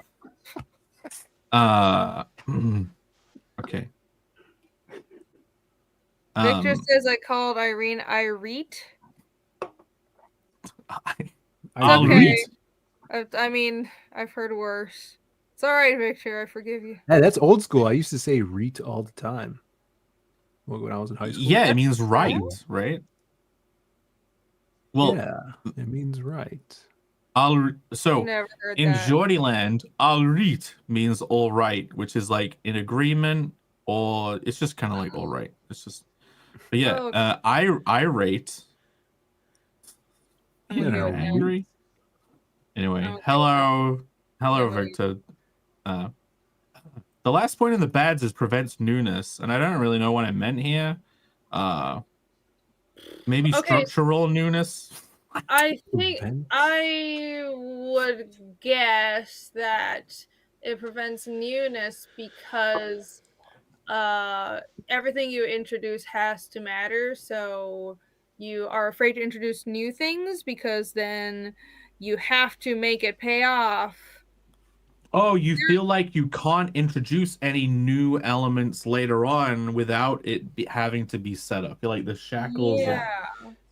Okay. Victor says I called Irene Irete. Okay. I mean, I've heard worse. It's all right, Victor. I forgive you. Yeah, that's old school. I used to say "reet" all the time. When I was in high school. Yeah, it means right, right? Well, yeah, it means right. So Never heard in that. Jordyland, alright means all right, which is like in agreement, or it's just kind of like all right. It's just, but yeah, okay. irate. I'm gonna hear it now. Angry. Anyway, Okay. hello, Yeah, Victor. The last point in the bads is prevents newness, and I don't really know what I meant here. Maybe Okay. structural newness. I think Events? I would guess that it prevents newness because everything you introduce has to matter. So you are afraid to introduce new things because then you have to make it pay off. Oh, you feel like you can't introduce any new elements later on without it having to be set up. I feel like the shackles Yeah.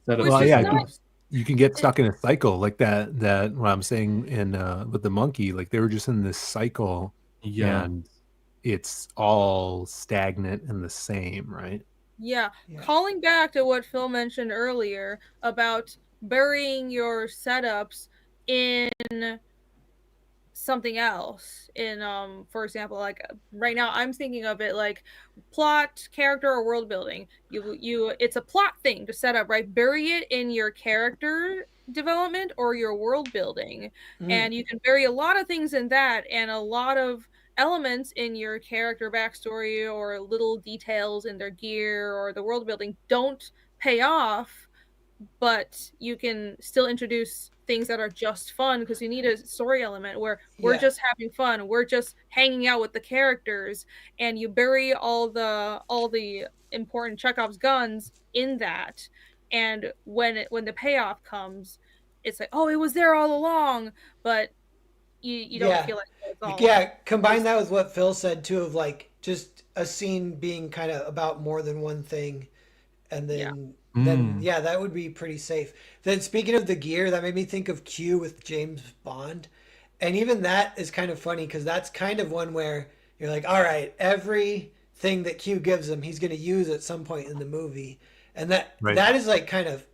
set up. Which Well, is yeah, not- you can get stuck in a cycle like that. What I'm saying in with the monkey, like they were just in this cycle, Yeah. and it's all stagnant and the same, right? Yeah. Yeah. Calling back to what Phil mentioned earlier about burying your setups in something else in for example, like right now I'm thinking of it like plot, character, or world building. You it's a plot thing to set up, right? Bury it in your character development or your world building, and you can bury a lot of things in that, and a lot of elements in your character backstory or little details in their gear or the world building don't pay off, but you can still introduce things that are just fun because you need a story element where we're Yeah. just having fun, we're just hanging out with the characters, and you bury all the important Chekhov's guns in that, and when the payoff comes, it's like, oh, it was there all along, but you don't Yeah. feel like it's all Yeah, combine that with what Phil said too, of like just a scene being kind of about more than one thing, and then yeah, that would be pretty safe. Then speaking of the gear, that made me think of Q with James Bond, and even that is kind of funny because that's kind of one where you're like, all right, everything that Q gives him, he's going to use at some point in the movie, and that is like kind of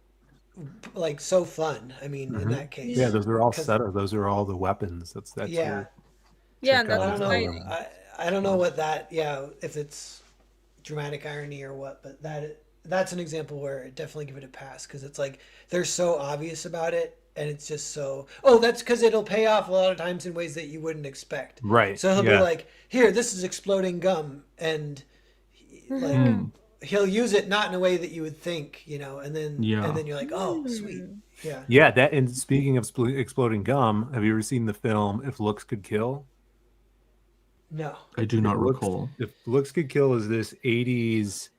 like so fun. I mean, in that case, Yeah, those are all 'Cause- set up. Those are all the weapons. That's yeah. where yeah, and check that's I out don't what's know. exciting. I don't know what that. Yeah, if it's dramatic irony or what, but that's an example where I definitely give it a pass because it's like they're so obvious about it, and it's just so. Oh, that's because it'll pay off a lot of times in ways that you wouldn't expect. Right. So he'll yeah. be like, "Here, this is exploding gum," and like he'll use it not in a way that you would think, and then you're like, "Oh, sweet." Yeah. Yeah, that. And speaking of exploding gum, have you ever seen the film If Looks Could Kill? No. I do not recall. If Looks Could Kill is this 80s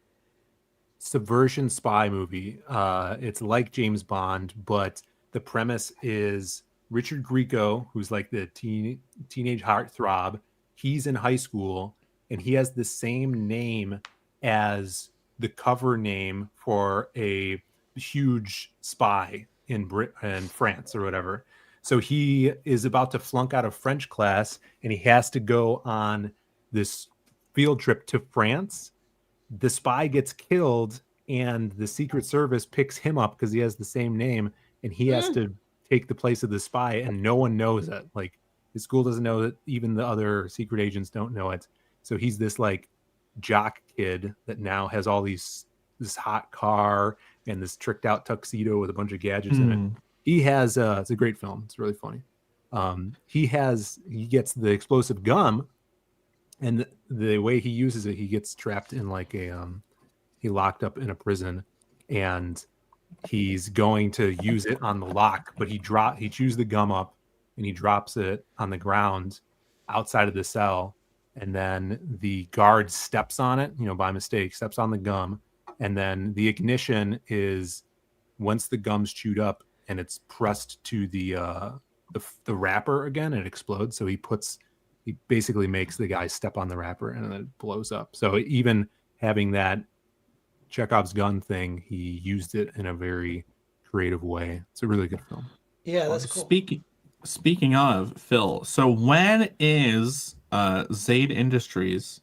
subversion spy movie. It's like James Bond, but the premise is Richard Grieco, who's like the teenage heartthrob. He's in high school, and he has the same name as the cover name for a huge spy in France or whatever. So he is about to flunk out of French class, and he has to go on this field trip to France. The spy gets killed, and the Secret Service picks him up because he has the same name, and he has to take the place of the spy, and no one knows it. Like, the school doesn't know it. Even the other secret agents don't know it. So he's this like jock kid that now has all this hot car and this tricked out tuxedo with a bunch of gadgets in it. He has it's a great film. It's really funny. He gets the explosive gum, and the way he uses it, he gets trapped in like he locked up in a prison, and he's going to use it on the lock, but he chews the gum up and he drops it on the ground outside of the cell, and then the guard steps on it, by mistake, steps on the gum, and then the ignition is once the gum's chewed up and it's pressed to the wrapper again, it explodes. So he basically makes the guy step on the wrapper and then it blows up. So even having that Chekhov's gun thing, he used it in a very creative way. It's a really good film. Yeah, that's cool. Speaking of, Phil, so when is Zaid Industries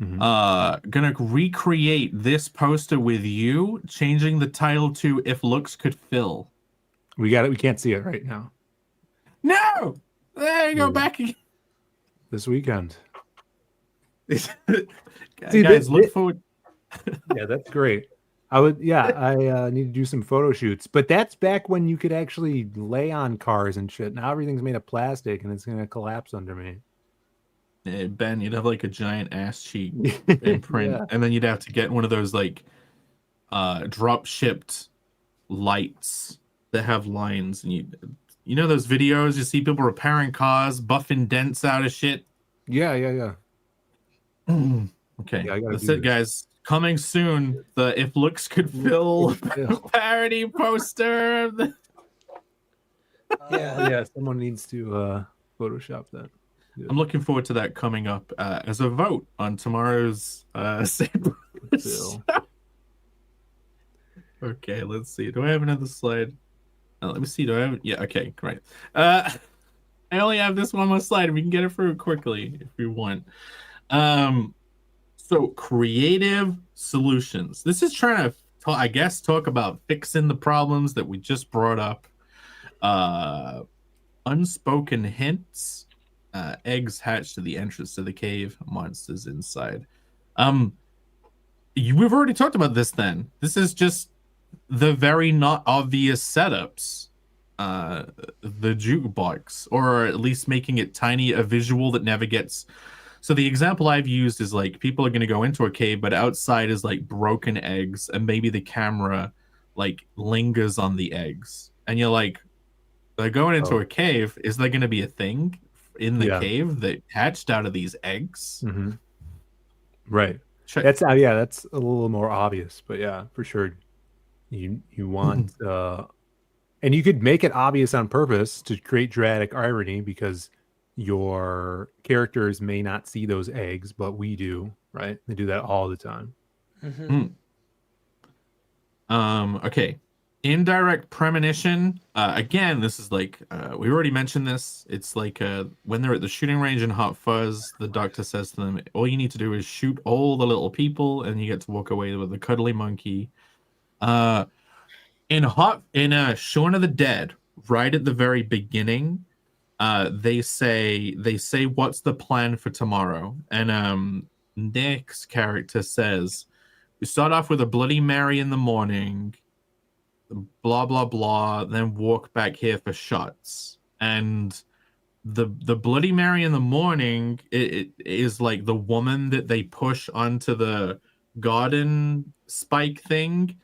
gonna recreate this poster with you, changing the title to If Looks Could Fill? We can't see it right now. No! There you go, back again. This weekend. Guys, look forward. Yeah, that's great. I need to do some photo shoots, but that's back when you could actually lay on cars and shit. Now everything's made of plastic and it's gonna collapse under me. Ben, you'd have like a giant ass cheek imprint, Yeah. and then you'd have to get one of those like drop shipped lights that have lines, and you know those videos you see people repairing cars, buffing dents out of shit. Yeah. Okay, Yeah, I gotta that's do it, this. guys. Coming soon, the If Looks Could Fill parody poster. Yeah. Yeah, someone needs to Photoshop that. Yeah. I'm looking forward to that coming up as a vote on tomorrow's Saber. Phil. Okay, let's see. Do I have another slide? Let me see. Do I have? Yeah. Okay. Great. I only have this one more slide. We can get it through quickly if you want. So creative solutions. This is trying to, I guess, talk about fixing the problems that we just brought up. Unspoken hints. Eggs hatched to the entrance to the cave. Monsters inside. We've already talked about this. Then this is just the very not obvious setups. The jukebox, or at least making it tiny, a visual that never gets. So the example I've used is like people are going to go into a cave, but outside is like broken eggs, and maybe the camera like lingers on the eggs, and you're like, they're going into a cave. Is there going to be a thing in the cave that hatched out of these eggs? Mm-hmm. Right. Check. That's that's a little more obvious, but yeah, for sure. You want and you could make it obvious on purpose to create dramatic irony, because your characters may not see those eggs, but we do, right? They do that all the time. Okay. Indirect premonition. Again, this is like we already mentioned this. It's like when they're at the shooting range in Hot Fuzz, the doctor says to them, all you need to do is shoot all the little people and you get to walk away with a cuddly monkey. In Shaun of the Dead, right at the very beginning, they say what's the plan for tomorrow, and Nick's character says we start off with a Bloody Mary in the morning, blah blah blah, then walk back here for shots. And the Bloody Mary in the morning, it is like the woman that they push onto the garden spike thing.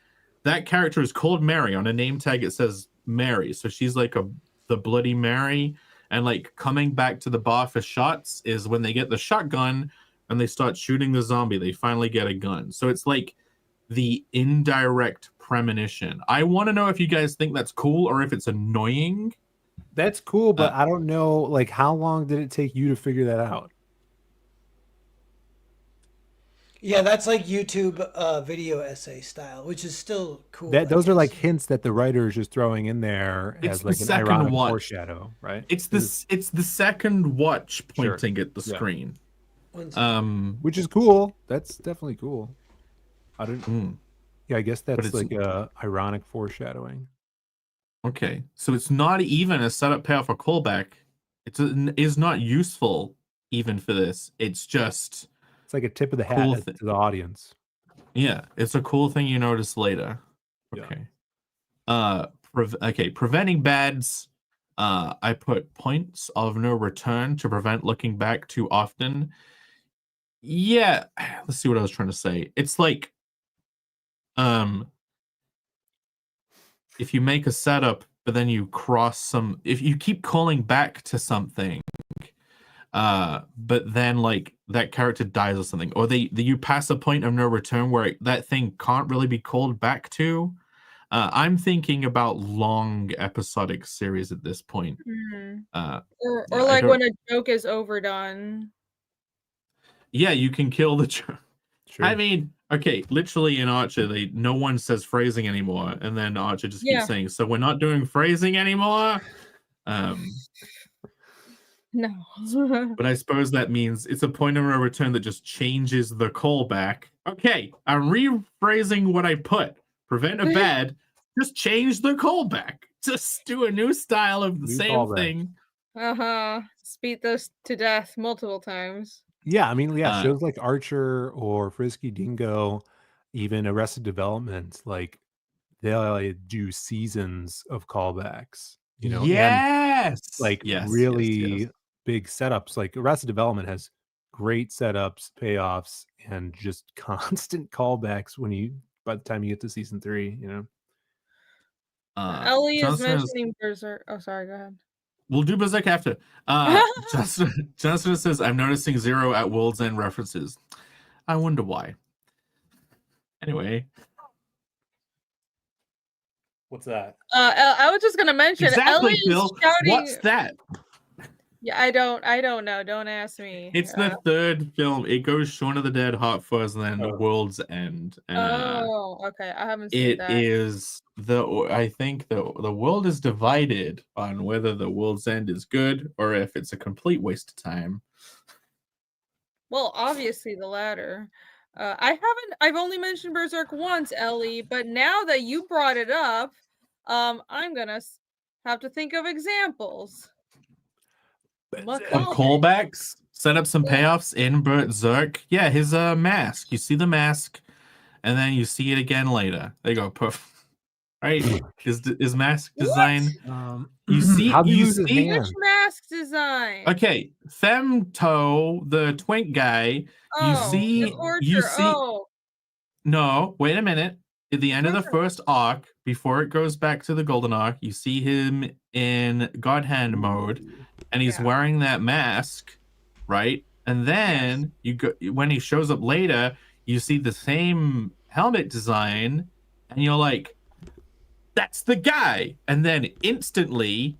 That character is called Mary. On a name tag it says Mary, so she's like the Bloody Mary. And like coming back to the bar for shots is when they get the shotgun and they start shooting the zombie. They finally get a gun. So it's like the indirect premonition. I want to know if you guys think that's cool or if it's annoying. That's cool, but I don't know, like, how long did it take you to figure that out? Yeah, that's like YouTube video essay style, which is still cool. Those are like hints that the writer is just throwing in there as like an ironic foreshadow, right? It's the second watch pointing at the screen. Which is cool. That's definitely cool. I don't. Yeah, I guess that's like ironic foreshadowing. Okay, so it's not even a setup, payoff, or callback. It is not useful even for this. It's just. It's like a tip of the hat to the audience. Yeah, it's a cool thing you notice later. Okay. Yeah. Preventing bads. I put points of no return to prevent looking back too often. Yeah, let's see what I was trying to say. It's like, if you make a setup, but then you if you keep calling back to something, but then like that character dies or something, or you pass a point of no return where that thing can't really be called back to. I'm thinking about long episodic series at this point. Or like when a joke is overdone. Yeah, you can kill the joke. Sure. I mean, okay, literally in Archer, no one says phrasing anymore, and then Archer just keeps saying, "So we're not doing phrasing anymore." No. But I suppose that means it's a point of no return that just changes the callback. Okay, I'm rephrasing what I put. Prevent a bad, just change the callback. Just do a new style of the same thing. Speed this to death multiple times. Yeah, I mean, shows like Archer or Frisky Dingo, even Arrested Development, like they'll do seasons of callbacks. You know, yes, and like really big setups. Like Arrested Development has great setups, payoffs, and just constant callbacks by the time you get to season 3, you know. Ellie is Johnson mentioning Berserk. Oh, sorry. Go ahead. We'll do Berserk after. Johnson says, I'm noticing Zero at World's End references. I wonder why. Anyway. What's that? I was just gonna mention Exactly, Ellie Phil. is shouting. What's that? Yeah, I don't know. Don't ask me. It's the third film. It goes Shaun of the Dead, Hot Fuzz, and then World's End. Okay. I haven't seen that. It is I think the world is divided on whether the World's End is good or if it's a complete waste of time. Well, obviously the latter. I've only mentioned Berserk once, Ellie, but now that you brought it up, I'm gonna have to think of examples. Of callbacks, set up some payoffs in Berserk. Yeah, his mask. You see the mask, and then you see it again later. There you go, poof. Right? His mask design. You see, which mask design? Okay, Femto, the twink guy. You see. No, wait a minute. At the end of the first arc, before it goes back to the Golden Arc, you see him in God Hand mode, and he's wearing that mask, right? And then when he shows up later, you see the same helmet design, and you're like, "That's the guy!" And then instantly,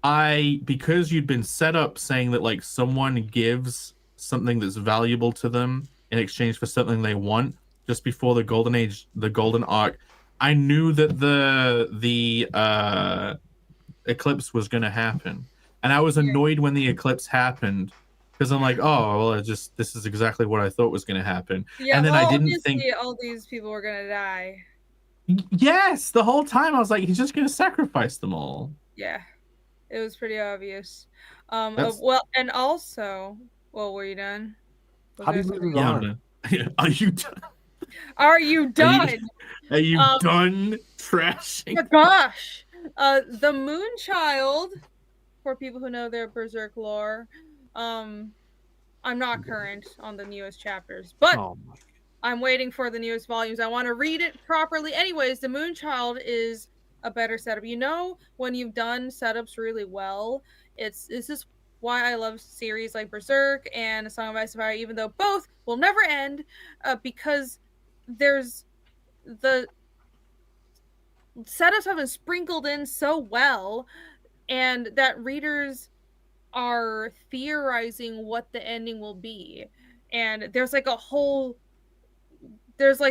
because you'd been set up saying that like someone gives something that's valuable to them in exchange for something they want. Just before the Golden Age, the Golden Arc, I knew that the eclipse was going to happen, and I was annoyed when the eclipse happened because I'm like, oh, well, this is exactly what I thought was going to happen. Yeah, and then I didn't think all these people were going to die. Yes, the whole time I was like, he's just going to sacrifice them all. Yeah, it was pretty obvious. Well, and also, were you done? How do you move on? Are you done? Are you done? Are you done trashing? Oh gosh, the Moonchild. For people who know their Berserk lore, I'm not current on the newest chapters, but I'm waiting for the newest volumes. I want to read it properly. Anyways, the Moonchild is a better setup. You know, when you've done setups really well, this is why I love series like Berserk and A Song of Ice and Fire, even though both will never end, because there's the setups have been sprinkled in so well, and that readers are theorizing what the ending will be. And there's like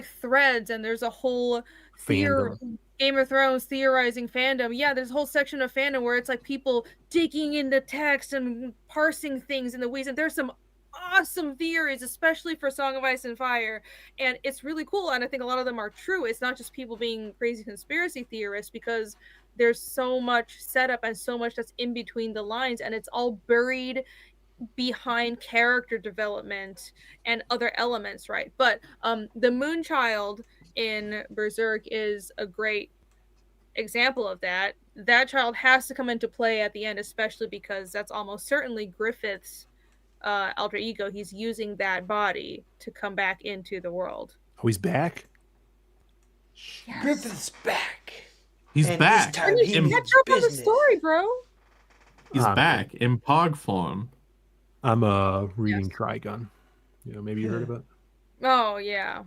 threads, and there's a whole Game of Thrones theorizing fandom. Yeah, there's a whole section of fandom where it's like people digging in the text and parsing things in the weeds, and there's some awesome theories, especially for Song of Ice and Fire, and it's really cool, and I think a lot of them are true. It's not just people being crazy conspiracy theorists, because there's so much setup and so much that's in between the lines, and it's all buried behind character development and other elements, right? But the Moonchild in Berserk is a great example of that. That child has to come into play at the end, especially because that's almost certainly Griffith's alter ego. He's using that body to come back into the world. Oh, he's back? Yes. Griffith's back. He's back. Catch up on the story, bro. He's back in Pog form. I'm reading Trigun. Maybe you heard of it. Oh yeah.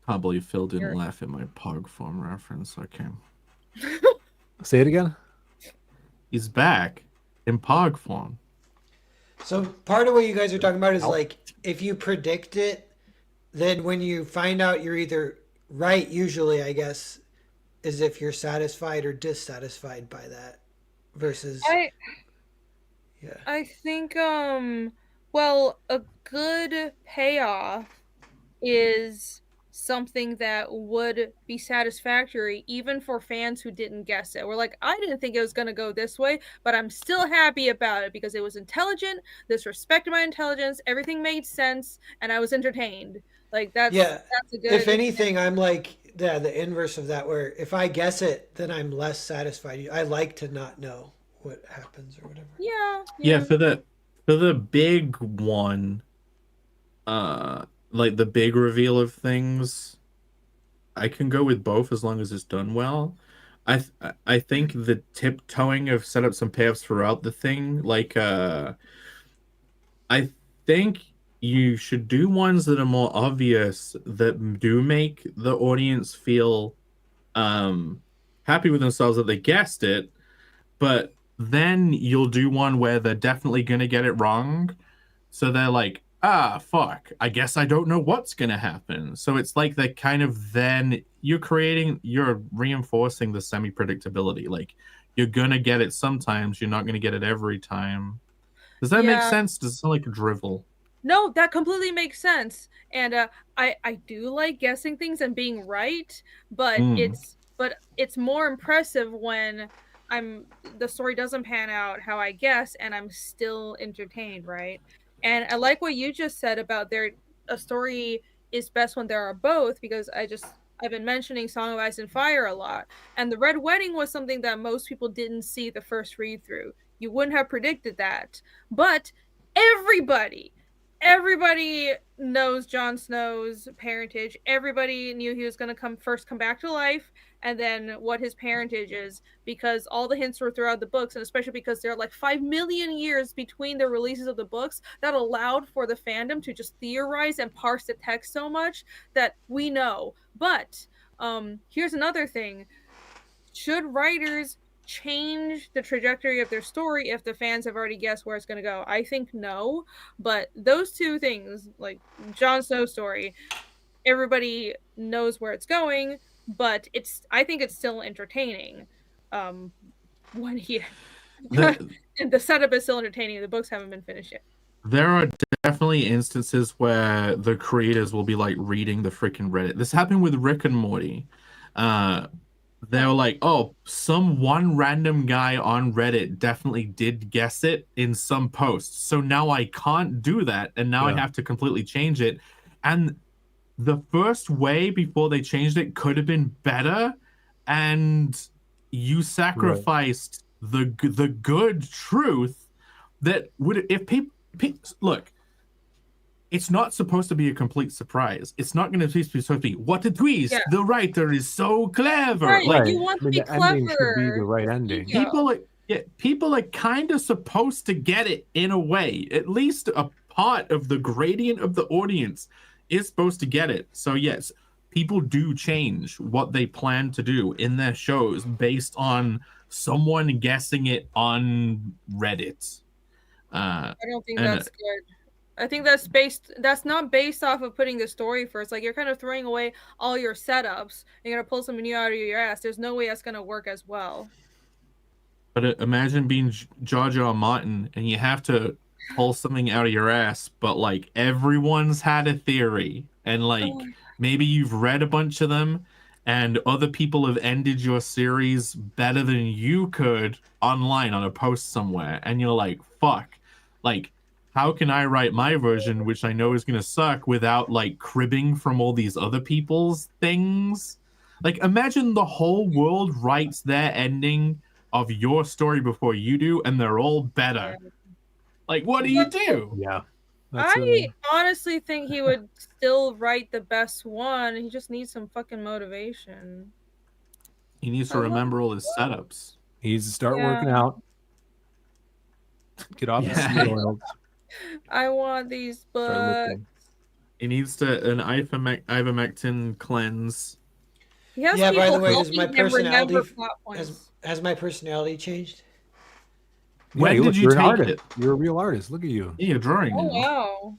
Can't believe Phil didn't laugh at my Pog form reference. Okay. Say it again. He's back in Pog form. So part of what you guys are talking about is like, if you predict it, then when you find out you're either right, usually I guess, is if you're satisfied or dissatisfied by that, versus. I think well, a good payoff is something that would be satisfactory even for fans who didn't guess it. We're like, I didn't think it was going to go this way, but I'm still happy about it because it was intelligent, this respected my intelligence, everything made sense, and I was entertained. Like that's a good. If anything, I'm like the inverse of that, where if I guess it, then I'm less satisfied. I like to not know what happens or whatever. Yeah. Yeah, for the big one, like the big reveal of things, I can go with both as long as it's done well. I think the tiptoeing of setups and payoffs throughout the thing, like I think you should do ones that are more obvious that do make the audience feel happy with themselves that they guessed it, but then you'll do one where they're definitely gonna get it wrong. So they're like, ah, fuck, I guess I don't know what's gonna happen. So it's like they kind of then you're reinforcing the semi-predictability. Like you're gonna get it sometimes, you're not gonna get it every time. Does that make Yeah. sense? Does it sound like a drivel? No, that completely makes sense. And I do like guessing things and being right, but Mm. it's more impressive when the story doesn't pan out how I guess and I'm still entertained, right? And I like what you just said about a story is best when there are both, because I've been mentioning Song of Ice and Fire a lot. And the Red Wedding was something that most people didn't see the first read through. You wouldn't have predicted that. But everybody everybody knows Jon Snow's parentage. Everybody knew he was going to come back to life, and then what his parentage is, because all the hints were throughout the books, and especially because there are like 5 million years between the releases of the books that allowed for the fandom to just theorize and parse the text so much that we know. But here's another thing. Should writers change the trajectory of their story if the fans have already guessed where it's going to go? I think no, but those two things, like Jon Snow's story, everybody knows where it's going, but I think it's still entertaining. When he the setup is still entertaining. The books haven't been finished yet. There are definitely instances where the creators will be like reading the freaking Reddit. This happened with Rick and Morty. They were like, oh, some one random guy on Reddit definitely did guess it in some post. So now I can't do that. And now I have to completely change it. And the first way before they changed it could have been better. And you sacrificed the good truth that would, if people, look, it's not supposed to be a complete surprise. It's not going to be supposed to be, what a twist! Yeah. The writer is so clever. Right, like you want to be the ending should be the right ending. People are kind of supposed to get it in a way. At least a part of the gradient of the audience is supposed to get it. So yes, people do change what they plan to do in their shows based on someone guessing it on Reddit. I don't think that's good. I think that's not based off of putting the story first. Like, you're kind of throwing away all your setups. You're going to pull something new out of your ass. There's no way that's going to work as well. But imagine being George R. R. Martin and you have to pull something out of your ass, but like everyone's had a theory and like maybe you've read a bunch of them and other people have ended your series better than you could online on a post somewhere. And you're like, fuck, like, how can I write my version, which I know is going to suck, without like cribbing from all these other people's things? Like, imagine the whole world writes their ending of your story before you do, and they're all better. Like, what do you do? Yeah. I honestly think he would still write the best one. He just needs some fucking motivation. He needs to remember all his setups. He needs to start working out. Get off the seed oils. I want these books. He needs to an ivermectin cleanse. Yeah, by the way, has my personality changed? When did you take it? You're a real artist. Look at you. Yeah, you're drawing. Oh, wow.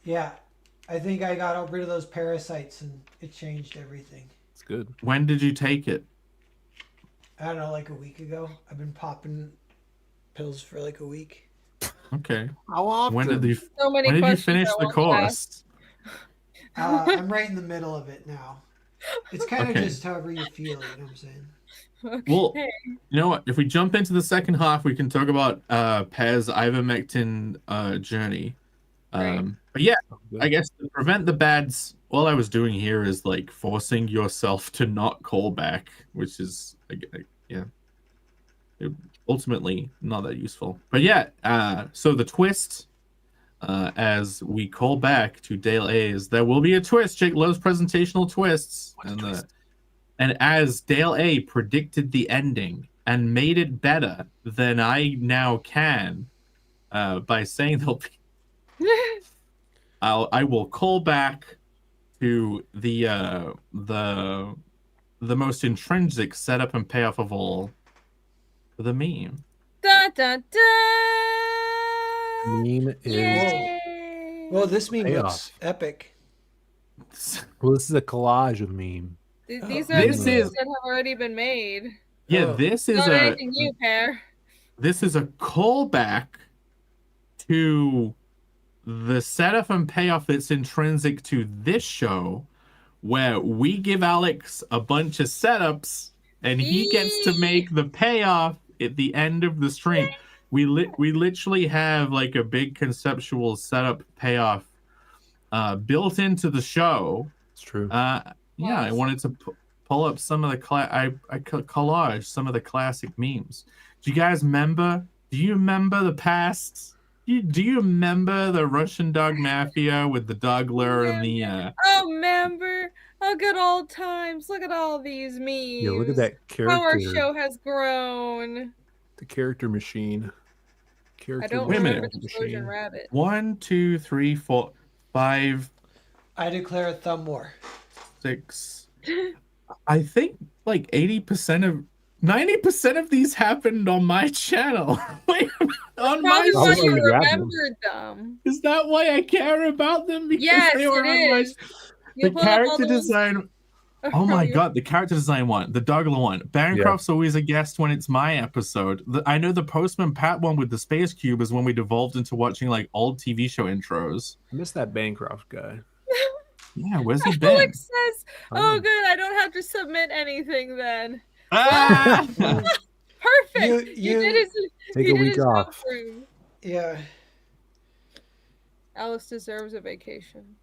Yeah. I think I got rid of those parasites and it changed everything. It's good. When did you take it? I don't know, like a week ago. I've been popping pills for like a week. Okay. How often? When did you finish the course? I'm right in the middle of it now. It's kind of just however you feel, you know what I'm saying? Okay. Well, you know what? If we jump into the second half, we can talk about Pez ivermectin journey. But yeah, I guess to prevent the bads, all I was doing here is like forcing yourself to not call back, which is ultimately not that useful. But yeah, so the twist, as we call back to Dale A's. There will be a twist. Jake loves presentational twists. And as Dale A predicted the ending and made it better than I now can by saying there'll be... I will call back to the most intrinsic setup and payoff of all, the meme. Da, da, da. Meme is Yay! Well, this meme Payoff. looks epic. well, this is a collage of meme. These are This the is- memes that have already been made. Yeah, Oh. this is Not a anything new, pair. this is a callback to the setup and payoff that's intrinsic to this show, where we give Alex a bunch of setups and he gets to make the payoff at the end of the stream. We literally have like a big conceptual setup payoff built into the show. It's true. Yeah, I wanted to pull up some of the collage some of the classic memes. Do you guys remember? Do you remember the past? Do you remember the Russian dog mafia with the Dougler and the? Oh, remember? Oh, good old times. Look at all these memes. Yeah, look at that How our character. show has grown. The character machine. I don't Wait a minute. remember the Trojan Rabbit. 1, 2, 3, 4, 5, I declare a thumb war. 6. I think like 90% of these happened on my channel. Wait, on my Probably why Oh, you you grabbed them. remembered them. Is that why I care about them? Because Yes, they were it on my... is. You The pull up all character the ones design. Oh from my your- god, the character design one, the Dougler one. Bancroft's always a guest when it's my episode. I know the Postman Pat one with the Space Cube is when we devolved into watching like old TV show intros. I miss that Bancroft guy. Yeah, where's he been? Alex says, "Oh, Oh. good. I don't have to submit anything then." Ah! Perfect. You- did his, Take he a did week his job off. for him. Yeah. Alice deserves a vacation.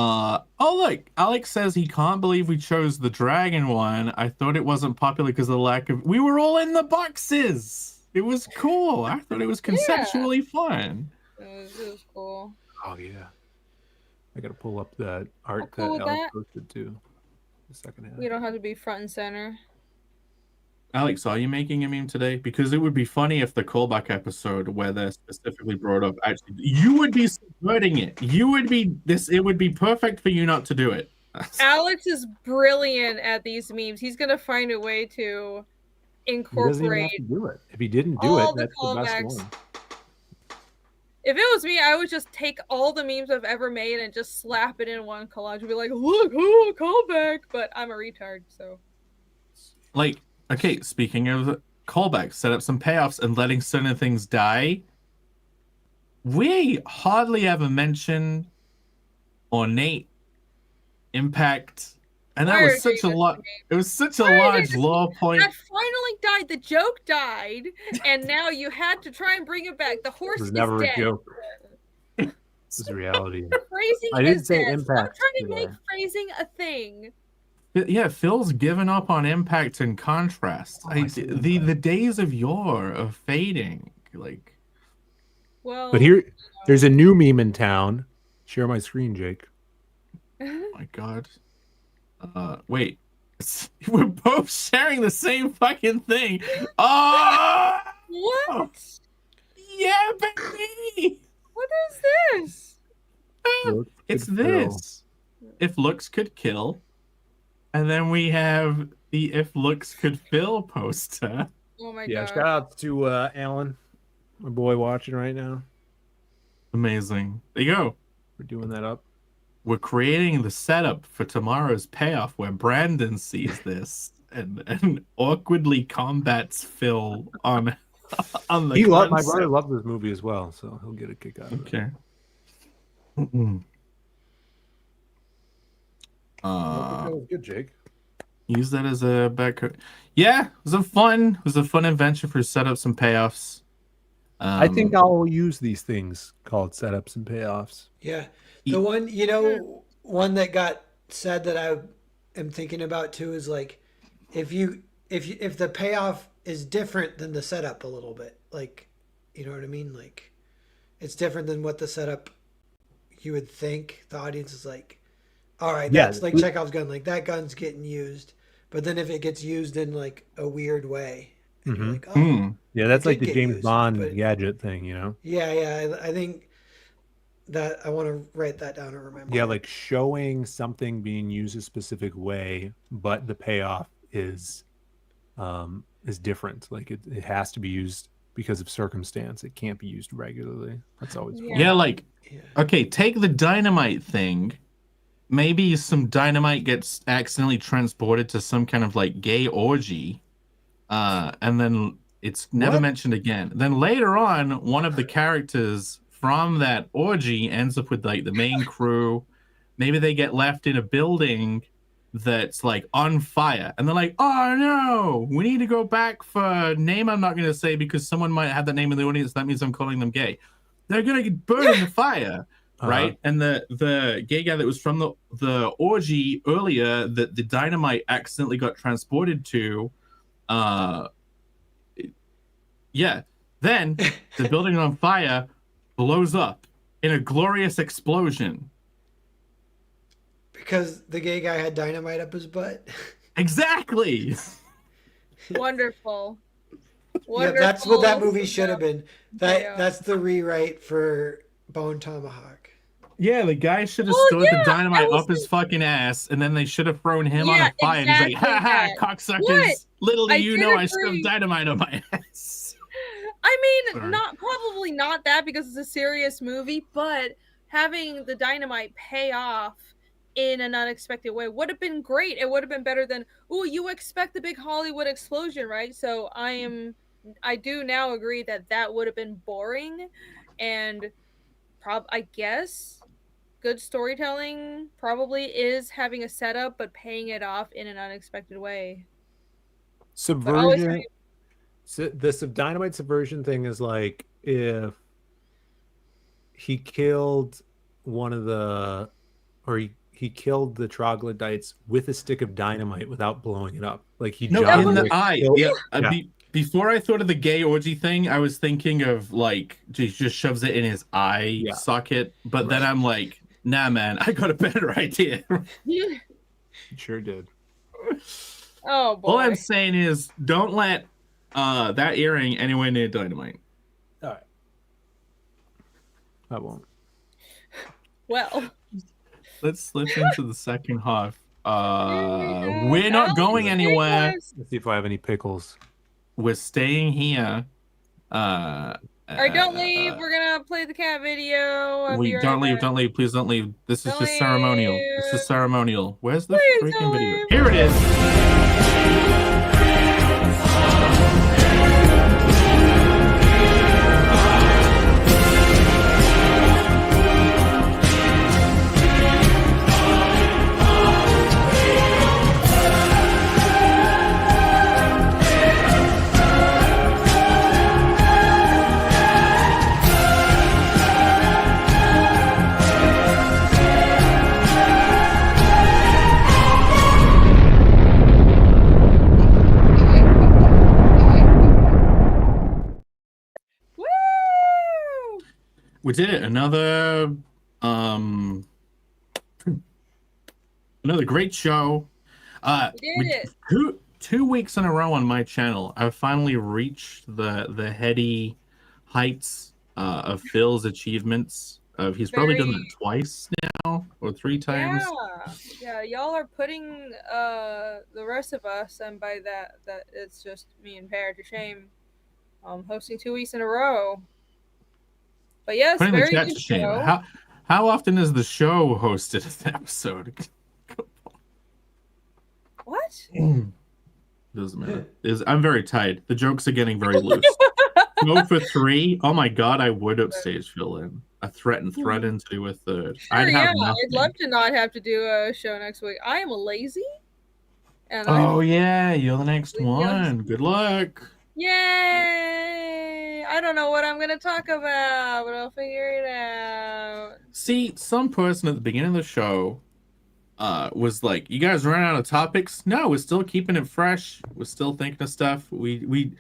Oh look, Alex says he can't believe we chose the dragon one. I thought it wasn't popular because of the lack of. We were all in the boxes. It was cool. I thought it was conceptually fun. It was cool. Oh yeah. I gotta pull up that art cool with that Alex that. posted too. The second half. We don't have to be front and center. Alex, are you making a meme today? Because it would be funny if the callback episode where they're specifically brought up, actually, you would be subverting it. You would be this. It would be perfect for you not to do it. Alex is brilliant at these memes. He's gonna find a way to He doesn't even have incorporate. to do it. If he didn't do all it, the that's the best callbacks. one. If it was me, I would just take all the memes I've ever made and just slap it in one collage and be like, "Look, oh, callback!" But I'm a retard, so. Like, okay, speaking of callbacks, set up some payoffs and letting certain things die. We hardly ever mention ornate impact, and that Why are was such a you lot. mentioning It was such a Why are you large mentioning- law point. That finally died. The joke died, and now you had to try and bring it back. The horse It was is never dead. a joke. This is reality. The phrasing I didn't is say dead. Stop impact, trying to did make I? phrasing a thing. Yeah, Phil's given up on impact and contrast. Oh, I said the days of yore are fading. Like, Well, But here, there's a new meme in town. Share my screen, Jake. oh my god. Wait. We're both sharing the same fucking thing. Oh, what? yeah, baby. What is this? Look, It's good Phil. this. If looks could kill. And then we have the if looks could fill poster. Oh my Yeah, god. shout out to Alan, my boy watching right now. Amazing. There you go. We're doing that up. We're creating the setup for tomorrow's payoff where Brandon sees this and awkwardly combats Phil on the My concept. brother loved this movie as well, so he'll get a kick out of it. Okay. Mm-mm. That was good, Jake. Use that as a backcoat. Yeah, it was a fun adventure for setups and payoffs. I think I'll use these things called setups and payoffs. Yeah. The one, one that got said that I am thinking about too is like, if the payoff is different than the setup a little bit, like, you know what I mean? Like, it's different than what the setup you would think. The audience is like, all right, Yeah. that's like Chekhov's gun. Like that gun's getting used. But then if it gets used in like a weird way, and you're Mhm. like, oh, Hmm. Yeah, that's It like did the get James used, Bond but- gadget thing, you know? yeah. I think that I want to write that down and remember. Yeah, it. like showing something being used a specific way, but the payoff is different. Like it has to be used because of circumstance. It can't be used regularly. That's always fun. Yeah, like, Yeah. okay, take the dynamite thing. Maybe some dynamite gets accidentally transported to some kind of like gay orgy, and then it's never What? mentioned again. Then later on, one of the characters from that orgy ends up with like the main crew. Maybe they get left in a building that's like on fire, and they're like, "Oh no, we need to go back for a name I'm not going to say because someone might have that name in the audience. That means I'm calling them gay. They're gonna get burned in the fire." Right, and the gay guy that was from the orgy earlier that the dynamite accidentally got transported to, yeah. Then the building on fire blows up in a glorious explosion. Because the gay guy had dynamite up his butt. Exactly. Wonderful. Yeah, that's what that Wonderful. movie should have been. Yeah. That's the rewrite for Bone Tomahawk. Yeah, the guy should have Well, stored yeah, the dynamite I was up his fucking ass, and then they should have thrown him on Yeah, a fire. And he's like, exactly "Ha ha, that. cocksuckers! What? Little do I you did know, I agree. shoved dynamite on my ass." I mean, Sorry. probably not that because it's a serious movie, but having the dynamite pay off in an unexpected way would have been great. It would have been better than, "Ooh, you expect the big Hollywood explosion, right?" So I do now agree that would have been boring, and I guess good storytelling probably is having a setup but paying it off in an unexpected way. Subversion. The dynamite subversion thing is like if he killed one of the, or he killed the troglodytes with a stick of dynamite without blowing it up. Like he No, John in the Wick eye. killed- Yeah. Yeah. Before I thought of the gay orgy thing, I was thinking of like he just shoves it in his eye Yeah. socket. But then Right. I'm like, nah, man, I got a better idea. He sure did. Oh boy. All I'm saying is, don't let that earring anywhere near dynamite. All right. I won't. Well, Let's slip into the second half. Here We're not Alex, going anywhere. Nicholas. Let's see if I have any pickles. We're staying here. All right, don't leave. We're gonna play the cat video. I'll be right Don't leave, back. don't leave, please don't leave. This is Don't just ceremonial. leave. This is ceremonial. Where's the Please freaking don't video? leave. Here it is. Woo! We did it. Another great show. We did it. Two weeks in a row on my channel, I've finally reached the heady heights of Phil's achievements. He's probably done that twice now or three times. Yeah, y'all are putting the rest of us, and by that it's just me and Pear, to shame. Hosting 2 weeks in a row. But yes, Putting the very chat good to shame. show. How often is the show hosted an episode? What? Doesn't matter. I'm very tired. The jokes are getting very loose. Go for 3. Oh my god, I would upstage fill in. I threaten to do a third. Sure, I'd yeah, have nothing. I'd love to not have to do a show next week. I am lazy. And Oh yeah, you're the next Yes. one. Good luck. Yay! I don't know what I'm gonna talk about, but I'll figure it out. See, some person at the beginning of the show was like, "You guys ran out of topics." No, we're still keeping it fresh. We're still thinking of stuff. We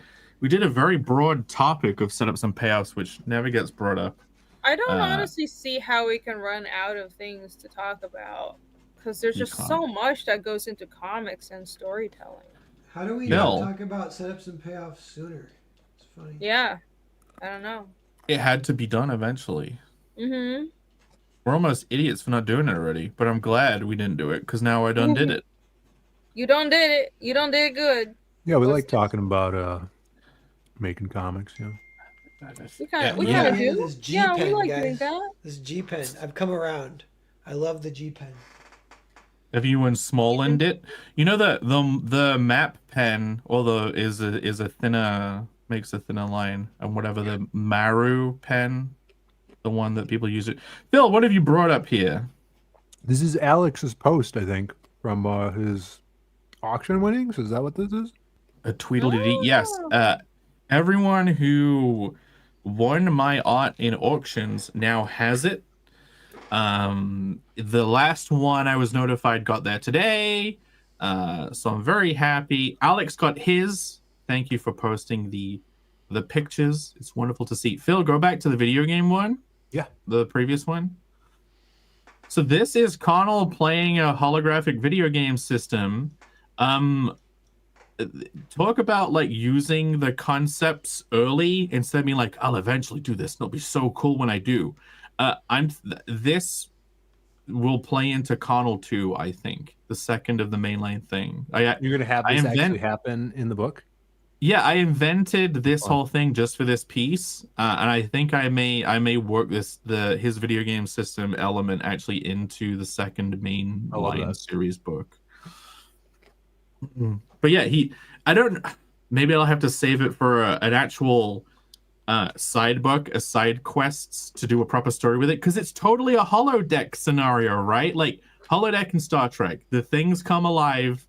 did a very broad topic of setups and payoffs, which never gets brought up. I don't Uh, honestly see how we can run out of things to talk about because there's You just can't. so much that goes into comics and storytelling. How do we Bill. not talk about setups and payoffs sooner? It's funny. Yeah, I don't know. It had to be done eventually. Mm-hmm. We're almost idiots for not doing it already, but I'm glad we didn't do it because now I done did it. You done did it. You done did good. Yeah, we What's like this? talking about making comics. Yeah. We kind of Yeah, do. this G Yeah, pen, we like guys. doing that. This G pen. I've come around. I love the G pen. Have you and Smolland it? You know the map pen, although is a thinner, makes a thinner line, and whatever the Maru pen, the one that people use it. Phil, what have you brought up here? This is Alex's post, I think, from his auction winnings. Is that what this is? A Tweedledee. Yes. Everyone who won my art in auctions now has it. The last one I was notified got there today. So I'm very happy. Alex got his. Thank you for posting the pictures. It's wonderful to see. Phil, go back to the video game one. Yeah. The previous one. So this is Connell playing a holographic video game system. Talk about like using the concepts early instead of being like, I'll eventually do this. It'll be so cool when I do. This will play into Connell 2, I think, the second of the mainline thing. You're gonna have this actually happen in the book. Yeah, I invented this whole thing just for this piece, and I think I may work his video game system element actually into the second mainline series book. But yeah, maybe I'll have to save it for an actual side book, a side quests to do a proper story with it, because it's totally a holodeck scenario, right? Like holodeck in Star Trek, the things come alive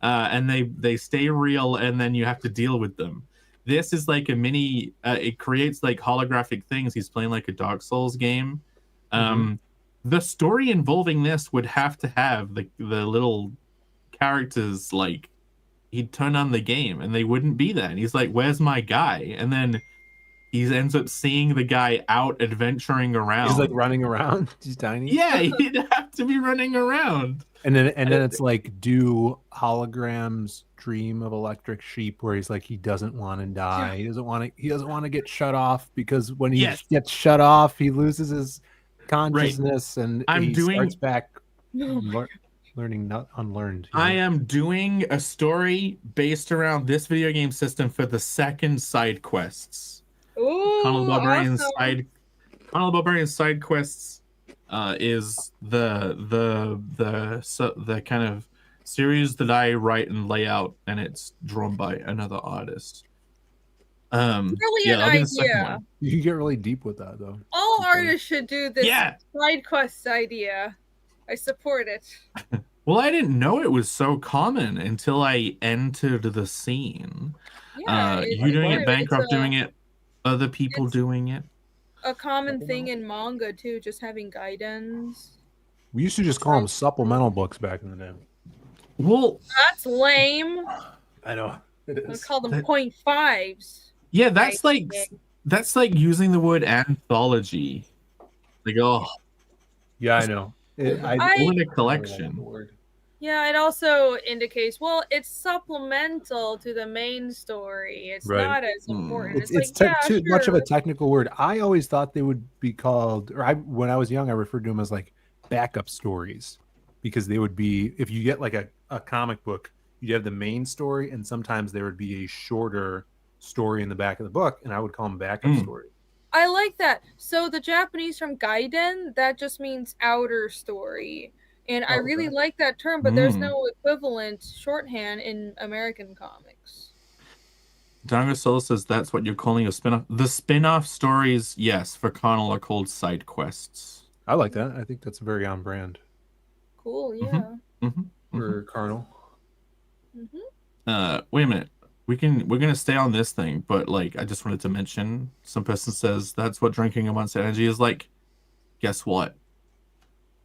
and they stay real, and then you have to deal with them. This is like a mini it creates like holographic things. He's playing like a Dark Souls game. The story involving this would have to have the little characters, like he'd turn on the game and they wouldn't be there, and he's like, where's my guy? And then he ends up seeing the guy out adventuring around. He's like running around. He's tiny. Yeah, he'd have to be running around. And then it's like, do holograms dream of electric sheep, where he's like, he doesn't want to die. He doesn't want to get shut off, because when he gets shut off, he loses his consciousness and starts back learning not unlearned. I am doing a story based around this video game system for the second side quests. Ooh, Connell Barbarian's awesome. side quests is the kind of series that I write and lay out, and it's drawn by another artist. Brilliant idea. You can get really deep with that, though. All artists should do this side quest idea. I support it. Well, I didn't know it was so common until I entered the scene. Yeah, you doing it, Bancroft doing it, other people doing it. A common thing in manga too, just having guidance. We used to just call them supplemental books back in the day. Well, that's lame. I know. It is. We call them 0.5s. Yeah, that's like using the word anthology. Like, oh, yeah, I know. I in a collection. Yeah, it also indicates, well, it's supplemental to the main story. It's not as important. It's too much of a technical word. I always thought they would be called, when I was young, I referred to them as like backup stories, because they would be, if you get like a comic book, you'd have the main story, and sometimes there would be a shorter story in the back of the book, and I would call them backup stories. I like that. So the Japanese term gaiden, that just means outer story. And I really like that term, but there's no equivalent shorthand in American comics. Dango Soul says that's what you're calling a spin-off. The spin-off stories, yes, for Connell are called side quests. I like that. I think that's very on brand. Cool, yeah. For Connell. Wait a minute. We're gonna stay on this thing, but like I just wanted to mention, some person says that's what drinking a Monster Energy is like. Guess what?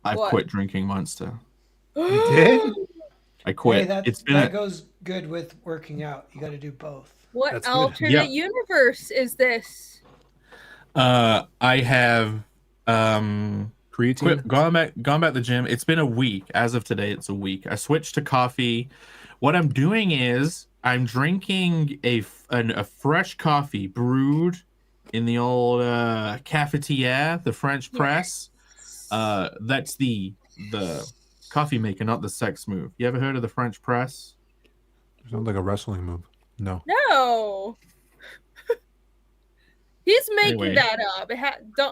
I've quit drinking Monster. You did? I quit. Hey, that goes good with working out. You got to do both. What alternate universe is this? I have Creatine. gone back to the gym. It's been a week. As of today, it's a week. I switched to coffee. What I'm doing is I'm drinking a fresh coffee brewed in the old cafetiere, the French press. That's the coffee maker, not the sex move. You ever heard of the French press? Sounds like a wrestling move. No. No. He's making Anyway. that up.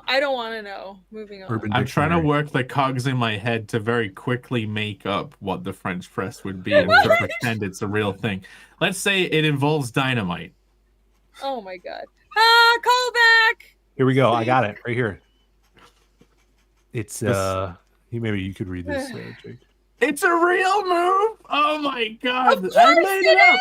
I don't want to know. Moving on. Urban I'm trying to Dictionary. work the cogs in my head to very quickly make up what the French press would be and to pretend it's a real thing. Let's say it involves dynamite. Oh my god. Ah, callback. Here we go. I got it right here. It's maybe you could read this, Jake. It's a real move. Oh my god! Of I course made it up.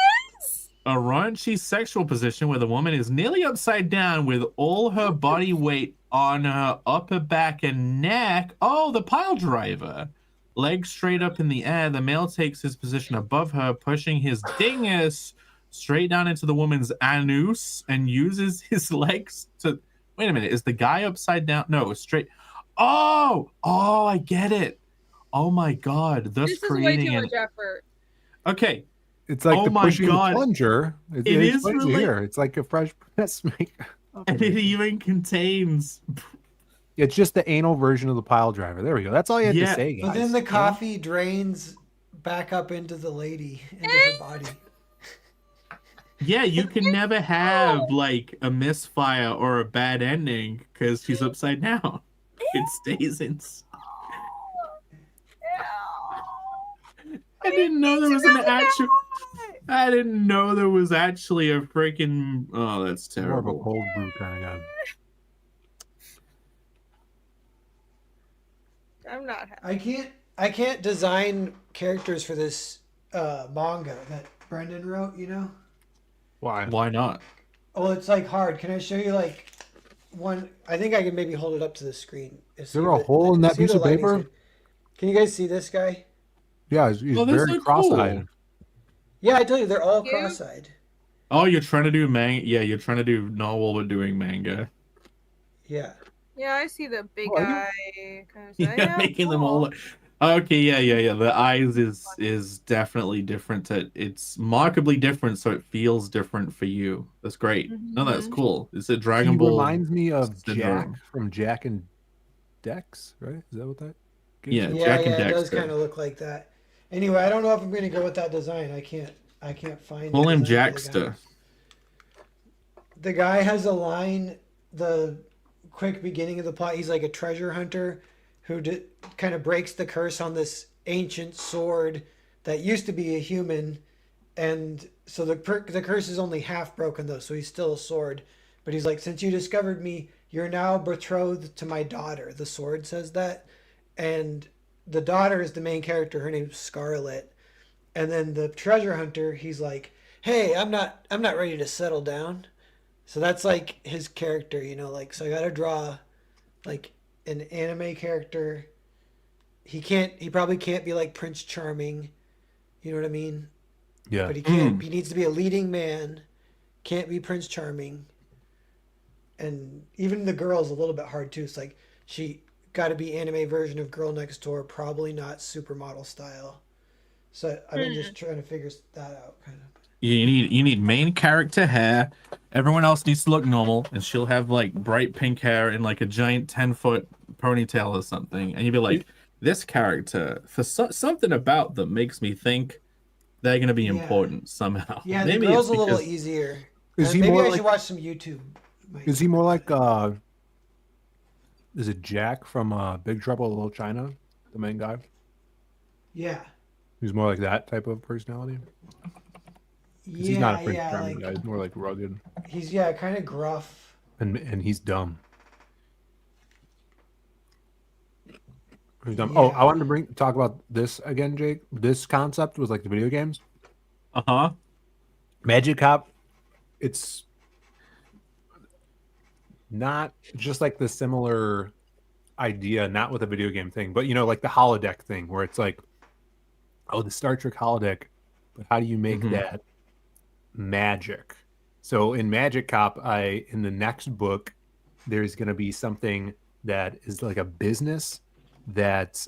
is. A raunchy sexual position where the woman is nearly upside down with all her body weight on her upper back and neck. Oh, the pile driver. Legs straight up in the air. The male takes his position above her, pushing his dingus straight down into the woman's anus and uses his legs to. Wait a minute. Is the guy upside down? No, straight. Oh, I get it. Oh my god. Thus This is way creating too an. much effort. Okay. It's like Oh the my pushing the God. plunger. It is explains really- here. It's like a fresh press maker. And it even contains. It's just the anal version of the pile driver. There we go. That's all you had Yeah. to say, guys. But then the coffee drains back up into the lady, into her body. Yeah, you can never have like a misfire or a bad ending because she's upside down. It stays in. I didn't know there was an actual. I didn't know there was actually a freaking. Oh, that's More of a terrible. cold brew kind of guy. I'm not happy. I can't design characters for this manga that Brendan wrote, you know? Why? Why not? Oh, it's like hard. Can I show you like one? I think I can maybe hold it up to the screen. Is there a hole in that piece of paper? Can you guys see this guy? Yeah, he's Oh, those very are cross-eyed. cool. Yeah, I tell you, they're all Cute. cross-eyed. Oh, you're trying to do manga? Yeah, you're trying to do novel but doing manga. Yeah. Yeah, I see the big Oh, are you? eye kind of Yeah, stuff. making them all. cool. Okay, yeah. The eyes is definitely different. It's markedly different, so it feels different for you. That's great. No, that's Mhm. cool. It's a He Dragon Ball. reminds me of syndrome. Jack from Jack and Dex, right? Is that what that? game Yeah, is? Yeah, Jack and it does Dexter. kind of look like that. Anyway, I don't know if I'm going to go with that design. I can't find. Call the him design for the guy. Jackster. The guy has a line. The quick beginning of the plot. He's like a treasure hunter who kind of breaks the curse on this ancient sword that used to be a human, and so the curse is only half broken though, so he's still a sword. But he's like, since you discovered me, you're now betrothed to my daughter. The sword says that, and the daughter is the main character. Her name's Scarlet, and then the treasure hunter, he's like, hey, I'm not ready to settle down. So that's like his character, you know, like, so I gotta draw like an anime character. He probably can't be like Prince Charming, you know what I mean? Yeah. But he can't, he needs to be a leading man, can't be Prince Charming. And even the girl's a little bit hard too. It's like, she got to be anime version of Girl Next Door, probably not supermodel style. So I've been just trying to figure that out kind of. You need main character hair. Everyone else needs to look normal, and she'll have like bright pink hair and like a giant 10-foot ponytail or something. And you'd be like, this character, for something about them makes me think they're gonna be Yeah. important somehow. Yeah, Maybe the girl's it's a little because- easier. Is he Maybe more I like? should watch some YouTube. Is he more like? Is it Jack from Big Trouble in Little China, the main guy? Yeah. He's more like that type of personality. 'Cause Yeah, he's not a Prince yeah, Charming like guy. He's more like rugged, he's kind of gruff. and he's dumb. He's dumb. Yeah. Oh, I wanted to talk about this again, Jake. This concept was like the video games. Uh-huh. Magic Cop, it's not just like the similar idea, not with a video game thing, but you know, like the holodeck thing where it's like, oh, the Star Trek holodeck, but how do you make Mhm. that magic? So in Magic Cop, in the next book, there's going to be something that is like a business that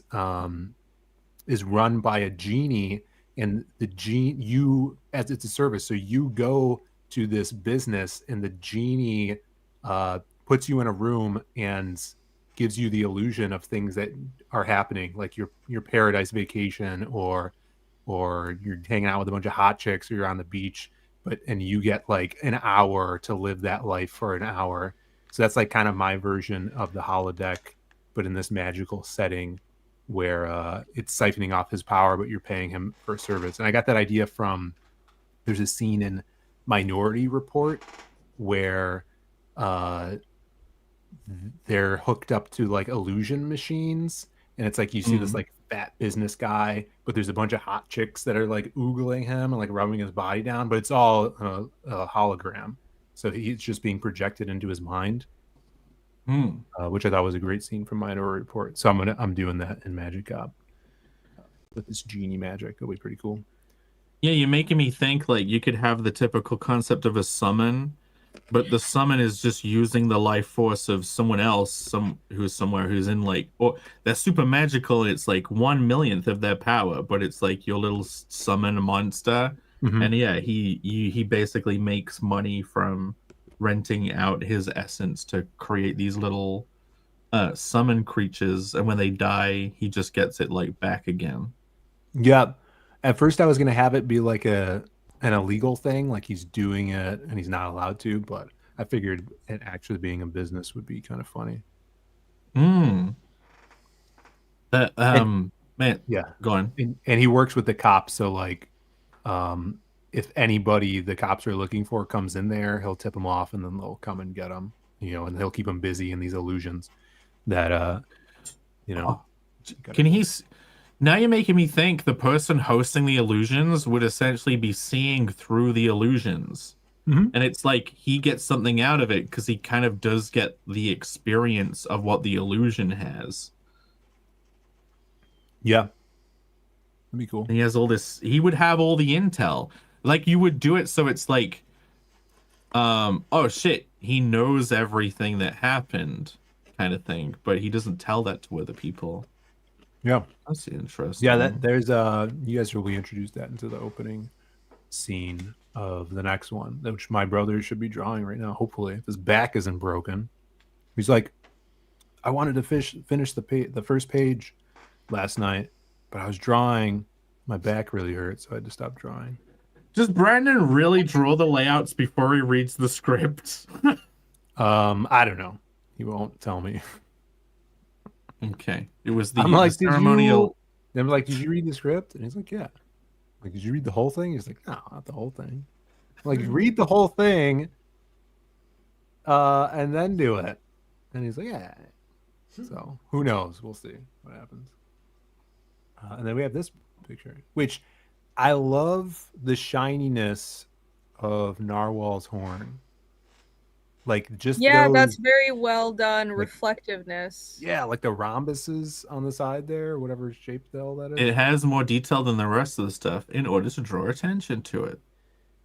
is run by a genie, and the you, as it's a service, so you go to this business and the genie puts you in a room and gives you the illusion of things that are happening, like your paradise vacation, or you're hanging out with a bunch of hot chicks, or you're on the beach, and you get like an hour to live that life for an hour. So that's like kind of my version of the holodeck, but in this magical setting where it's siphoning off his power, but you're paying him for a service. And I got that idea from, there's a scene in Minority Report where they're hooked up to like illusion machines, and it's like you see this like fat business guy, but there's a bunch of hot chicks that are like oogling him and like rubbing his body down, but it's all a hologram, so he's just being projected into his mind. Which I thought was a great scene from Minority Report. So I'm doing that in Magic Op with this genie magic. It'll be pretty cool. Yeah, you're making me think like you could have the typical concept of a summon, but the summon is just using the life force of someone else, who's in like, or they're super magical. It's like 1/1,000,000th of their power, but it's like your little summon monster. And yeah, he basically makes money from renting out his essence to create these little summon creatures, and when they die, he just gets it like back again. Yeah. At first I was gonna have it be like an illegal thing, like he's doing it and he's not allowed to, but I figured it actually being a business would be kind of funny. That man, yeah, go on. And he works with the cops, so like if anybody the cops are looking for comes in there, he'll tip them off, and then they'll come and get them, and he'll keep them busy in these illusions that Can he now you're making me think the person hosting the illusions would essentially be seeing through the illusions. And it's like he gets something out of it because he kind of does get the experience of what the illusion has. Yeah, that'd be cool. And he has all this, he would have all the intel. Like you would do it so it's like, oh shit, he knows everything that happened kind of thing, but he doesn't tell that to other people. Yeah, that's interesting. Yeah, there's you guys really introduced that into the opening scene of the next one, which my brother should be drawing right now, hopefully, if his back isn't broken. He's like, I wanted to finish the first page last night, but I was drawing, my back really hurt, so I had to stop drawing. Does Brandon really draw the layouts before he reads the script? I don't know. He won't tell me. Okay. It was the, I'm like, ceremonial. I'm like, did you read the script? And he's like, yeah. I'm like, did you read the whole thing? He's like, no, not the whole thing. I'm like, read the whole thing, and then do it. And he's like, yeah. So who knows? We'll see what happens. And then we have this picture, which I love the shininess of Narwhal's horn. Like just that's very well done. Like, reflectiveness. Yeah, like the rhombuses on the side there, whatever shape the hell that is. It has more detail than the rest of the stuff in order to draw attention to it.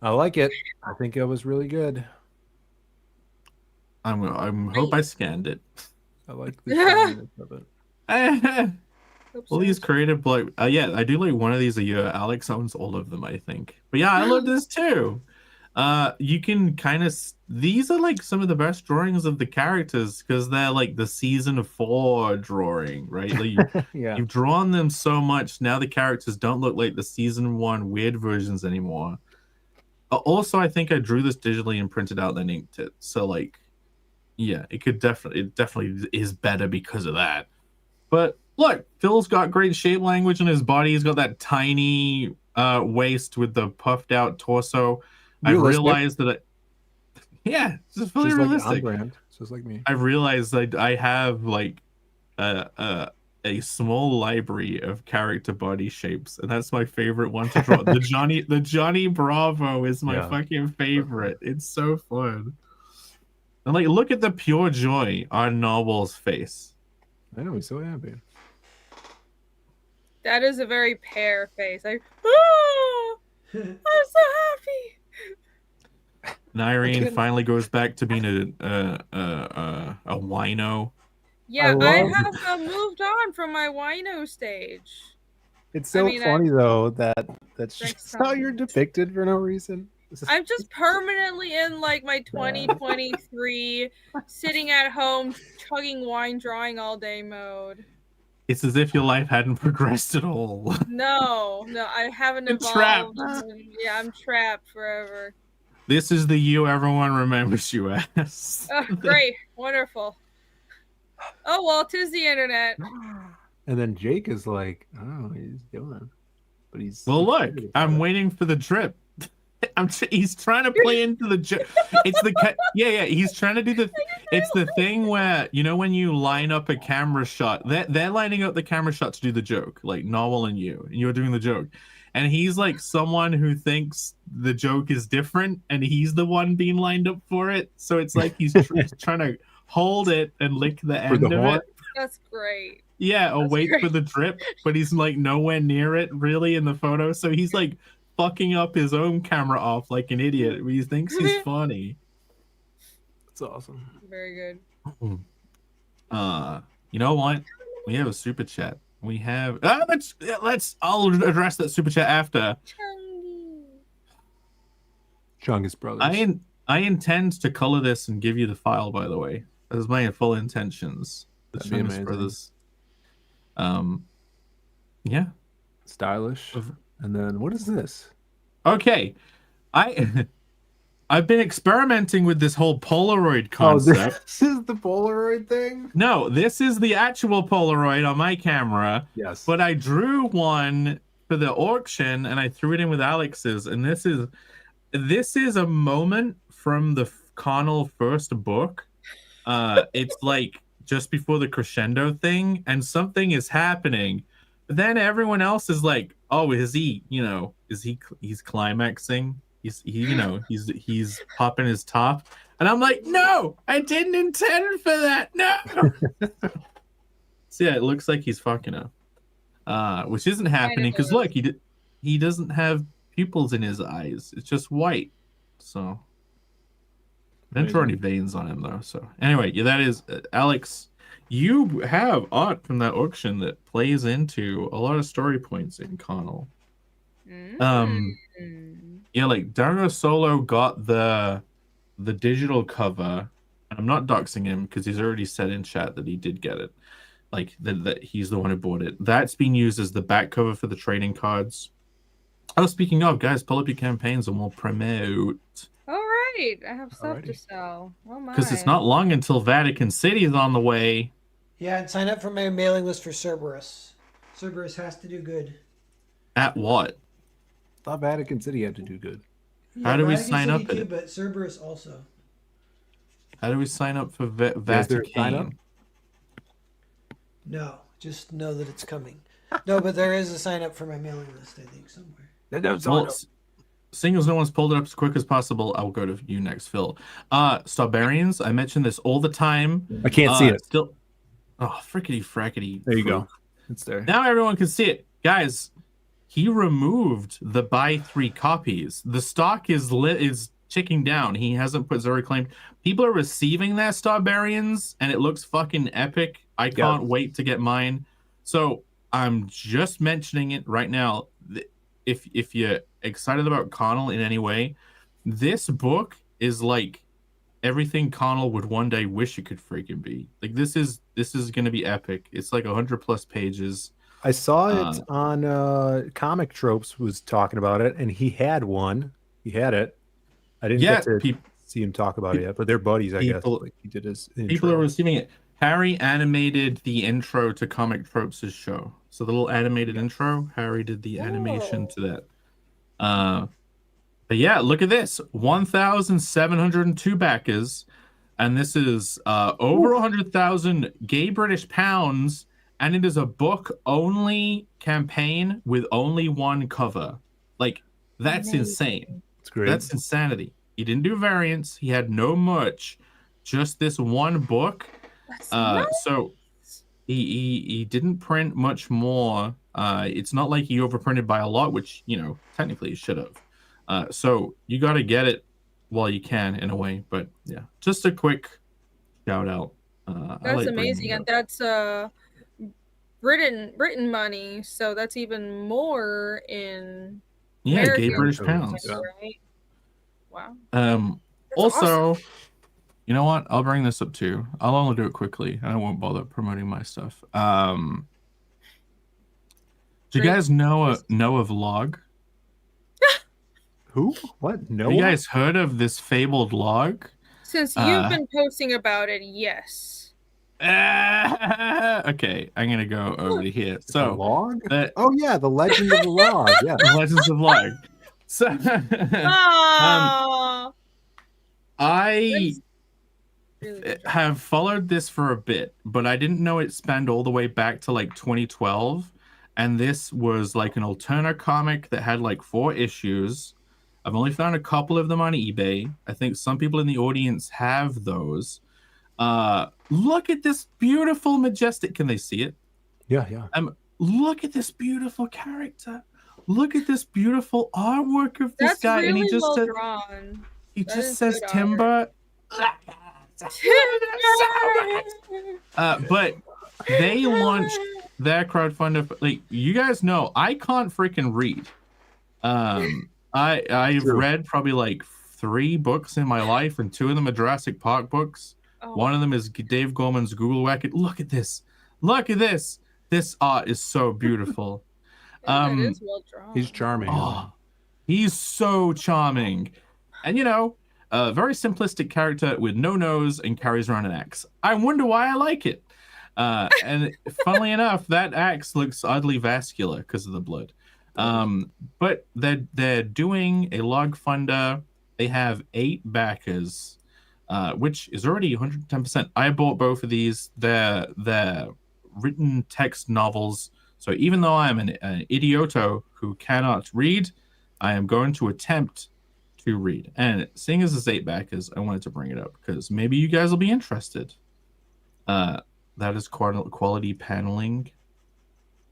I like it. I think it was really good. I hope I scanned it. I like the shininess of it. All these creative, like, yeah, I do like one of these a year. Alex owns all of them, I think. But yeah, I love this too. You can kind of, these are like some of the best drawings of the characters because they're like the season 4 drawing, right? Like you've drawn them so much now the characters don't look like the season 1 weird versions anymore. Also, I think I drew this digitally and printed out then inked it. So like, yeah, it definitely is better because of that. But look, Phil's got great shape language in his body. He's got that tiny waist with the puffed out torso. I realized that it's just fully realistic. Like on brand, just like me. I realized that I have like a small library of character body shapes, and that's my favorite one to draw. the Johnny Bravo is my fucking favorite. It's so fun. And like, look at the pure joy on Narwhal's face. I know, he's so happy. That is a very pear face. Like, oh, I'm so happy. Irene finally goes back to being a wino. Yeah, I I love- have moved on from my wino stage. It's so mean, funny though that that's Drank just how some. you're depicted for no reason. I'm just permanently in like my 2023 sitting at home chugging wine drawing all day mode. It's as if your life hadn't progressed at all. No, I haven't You're evolved. trapped. Yeah, I'm trapped forever. This is the you everyone remembers you as. Oh, great, wonderful. Oh well, 'tis the internet. And then Jake is like, I don't know what he's doing, but he's Well, look, excited I'm about it. waiting for the drip. He's trying to play into the joke. It's the yeah. He's trying to do the. It's the thing where when you line up a camera shot. They're lining up the camera shot to do the joke, like Noel and you're doing the joke, and he's like someone who thinks the joke is different, and he's the one being lined up for it. So it's like he's trying to hold it and lick the end the of horn? it. That's great. Yeah, or That's wait for great. the drip, but he's like nowhere near it really in the photo. So he's like fucking up his own camera off like an idiot. He thinks he's funny. It's awesome. Very good. You know what? We have a super chat. We have I'll address that super chat after. Chungus Brothers. I intend to color this and give you the file, by the way. That is my full intentions. The That'd be Chungus amazing. Brothers. Yeah. Stylish. And then what is this? Okay. I've been experimenting with this whole Polaroid concept. Oh, this is the Polaroid thing? No, this is the actual Polaroid on my camera. Yes. But I drew one for the auction and I threw it in with Alex's. And this is a moment from the Connell first book. It's like just before the crescendo thing, and something is happening. But then everyone else is like, "Oh, he's climaxing? He's popping his top." And I'm like, "No, I didn't intend for that. No." So yeah, it looks like he's fucking up, which isn't happening because look, he doesn't have pupils in his eyes. It's just white. So I didn't draw any veins on him though. So anyway, yeah, that is Alex. You have art from that auction that plays into a lot of story points in Connell. Yeah, like Dario Solo got the digital cover. I'm not doxing him because he's already said in chat that he did get it. Like that he's the one who bought it. That's been used as the back cover for the trading cards. Oh, speaking of, guys, pull up your campaigns and we'll promote. All right, I have stuff to Alrighty. sell. Oh my! Because it's not long until Vatican City is on the way. Yeah, and sign up for my mailing list for Cerberus. Cerberus has to do good. At what? Thought Vatican City had to do good. How do we Vatican sign City up at too, it? but Cerberus also. How do we sign up for Is there a sign up? Vatican? No, just know that it's coming. No, but there is a sign up for my mailing list, I think, somewhere. Well, seeing as no one's pulled it up as quick as possible, I'll go to you next, Phil. Starbarians, I mention this all the time. I can't see it. Still, oh, frickety frackety. There you go. It's there. Now everyone can see it. Guys, he removed the buy 3 copies. The stock is ticking down. He hasn't put zero claim. People are receiving their Starbarians, and it looks fucking epic. I can't wait to get mine. So I'm just mentioning it right now. If you're excited about Connell in any way, this book is like everything Connell would one day wish it could freaking be. Like this is going to be epic. It's like 100+ pages. I saw it on Comic Tropes was talking about it, and he had one. He had it. I didn't get to see him talk about it yet, but they're buddies, I guess. Like he did his intro. People are receiving it. Harry animated the intro to Comic Tropes' show. So the little animated intro, Harry did the animation to that. But yeah, look at this. 1,702 backers. And this is over 100,000 gay British pounds. And it is a book-only campaign with only one cover. Like, that's insane. It's great. That's insanity. He didn't do variants. He had no merch. Just this one book. So he didn't print much more. It's not like he overprinted by a lot, which, technically he should have. So you got to get it while you can, in a way. But yeah, just a quick shout out. I That's like bringing amazing, it and up. that's written money, so that's even more in Yeah, gay American British Totally. pounds. Yeah. right? Wow. That's Also, awesome. you know what? I'll bring this up too. I'll only do it quickly, and I won't bother promoting my stuff. Do you Great. guys know of Log? Who? What? No. Have you guys heard of this fabled Log? Since you've been posting about it, yes. Okay, I'm gonna go over to here. The So, log? the Oh yeah, the Legend of the Log. Yeah. Legends of Log. So, Ah, I really good job. have followed this for a bit, but I didn't know it spanned all the way back to like 2012. And this was like an alternate comic that had like 4 issues. I've only found a couple of them on eBay. I think some people in the audience have those. Look at this beautiful, majestic. Can they see it? Yeah, yeah. Look at this beautiful character. Look at this beautiful artwork of this That's guy, really and he just well said, drawn. he That just is says good timber. But they launched their crowdfunder. Like, you guys know, I can't freaking read. I've True. read probably like 3 books in my life, and 2 of them are Jurassic Park books. Oh, One of them is Dave Gorman's Google Wacket. Look at this. Look at this. This art is so beautiful. yeah, it is well drawn. He's charming. Oh, he's so charming. And you know, a very simplistic character with no nose and carries around an axe. I wonder why I like it. And funnily enough, that axe looks oddly vascular because of the blood. But they're doing a log funder. They have 8 backers, which is already 110%. I bought both of these. They're written text novels. So even though I'm an idioto who cannot read, I am going to attempt to read. And seeing as it's 8 backers, I wanted to bring it up because maybe you guys will be interested. That is quality paneling.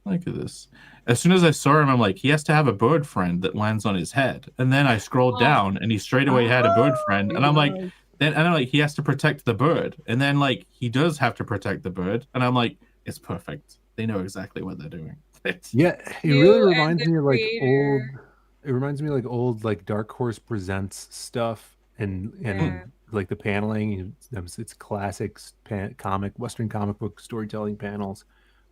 Look at this. As soon as I saw him, I'm like, he has to have a bird friend that lands on his head. And then I scrolled down, and he straight away had a bird friend. And I'm like, he has to protect the bird. And then like he does have to protect the bird. And I'm like, it's perfect. They know exactly what they're doing. Yeah, it You really and reminds the me of like creator. It reminds me of like old like Dark Horse Presents stuff and Yeah. like the paneling. It's classic Western comic book storytelling panels.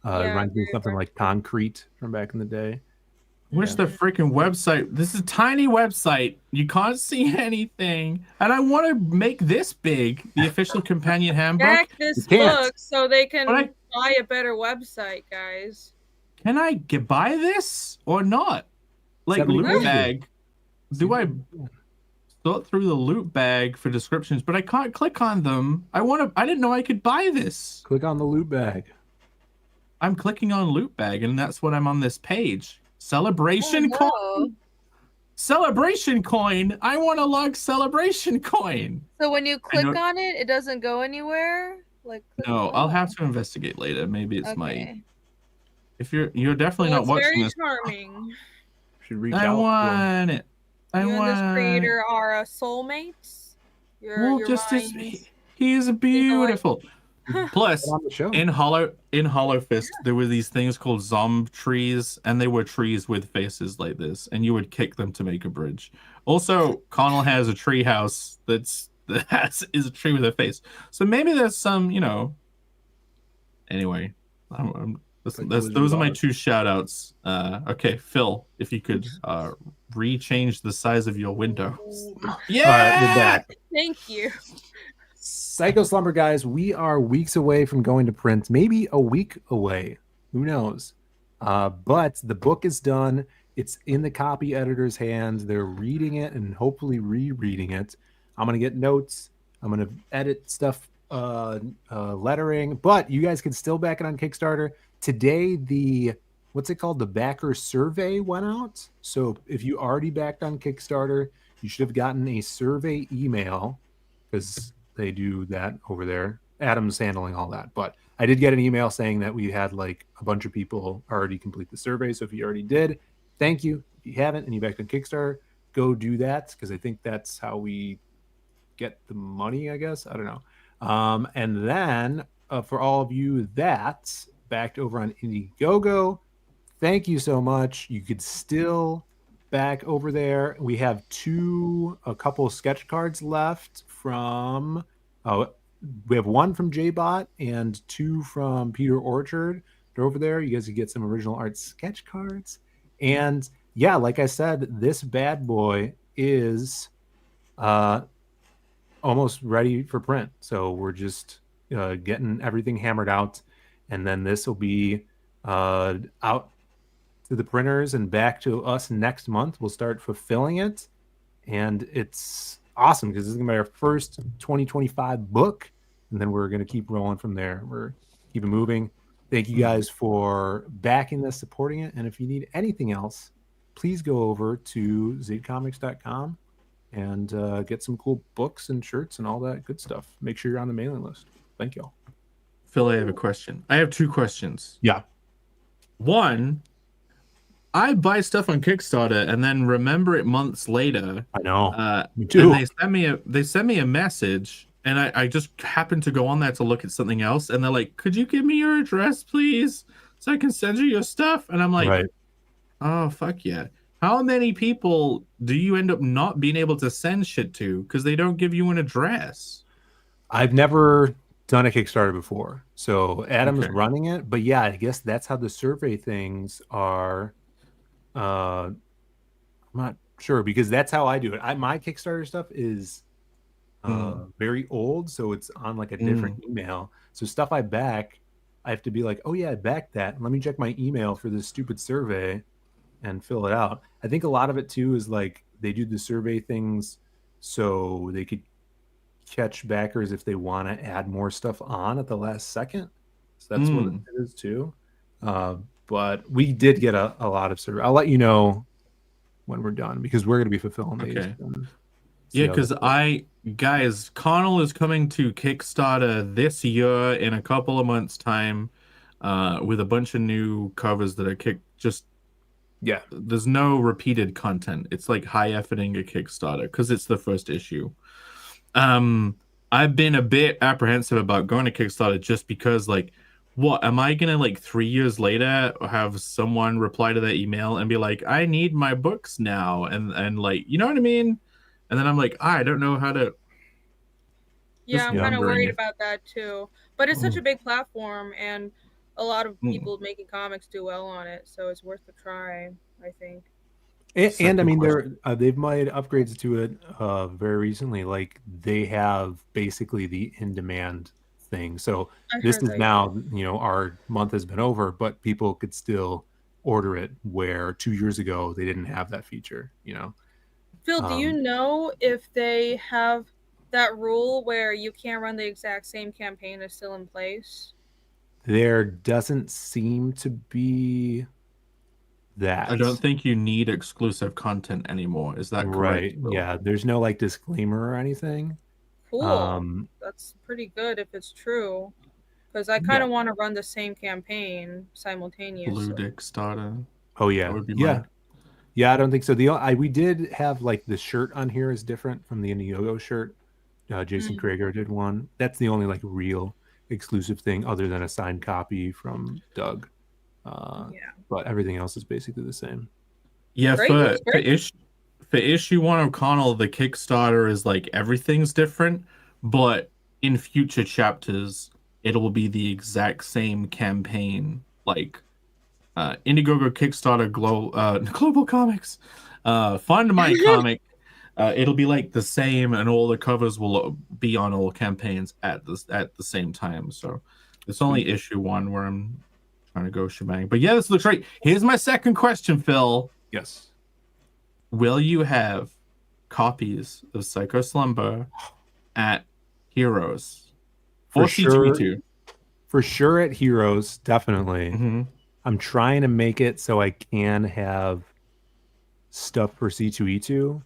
It Yeah, reminds me of very something like Concrete from back in the day. Wish the freaking website. This is a tiny website. You can't see anything. And I want to make this big, the official companion handbook. Back this You can't. book so they can But buy a better website, guys. Can I buy this or not? Like 70 loot pages. bag. Do I sort through the loot bag for descriptions? But I can't click on them. I didn't know I could buy this. Click on the loot bag. I'm clicking on loot bag, and that's what I'm on this page. Celebration Oh, coin. no. Celebration coin. I want a log celebration coin. So when you click know- on it, it doesn't go anywhere? Like No, I'll have to investigate later. Maybe it's my. Okay. If you're definitely Well, not it's watching very this. charming. Should reach I out. want it. I You and want. this creator are soulmates. Well, Your just minds. he is beautiful. Plus, on the show. in Hollow Fist, there were these things called zomb trees, and they were trees with faces like this, and you would kick them to make a bridge. Also, Connell has a tree house that is a tree with a face. So maybe there's some, Anyway, those are my 2 shout outs. Okay, Phil, if you could rechange the size of your window. Yeah, All right, we're back. Thank you. Psycho Slumber guys, we are weeks away from going to print, maybe a week away. Who knows? But the book is done. It's in the copy editor's hands. They're reading it and hopefully rereading it. I'm going to get notes. I'm going to edit stuff, lettering, but you guys can still back it on Kickstarter. Today, what's it called? The backer survey went out. So if you already backed on Kickstarter, you should have gotten a survey email because they do that over there. Adam's handling all that. But I did get an email saying that we had like a bunch of people already complete the survey. So if you already did, thank you. If you haven't and you backed on Kickstarter, go do that because I think that's how we get the money, I guess. I don't know. And then for all of you that's backed over on Indiegogo, thank you so much. You could still back over there. We have a couple sketch cards left from we have one from JBot and 2 from Peter Orchard. They're over there. You guys can get some original art sketch cards. And yeah, like I said, this bad boy is almost ready for print. So we're just getting everything hammered out. And then this will be out to the printers and back to us next month. We'll start fulfilling it. And it's awesome because this is going to be our first 2025 book. And then we're going to keep rolling from there. We're keeping moving. Thank you guys for backing this, supporting it. And if you need anything else, please go over to zcomics.com and get some cool books and shirts and all that good stuff. Make sure you're on the mailing list. Thank you all. Phil, I have a question. I have 2 questions. Yeah. One, I buy stuff on Kickstarter and then remember it months later. I know. Me And too. they send me a message, and I just happen to go on there to look at something else, and they're like, "Could you give me your address, please, so I can send you your stuff?" And I'm like, Right. "Oh, fuck yeah." How many people do you end up not being able to send shit to because they don't give you an address? I've never done a Kickstarter before, so Adam's Okay. running it. But yeah, I guess that's how the survey things are. I'm not sure because that's how I do it. My Kickstarter stuff is very old, so it's on like a different email. So stuff I back, I have to be like, oh yeah, I backed that. Let me check my email for this stupid survey and fill it out. I think a lot of it too is like they do the survey things so they could catch backers if they want to add more stuff on at the last second. So that's what it is too. But we did get a lot of survey. I'll let you know when we're done because we're going to be fulfilling these. Okay. and see Yeah, how because that goes. Connell is coming to Kickstarter this year in a couple of months' time with a bunch of new covers that are Yeah. there's no repeated content. It's like high efforting a Kickstarter because it's the first issue. I've been a bit apprehensive about going to Kickstarter just because, like, what am I gonna like 3 years later have someone reply to that email and be like, I need my books now, and like, you know what I mean? And then I'm like, I don't know how to. Yeah, I'm kind of wondering worried if- about that too. But it's such a big platform, and a lot of people making comics do well on it, so it's worth a try, I think. And I mean, question. they've made upgrades to it very recently. Like they have basically the in-demand thing. So I this heard is that, now, our month has been over, but people could still order it where 2 years ago they didn't have that feature. Phil, do you know if they have that rule where you can't run the exact same campaign is still in place? There doesn't seem to be that. I don't think you need exclusive content anymore. Is that Right. correct? Will? Yeah. There's no like disclaimer or anything. Cool. That's pretty good if it's true. Because I kind of want to run the same campaign simultaneously. Blue Dick Starter. Oh yeah. That would be Yeah. mine. Yeah, I don't think so. We did have like the shirt on here is different from the Indiegogo shirt. Jason Krager did one. That's the only like real exclusive thing other than a signed copy from Doug. But everything else is basically the same. Yeah, Great, for issue 1 of Connell, the Kickstarter is like everything's different, but in future chapters, it will be the exact same campaign. Like Indiegogo, Kickstarter, Global Comics, Fund My Comic. It'll be like the same, and all the covers will be on all campaigns at the same time. So it's only issue 1 where I'm trying to go shebang. But yeah, this looks right. Here's my second question, Phil. Yes. Will you have copies of Psycho Slumber at Heroes or C2E2? For sure at Heroes, definitely. Mm-hmm. I'm trying to make it so I can have stuff for C2E2.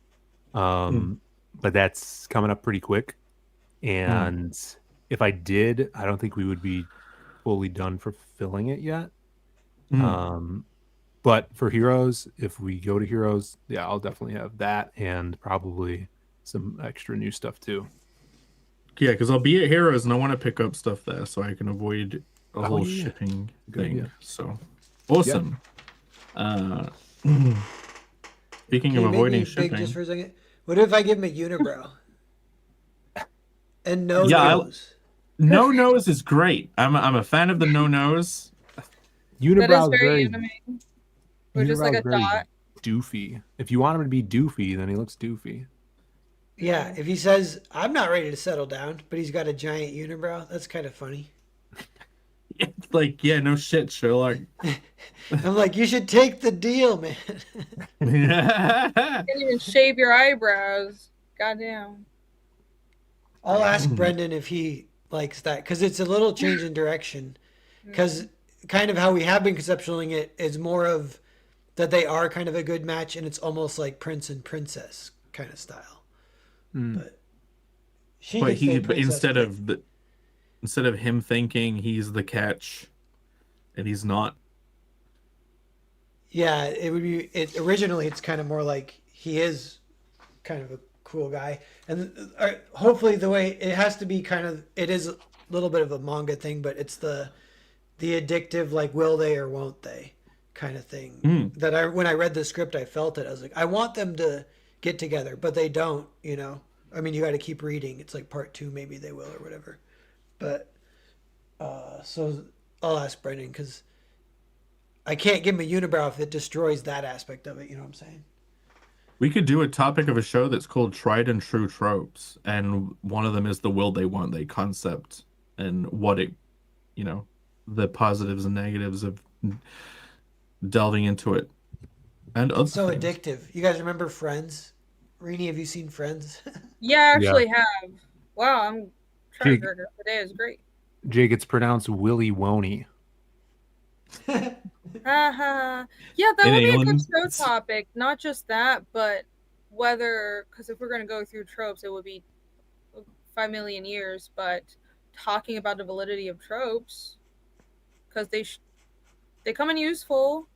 But that's coming up pretty quick. And if I did, I don't think we would be fully done fulfilling it yet. But for Heroes, if we go to Heroes, yeah, I'll definitely have that and probably some extra new stuff too. Yeah, because I'll be at Heroes and I want to pick up stuff there so I can avoid a whole yeah. shipping Good thing. idea. So awesome. Speaking Can of you make avoiding me big shipping, just for a second? What if I give him a unibrow? And no Yeah, nose. no nose is great. I'm a fan of the no nose. That Unibrow is is very very anime. Or just like Unibrow a is very dot. doofy. If you want him to be doofy, then he looks doofy. Yeah, if he says, I'm not ready to settle down, but he's got a giant unibrow, that's kind of funny. It's like, yeah, no shit, Sherlock. I'm like, you should take the deal, man. Yeah. Can't even shave your eyebrows. Goddamn. I'll ask Brendan if he likes that, because it's a little change in direction. Because kind of how we have been conceptualizing it is more of that they are kind of a good match, and it's almost like prince and princess kind of style. But she But could say he princess, instead of him thinking he's the catch and he's not. yeah, it would be. Originally, it's kind of more like he is kind of a cool guy, and hopefully the way it has to be kind of, it is a little bit of a manga thing, but it's the addictive, like, will they or won't they kind of thing. That when I read the script, I felt it. I was like, I want them to get together, but they don't. I mean, you got to keep reading. It's like part 2, maybe they will or whatever. But so I'll ask Brendan, because I can't give him a unibrow if it destroys that aspect of it. You know what I'm saying? We could do a topic of a show that's called Tried and True Tropes, and one of them is the will they won't they concept and what it, the positives and negatives of delving into it. And other So things. addictive. You guys remember Friends? Rini, have you seen Friends? Yeah, I actually have. Wow, I'm trying to hear it today. Is great. Jake, it's pronounced Willy Woney. Yeah, that In would be a good England, show it's- topic. Not just that, but whether, because if we're going to go through tropes, it would be 5 million years. But talking about the validity of tropes, because they come in useful.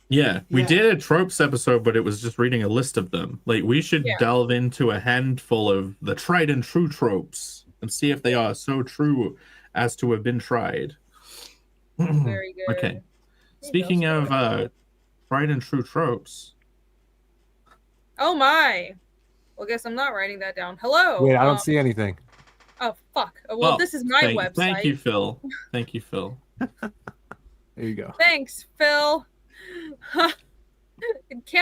Yeah, we Yeah. did a tropes episode, but it was just reading a list of them. Like, we should delve into a handful of the tried and true tropes and see if they are so true as to have been tried. Very good. Okay. Speaking of tried and true tropes. Oh my. Well, guess I'm not writing that down. Hello. Wait, I don't see anything. Oh fuck. Well, this is my website. Thank you, Phil. Thank you, Phil. There you go. Thanks, Phil. Can't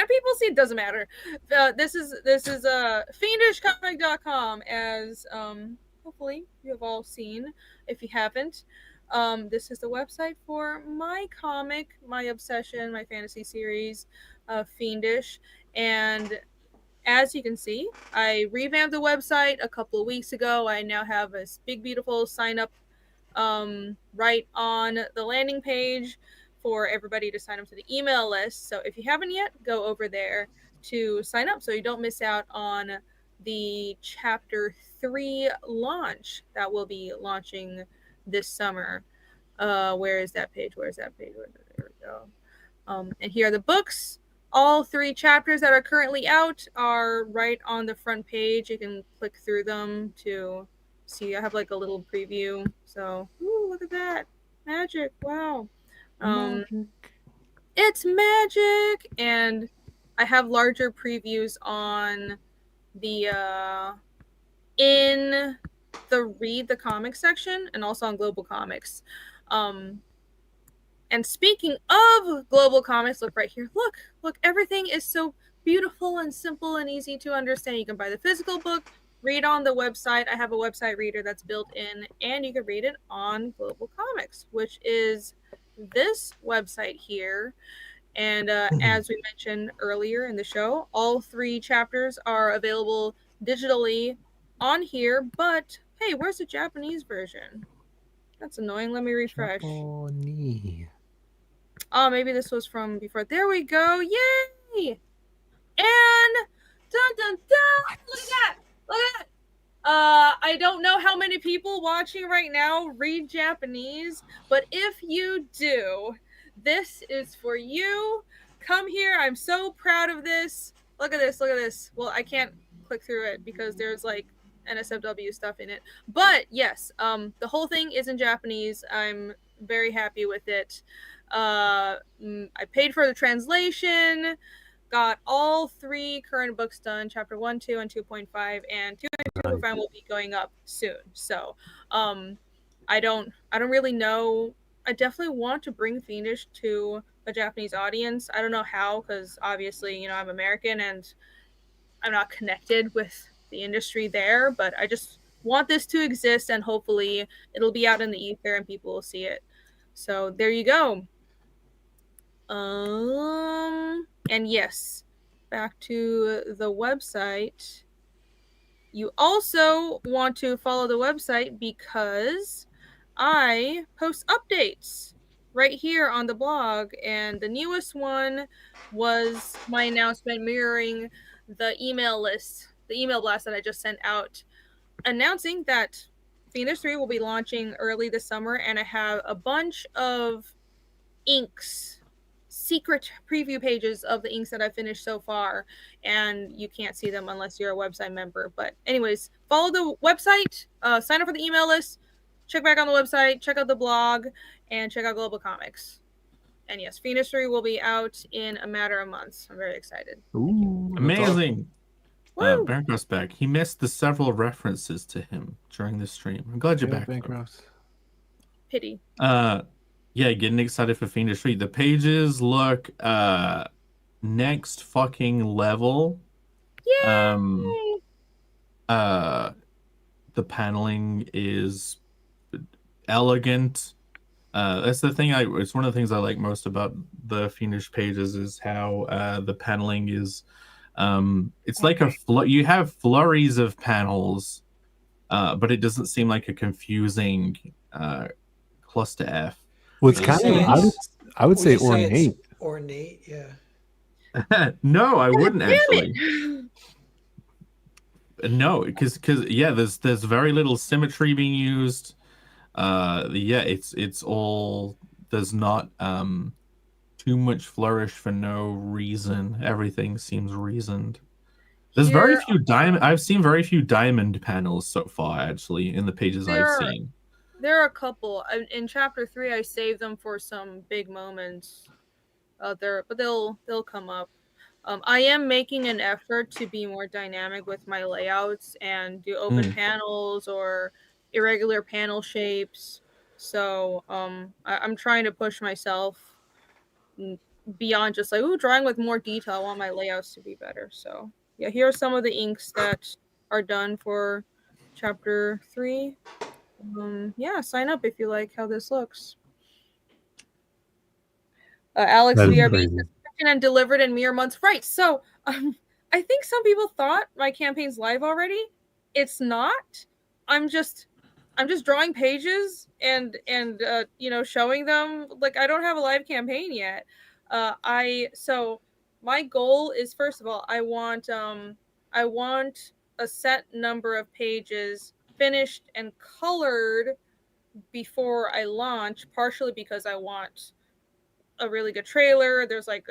people see? It doesn't matter. This is fiendishcomic.com, as hopefully you have all seen. If you haven't, this is the website for my comic, my obsession, my fantasy series, Fiendish. And as you can see, I revamped the website a couple of weeks ago. I now have this big, beautiful sign up right on the landing page for everybody to sign up to the email list. So if you haven't yet, go over there to sign up so you don't miss out on the chapter 3 launch that will be launching this summer. Where is that page? There we go. And here are the books. All 3 chapters that are currently out are right on the front page. You can click through them to see. I have like a little preview. So, ooh, look at that. Magic. Wow. It's magic. And I have larger previews on the in the read the comics section and also on Global Comics. And speaking of Global Comics, look right here. Look, everything is so beautiful and simple and easy to understand. You can buy the physical book, read on the website. I have a website reader that's built in, and you can read it on Global Comics, which is this website here. And as we mentioned earlier in the show, all 3 chapters are available digitally on here. But hey, where's the Japanese version? That's annoying. Let me refresh. Oh, maybe this was from before. There we go. Yay! And dun dun dun! Look at that! Look at that! I don't know how many people watching right now read Japanese, but if you do, this is for you. Come here. I'm so proud of this. Look at this. Look at this. Well, I can't click through it because there's like NSFW stuff in it. But yes, the whole thing is in Japanese. I'm very happy with it. I paid for the translation, got all 3 current books done, chapter 1, 2, and 2.5, and 2 and 2.5 will be going up soon. So I don't really know. I definitely want to bring Fiendish to a Japanese audience. I don't know how, because obviously, you know, I'm American and I'm not connected with the industry there, but I just want this to exist, and hopefully it'll be out in the ether and people will see it. So there you go. And yes, back to the website. You also want to follow the website because I post updates right here on the blog, and the newest one was my announcement mirroring the email list, the email blast that I just sent out, announcing that Fiendish 3 will be launching early this summer, and I have a bunch of inks, secret preview pages of the inks that I finished so far, and you can't see them unless you're a website member. But anyways, follow the website, sign up for the email list, check back on the website, check out the blog, and check out Global Comics. And yes, Fiendish 3 will be out in a matter of months. I'm very excited. Ooh, amazing. Bancroft's back. He missed the several references to him during the stream. I'm glad you're back. Bancroft. Pity. Yeah, getting excited for Fiendish 3. The pages look next fucking level. Yay! The paneling is elegant. That's the thing. It's one of the things I like most about the Fiendish pages is how the paneling is. It's like you have flurries of panels, but it doesn't seem like a confusing cluster F. Well, it's kind of. I would say ornate. Ornate, yeah. No, I wouldn't actually. No, because yeah, there's very little symmetry being used. Yeah, it's all, there's not too much flourish for no reason. Everything seems reasoned. There's very few diamond. I've seen very few diamond panels so far, actually, in the pages I've seen. There are a couple. In chapter 3, I saved them for some big moments out there, but they'll come up. I am making an effort to be more dynamic with my layouts and do open panels or irregular panel shapes. So I'm trying to push myself beyond just like, drawing with more detail. I want my layouts to be better. So yeah, here are some of the inks that are done for chapter 3. Yeah, sign up if you like how this looks. Alex VRB and delivered in mere months. Right. So I think some people thought my campaign's live already. It's not. I'm just drawing pages and showing them. Like, I don't have a live campaign yet. So my goal is, first of all, I want a set number of pages finished and colored before I launch, partially because I want a really good trailer. There's like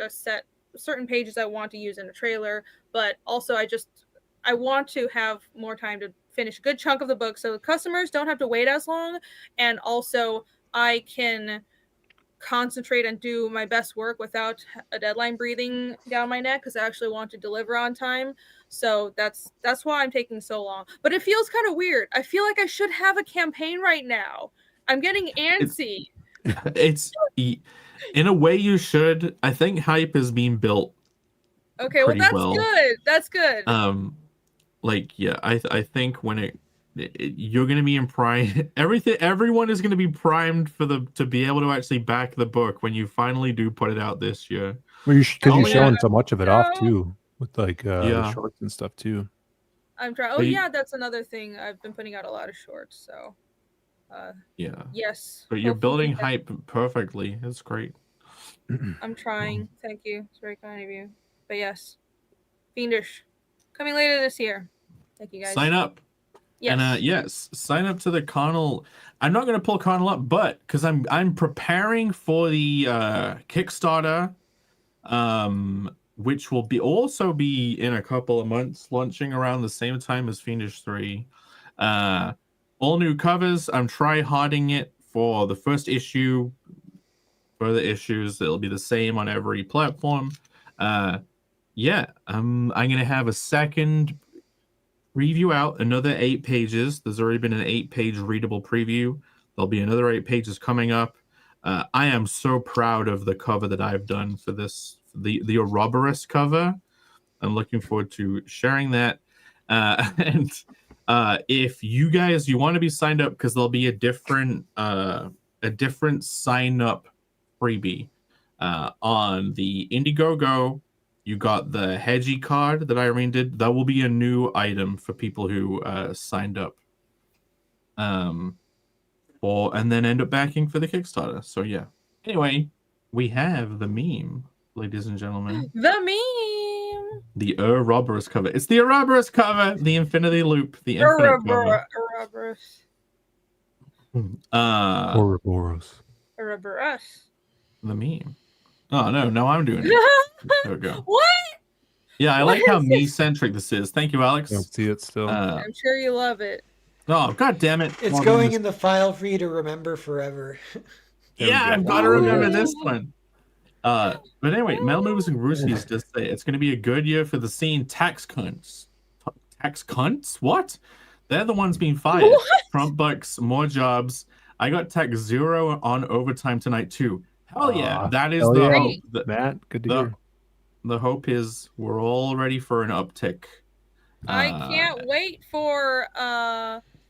certain pages I want to use in a trailer, but also I want to have more time to finish a good chunk of the book so the customers don't have to wait as long, and also I can concentrate and do my best work without a deadline breathing down my neck, because I actually want to deliver on time. So that's why I'm taking so long. But it feels kind of weird. I feel like I should have a campaign right now. I'm getting antsy. It's in a way you should. I think hype is being built. Okay, well that's good. That's good. I think when you're going to be in prime. Everyone is going to be primed to be able to actually back the book when you finally do put it out this year. Well, because you're showing so much of it off too, with the shorts and stuff too. I'm trying. Oh yeah, that's another thing. I've been putting out a lot of shorts, so. Yes. But you're building hype perfectly. It's great. I'm trying. Thank you. It's very kind of you. But yes, Fiendish coming later this year. Thank you guys. Sign up. Yes. And yes, sign up to the Connell. I'm not going to pull Connell up, but because I'm preparing for the Kickstarter, which will also be in a couple of months, launching around the same time as Fiendish 3. All new covers. I'm try-harding it for the first issue. Further issues, it'll be the same on every platform. Yeah, I'm gonna have a second preview out, another 8 pages. There's already been an 8-page readable preview. There'll be another 8 pages coming up. I am so proud of the cover that I've done for this, the Ouroboros cover. I'm looking forward to sharing that. And if you guys, you want to be signed up, because there'll be a different sign up freebie on the Indiegogo. You got the Hedgie card that Irene did. That will be a new item for people who signed up. And then end up backing for the Kickstarter. So yeah. Anyway, we have the meme, ladies and gentlemen. The meme. The Ouroboros cover. It's the Ouroboros cover. The Infinity Loop. The Infinite cover. Ouroboros. Ouroboros. Ouroboros. The meme. Oh no, no, I'm doing it. There we go. What? Yeah, I What like how is me-centric this is. Thank you, Alex. Don't see it still. I'm sure you love it. Oh, god damn it. It's Well, going this- in the file for you to remember forever. Yeah, I've got to remember this one. But anyway, Metal Movies and Roosies just say it's going to be a good year for the scene. Tax cunts. Tax cunts? What? They're the ones being fired. What? Trump bucks, more jobs. I got tax 0 on overtime tonight too. Hell yeah. That is hell the yeah. hope. Matt, good to the, hear. the hope is we're all ready for an uptick. I can't wait for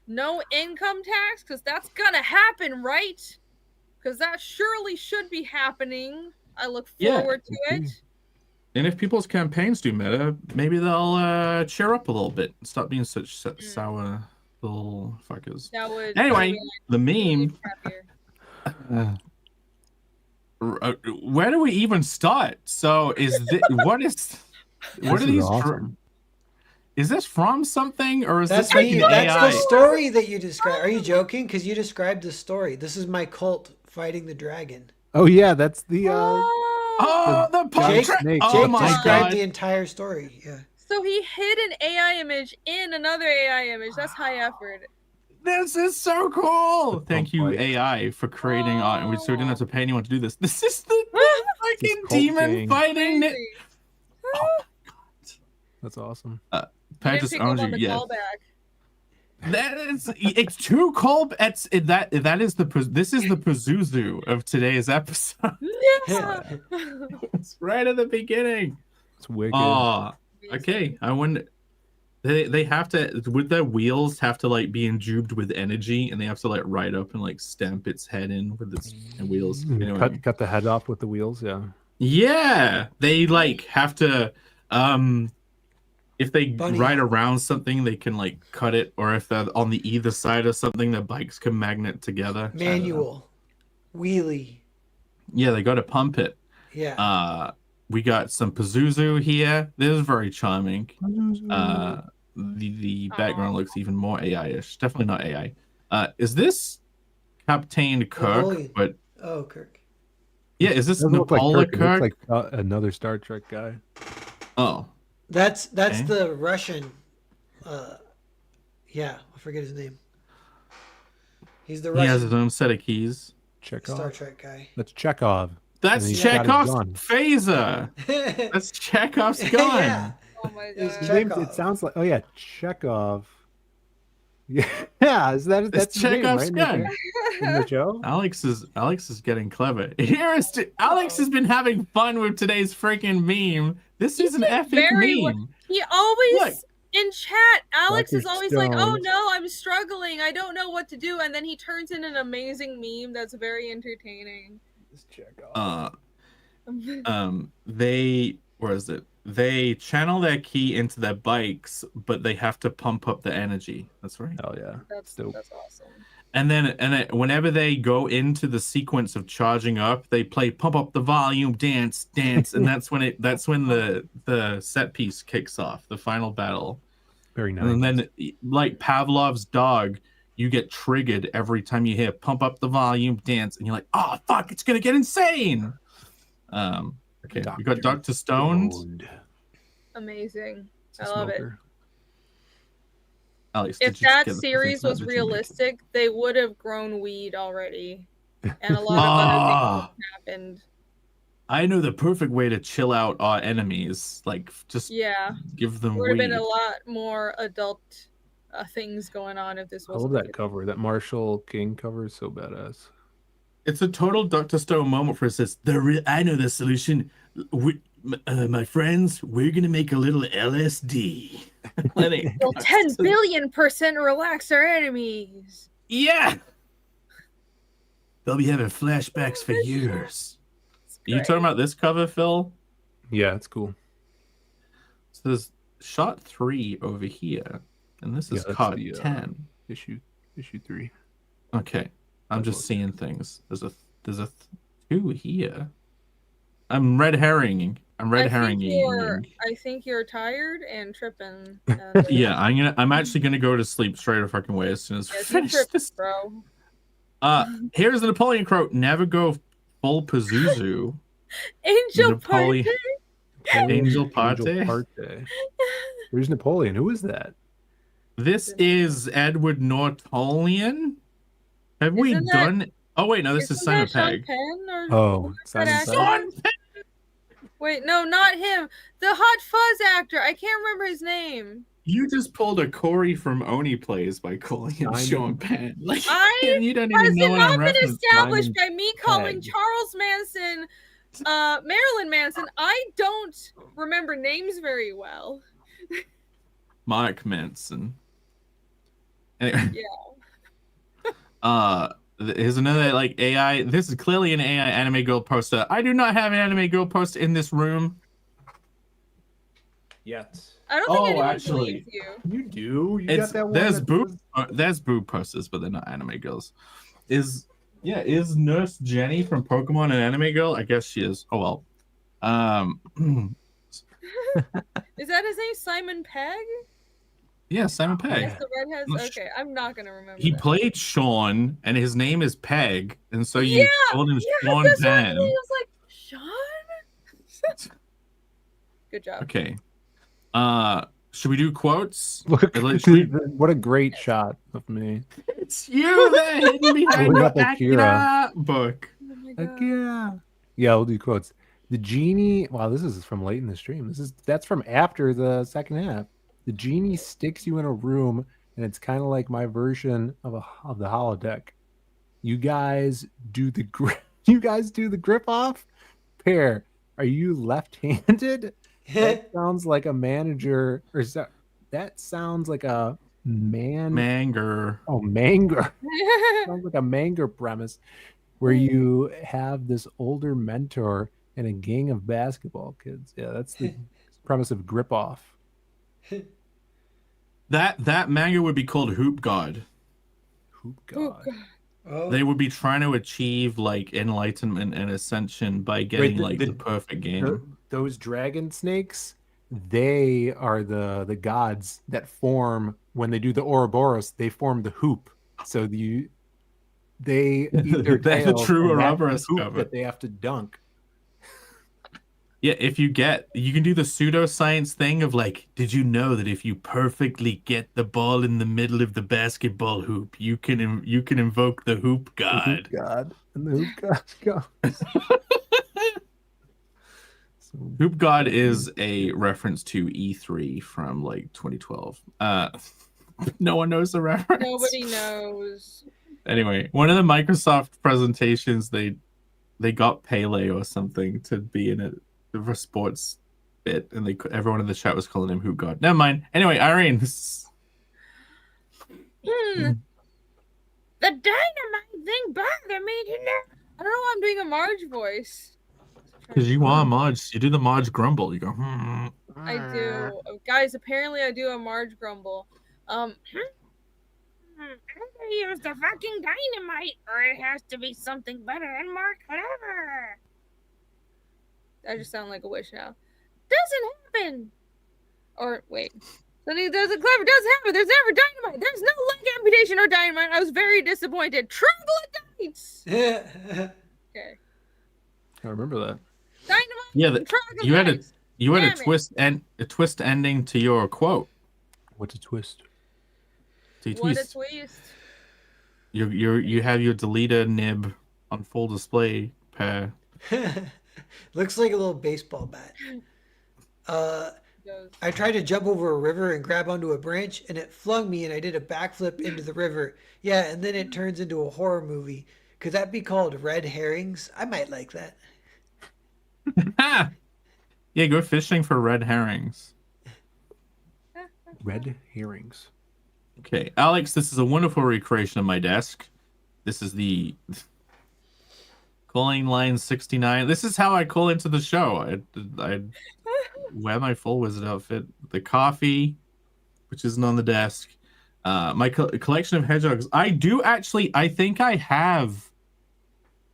no income tax, because that's gonna happen, right? Because that surely should be happening. I look Yeah. forward to it. And if people's campaigns do matter, maybe they'll cheer up a little bit and stop being such sour little fuckers. That would Anyway, make the me meme. happier. Where do we even start? So is what is what This are is these awesome. is this from something, or is That's this like me. an That's AI? the story that you described. Are you joking? Because you described the story. This is my cult fighting the dragon. Oh yeah, that's the Oh, the Jake- portrait! Jake Oh Jake my described god! the entire story. Yeah. So he hid an AI image in another AI image. That's high effort. This is so cool! Thank you, fight. AI, for creating art, and we so didn't have to pay anyone to do this. This is the fucking cult demon gang. fighting. Crazy. That's awesome. Pat Didn't just pick up owns you. on the Yeah, callback. that is. It's too cold. That is the. This is the Pazuzu of today's episode. Yeah. It's right at the beginning. It's wicked. Oh, okay. I wonder. They have to, would their wheels have to like be endued with energy, and they have to like ride up and like stamp its head in with its wheels. Anyway. Cut the head off with the wheels. Yeah. Yeah, they like have to. If they Bunny ride hop. around something, they can like cut it, or if they're on the either side of something, their bikes can magnet together. I don't know. Manual. Wheelie. Yeah, they got to pump it. Yeah. We got some Pazuzu here. This is very charming. The background looks even more AI-ish. Definitely not AI. Is this Captain Kirk? Napoleon. But Oh, Kirk. yeah, is this Doesn't look like Napoleon Kirk. Kirk? It looks like another Star Trek guy. Oh, That's Okay. the Russian. Yeah, I forget his name. He's the he has Russian his own set of keys. Chekhov. Star Trek guy. That's Chekhov. That's And he's got his Chekhov's gun. phaser. That's Chekhov's gun. Yeah. Oh my It's god. His name, Chekhov. it sounds like Chekhov. Yeah, is that It's that's his name, Chekhov's right? gun. In the show? Alex is getting clever. Alex has been having fun with today's freaking meme. This is an did epic very well. meme. He always Look. in chat, Alex is Dr. always like, "Oh Stone. no, I'm struggling. I don't know what to do," and then he turns in an amazing meme that's very entertaining. It's Chekhov. Where is it? They channel their ki into their bikes, but they have to pump up the energy. That's right. Hell yeah. That's Dope. awesome. And then whenever they go into the sequence of charging up, they play "Pump Up the Volume," dance, and that's when the set piece kicks off, the final battle. Very nice. And then, like Pavlov's dog, you get triggered every time you hear "Pump Up the Volume," dance, and you're like, "Oh fuck, it's gonna get insane." Okay, we got Dr. Stone. Amazing. I It's a love it. smoker. Alex, If did you that get the series perfect was note? Did you make it? realistic, they would have grown weed already, and a lot of other things would have happened. I know the perfect way to chill out our enemies. Like, just Yeah, give them would have weed. been a lot more adult things going on if this I was. love that cover. That Marshall King cover is so badass. It's a total Dr. Stone moment for us. It's I know the solution. My friends, we're gonna make a little LSD. We'll 10 billion% relax our enemies. Yeah. They'll be having flashbacks for years. Are you talking about this cover, Phil? Yeah, it's cool. So there's shot 3 over here, and this is that's card the, 10. Issue 3. Okay, I'm just seeing things. There's a 2 here. I'm red herringing. I think you're tired and tripping. Yeah, I'm actually gonna go to sleep straight a fucking way as soon as we finish this, bro. Here's the Napoleon quote: "Never go full Pazuzu." Angel Parte. Angel Parte. Where's Napoleon? Who is that? This is Edward Nortolian. Have we done? Oh wait, no, this is Simon Pegg. Oh, Simon Pegg. Wait, no, not him. The Hot Fuzz actor. I can't remember his name. You just pulled a Corey from Oni Plays by calling him Sean Penn. Like, you don't has even know it what not I'm been referencing. established by me calling Pegg. Charles Manson, Marilyn Manson? I don't remember names very well. Mark Manson. Anyway. Yeah. Here's another like AI. This is clearly an AI anime girl poster. I do not have an anime girl poster in this room. Yet. I don't think anyone actually, believes you. You do. You It's got that one. there's boob posters, but they're not anime girls. Is Nurse Jenny from Pokemon an anime girl? I guess she is. Oh well. Is that his name, Simon Pegg? Yeah, Simon Pegg. Yes, the redheads. Okay, I'm not gonna remember. He that. played Sean, and his name is Peg, and so you Yeah, called him Sean that's what Penn. I was like, Sean. Good job. Okay. Should we do quotes? Look, Should we- what a great shot of me. It's you there hidden behind Look the up Akira. book. Oh my God. Yeah, we'll do quotes. The genie. Wow, this is from late in the stream. That's from after the second half. The genie sticks you in a room, and it's kind of like my version of the holodeck. You guys do the grip. You guys do the grip off. Pair, are you left-handed? That sounds like a manager, or that sounds like a Manger. Oh, Manger. Sounds like a Manger premise where you have this older mentor and a gang of basketball kids. Yeah, that's the premise of grip off. That manga would be called Hoop God. Hoop God. Oh. They would be trying to achieve like enlightenment and ascension by getting the perfect game. Those dragon snakes, they are the gods that form when they do the Ouroboros. They form the hoop. So they eat their That's a tails, true and that's Ouroboros the hoop cover. that they have to dunk. Yeah, you can do the pseudoscience thing of like, did you know that if you perfectly get the ball in the middle of the basketball hoop, you can invoke the hoop god. The hoop god. And the hoop god goes. Hoop God is a reference to E3 from like 2012. No one knows the reference. Nobody knows. Anyway, one of the Microsoft presentations, they got Pele or something to be in it for a sports bit, and everyone in the chat was calling him Hoop God. Never mind. Anyway, Irene. The dynamite thing bothered me tonight. I don't know why I'm doing a Marge voice. Because you are Marge. You do the Marge grumble. You go, I do. Guys, apparently I do a Marge grumble. I'm gonna use the fucking dynamite, or it has to be something better and more clever. I just sound like a witch now. Doesn't happen. Or wait. Something does it clever doesn't happen. There's never dynamite. There's no leg amputation or dynamite. I was very disappointed. Troglodytes. Okay. I remember that. Dynamite. Yeah, you had a Damn it. twist ending to your quote. What's a twist? What a twist. You have your deleter nib on full display, pair. Looks like a little baseball bat. Goes. I tried to jump over a river and grab onto a branch, and it flung me, and I did a backflip into the river. Yeah, and then it turns into a horror movie. Could that be called Red Herrings? I might like that. Yeah, go fishing for red herrings. Red herrings. Okay, Alex, this is a wonderful recreation of my desk. This is the calling line 69. This is how I call into the show. I wear my full wizard outfit. The coffee, which isn't on the desk. My collection of hedgehogs. I think I have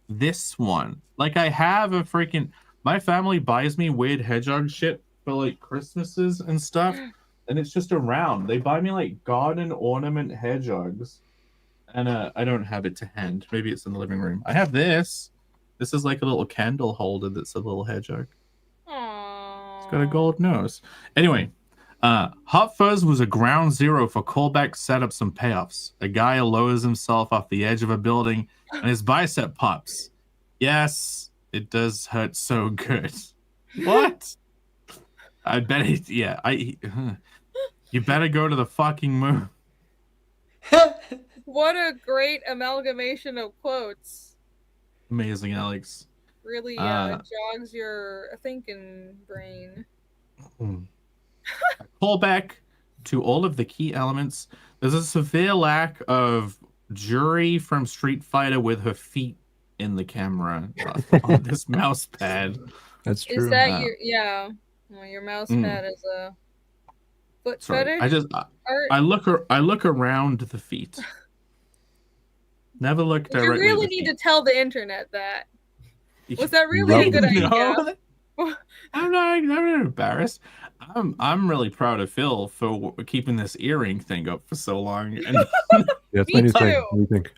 this one. Like, I have a freaking... My family buys me weird hedgehog shit for, like, Christmases and stuff. And it's just around. They buy me, like, garden ornament hedgehogs. And I don't have it to hand. Maybe it's in the living room. I have this. This is like a little candle holder that's a little hedgehog. Aww. It's got a gold nose. Anyway, Hot Fuzz was a ground zero for callback setups and payoffs. A guy lowers himself off the edge of a building and his bicep pops. Yes, it does hurt so good. What? I bet it, yeah. You better go to the fucking moon. What a great amalgamation of quotes. Amazing, Alex. Really jogs your thinking brain. Callback to all of the key elements. There's a severe lack of Jury from Street Fighter with her feet in the camera on this mouse pad. That's true. Is that your mouse pad is a foot Sorry, fetish? I look around the feet. Never look directly. You really need to tell the internet that. Was that really a good idea? No, I'm not embarrassed. I'm really proud of Phil for keeping this earring thing up for so long. And Yeah, Me me too. too. What do you think?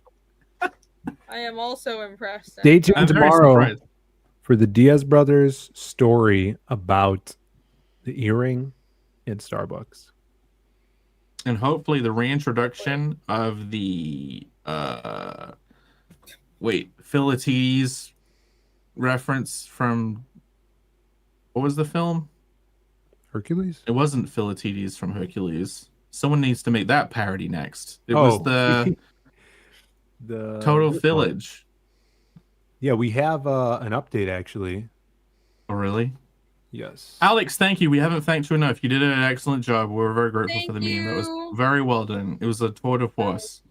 I am also impressed. Stay tuned I'm very tomorrow surprised. for the Diaz brothers story about the earring in Starbucks. And hopefully the reintroduction of the Philides reference from what was the film? Hercules? It wasn't Philides from Hercules. Someone needs to make that parody next. It was the the Total this one. Village. Yeah, we have an update actually. Oh, really? Yes. Alex, thank you. We haven't thanked you enough. You did an excellent job. We're very grateful Thank for the meme. That was you. very well done. It was a tour de force.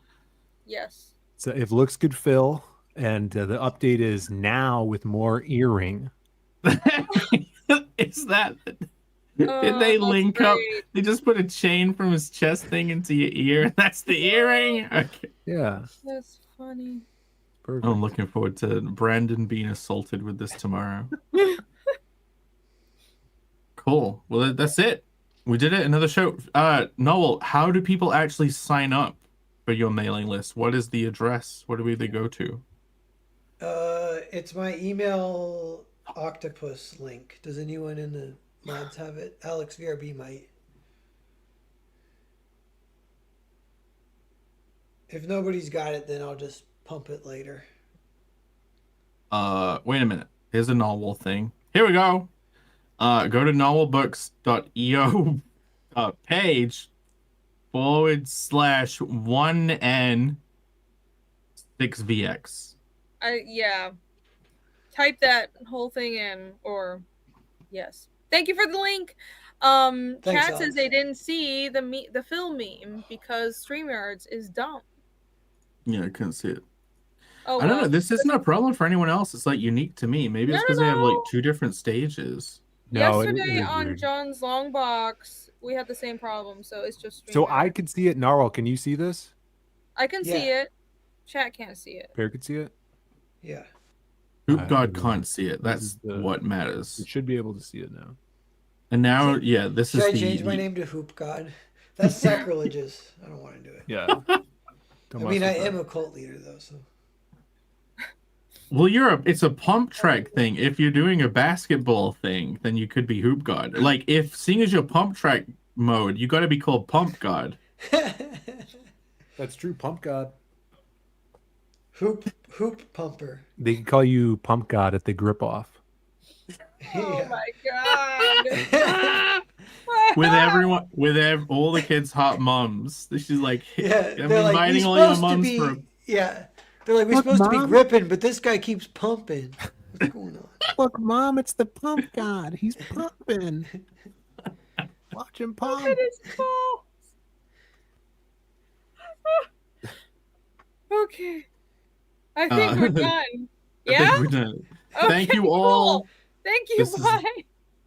Yes. So if looks good, Phil, and the update is now with more earring. Is that... Did they that's link up? great. They just put a chain from his chest thing into your ear. That's the earring? Okay. Yeah. That's funny. Perfect. I'm looking forward to Brandon being assaulted with this tomorrow. Cool. Well, that's it. We did it. Another show. Noel, how do people actually sign up for your mailing list? What is the address? What do they go to? It's my email octopus link. Does anyone in the mods have it? Alex VRB might. If nobody's got it, then I'll just pump it later. Wait a minute. Here's a novel thing. Here we go. Go to novelbooks.io page /1N6VX. Yeah. Type that whole thing in, or yes. Thank you for the link. Thanks, Chat says Alex. they didn't see the film meme because StreamYards is dumb. Yeah, I couldn't see it. Oh, I don't know. well. This isn't a problem for anyone else. It's like unique to me. Maybe it's No, because they have like no. 2 different stages. No, it Yesterday is on weird. John's long box, we had the same problem, so it's just So StreamYard. I could see it. Narwhal, can you see this? I can see Yeah. it. Chat can't see it. Bear could see it. Yeah. Hoop I God don't know. can't see it. This That's is the- what matters. You should be able to see it now. And now, yeah, this Should is I the... change my name to Hoop God? That's sacrilegious. I don't want to do it. Yeah. I mean, I am a cult leader though, so. Well, it's a pump track thing. If you're doing a basketball thing, then you could be Hoop God. Like, seeing as your pump track mode, you got to be called Pump God. That's true. Pump God. Hoop pumper. They could call you Pump God at the grip off. Oh my god. With everyone, all the kids' hot mums. She's like, Yeah, I'm they're like, inviting we're all your supposed to mums be. for. Yeah, they're like, we're Look, supposed to be Mom. gripping, but this guy keeps pumping. What's going on? Look, Mom, it's the Pump God. He's pumping. Watch him pump. It is cool. Okay. I think we're done. I Yeah? think we're done. Okay, Thank you cool. all. Thank you. This is- Bye.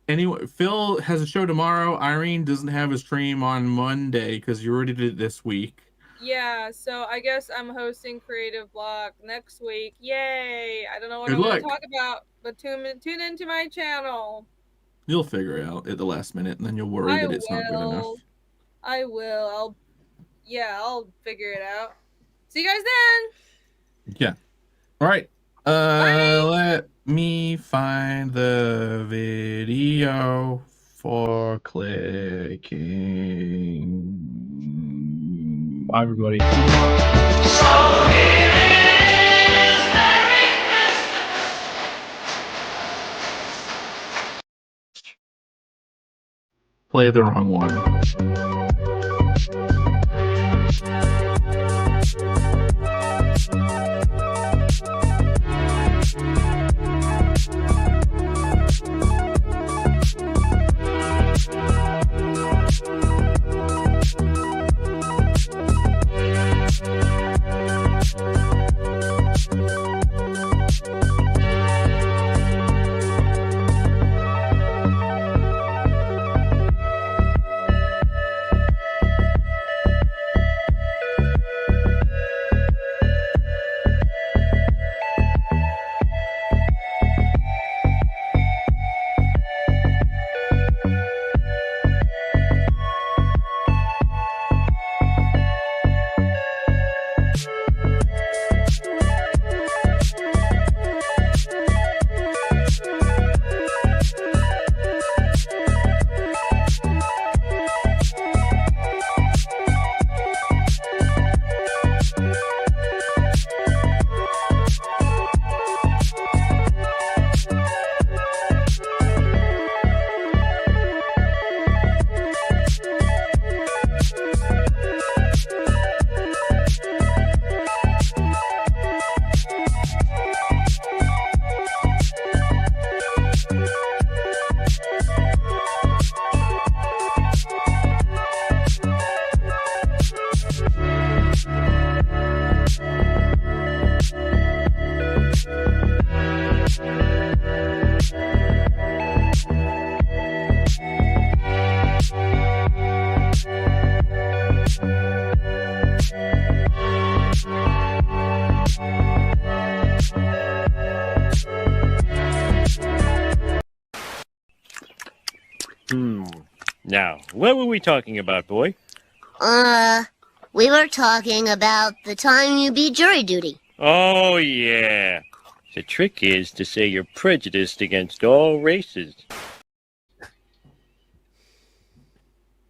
Anyway, Phil has a show tomorrow. Irene doesn't have a stream on Monday because you already did it this week. Yeah, so I guess I'm hosting Creative Block next week. Yay! I don't know what Good I'm going luck. to talk about, but tune into my channel. You'll figure it out at the last minute, and then you'll worry that it's not good enough. I will. I'll figure it out. See you guys then. Yeah. All right. Let me find the video for clicking. Bye, everybody. Play the wrong one. Now, what were we talking about, boy? We were talking about the time you beat jury duty. Oh, yeah. The trick is to say you're prejudiced against all races.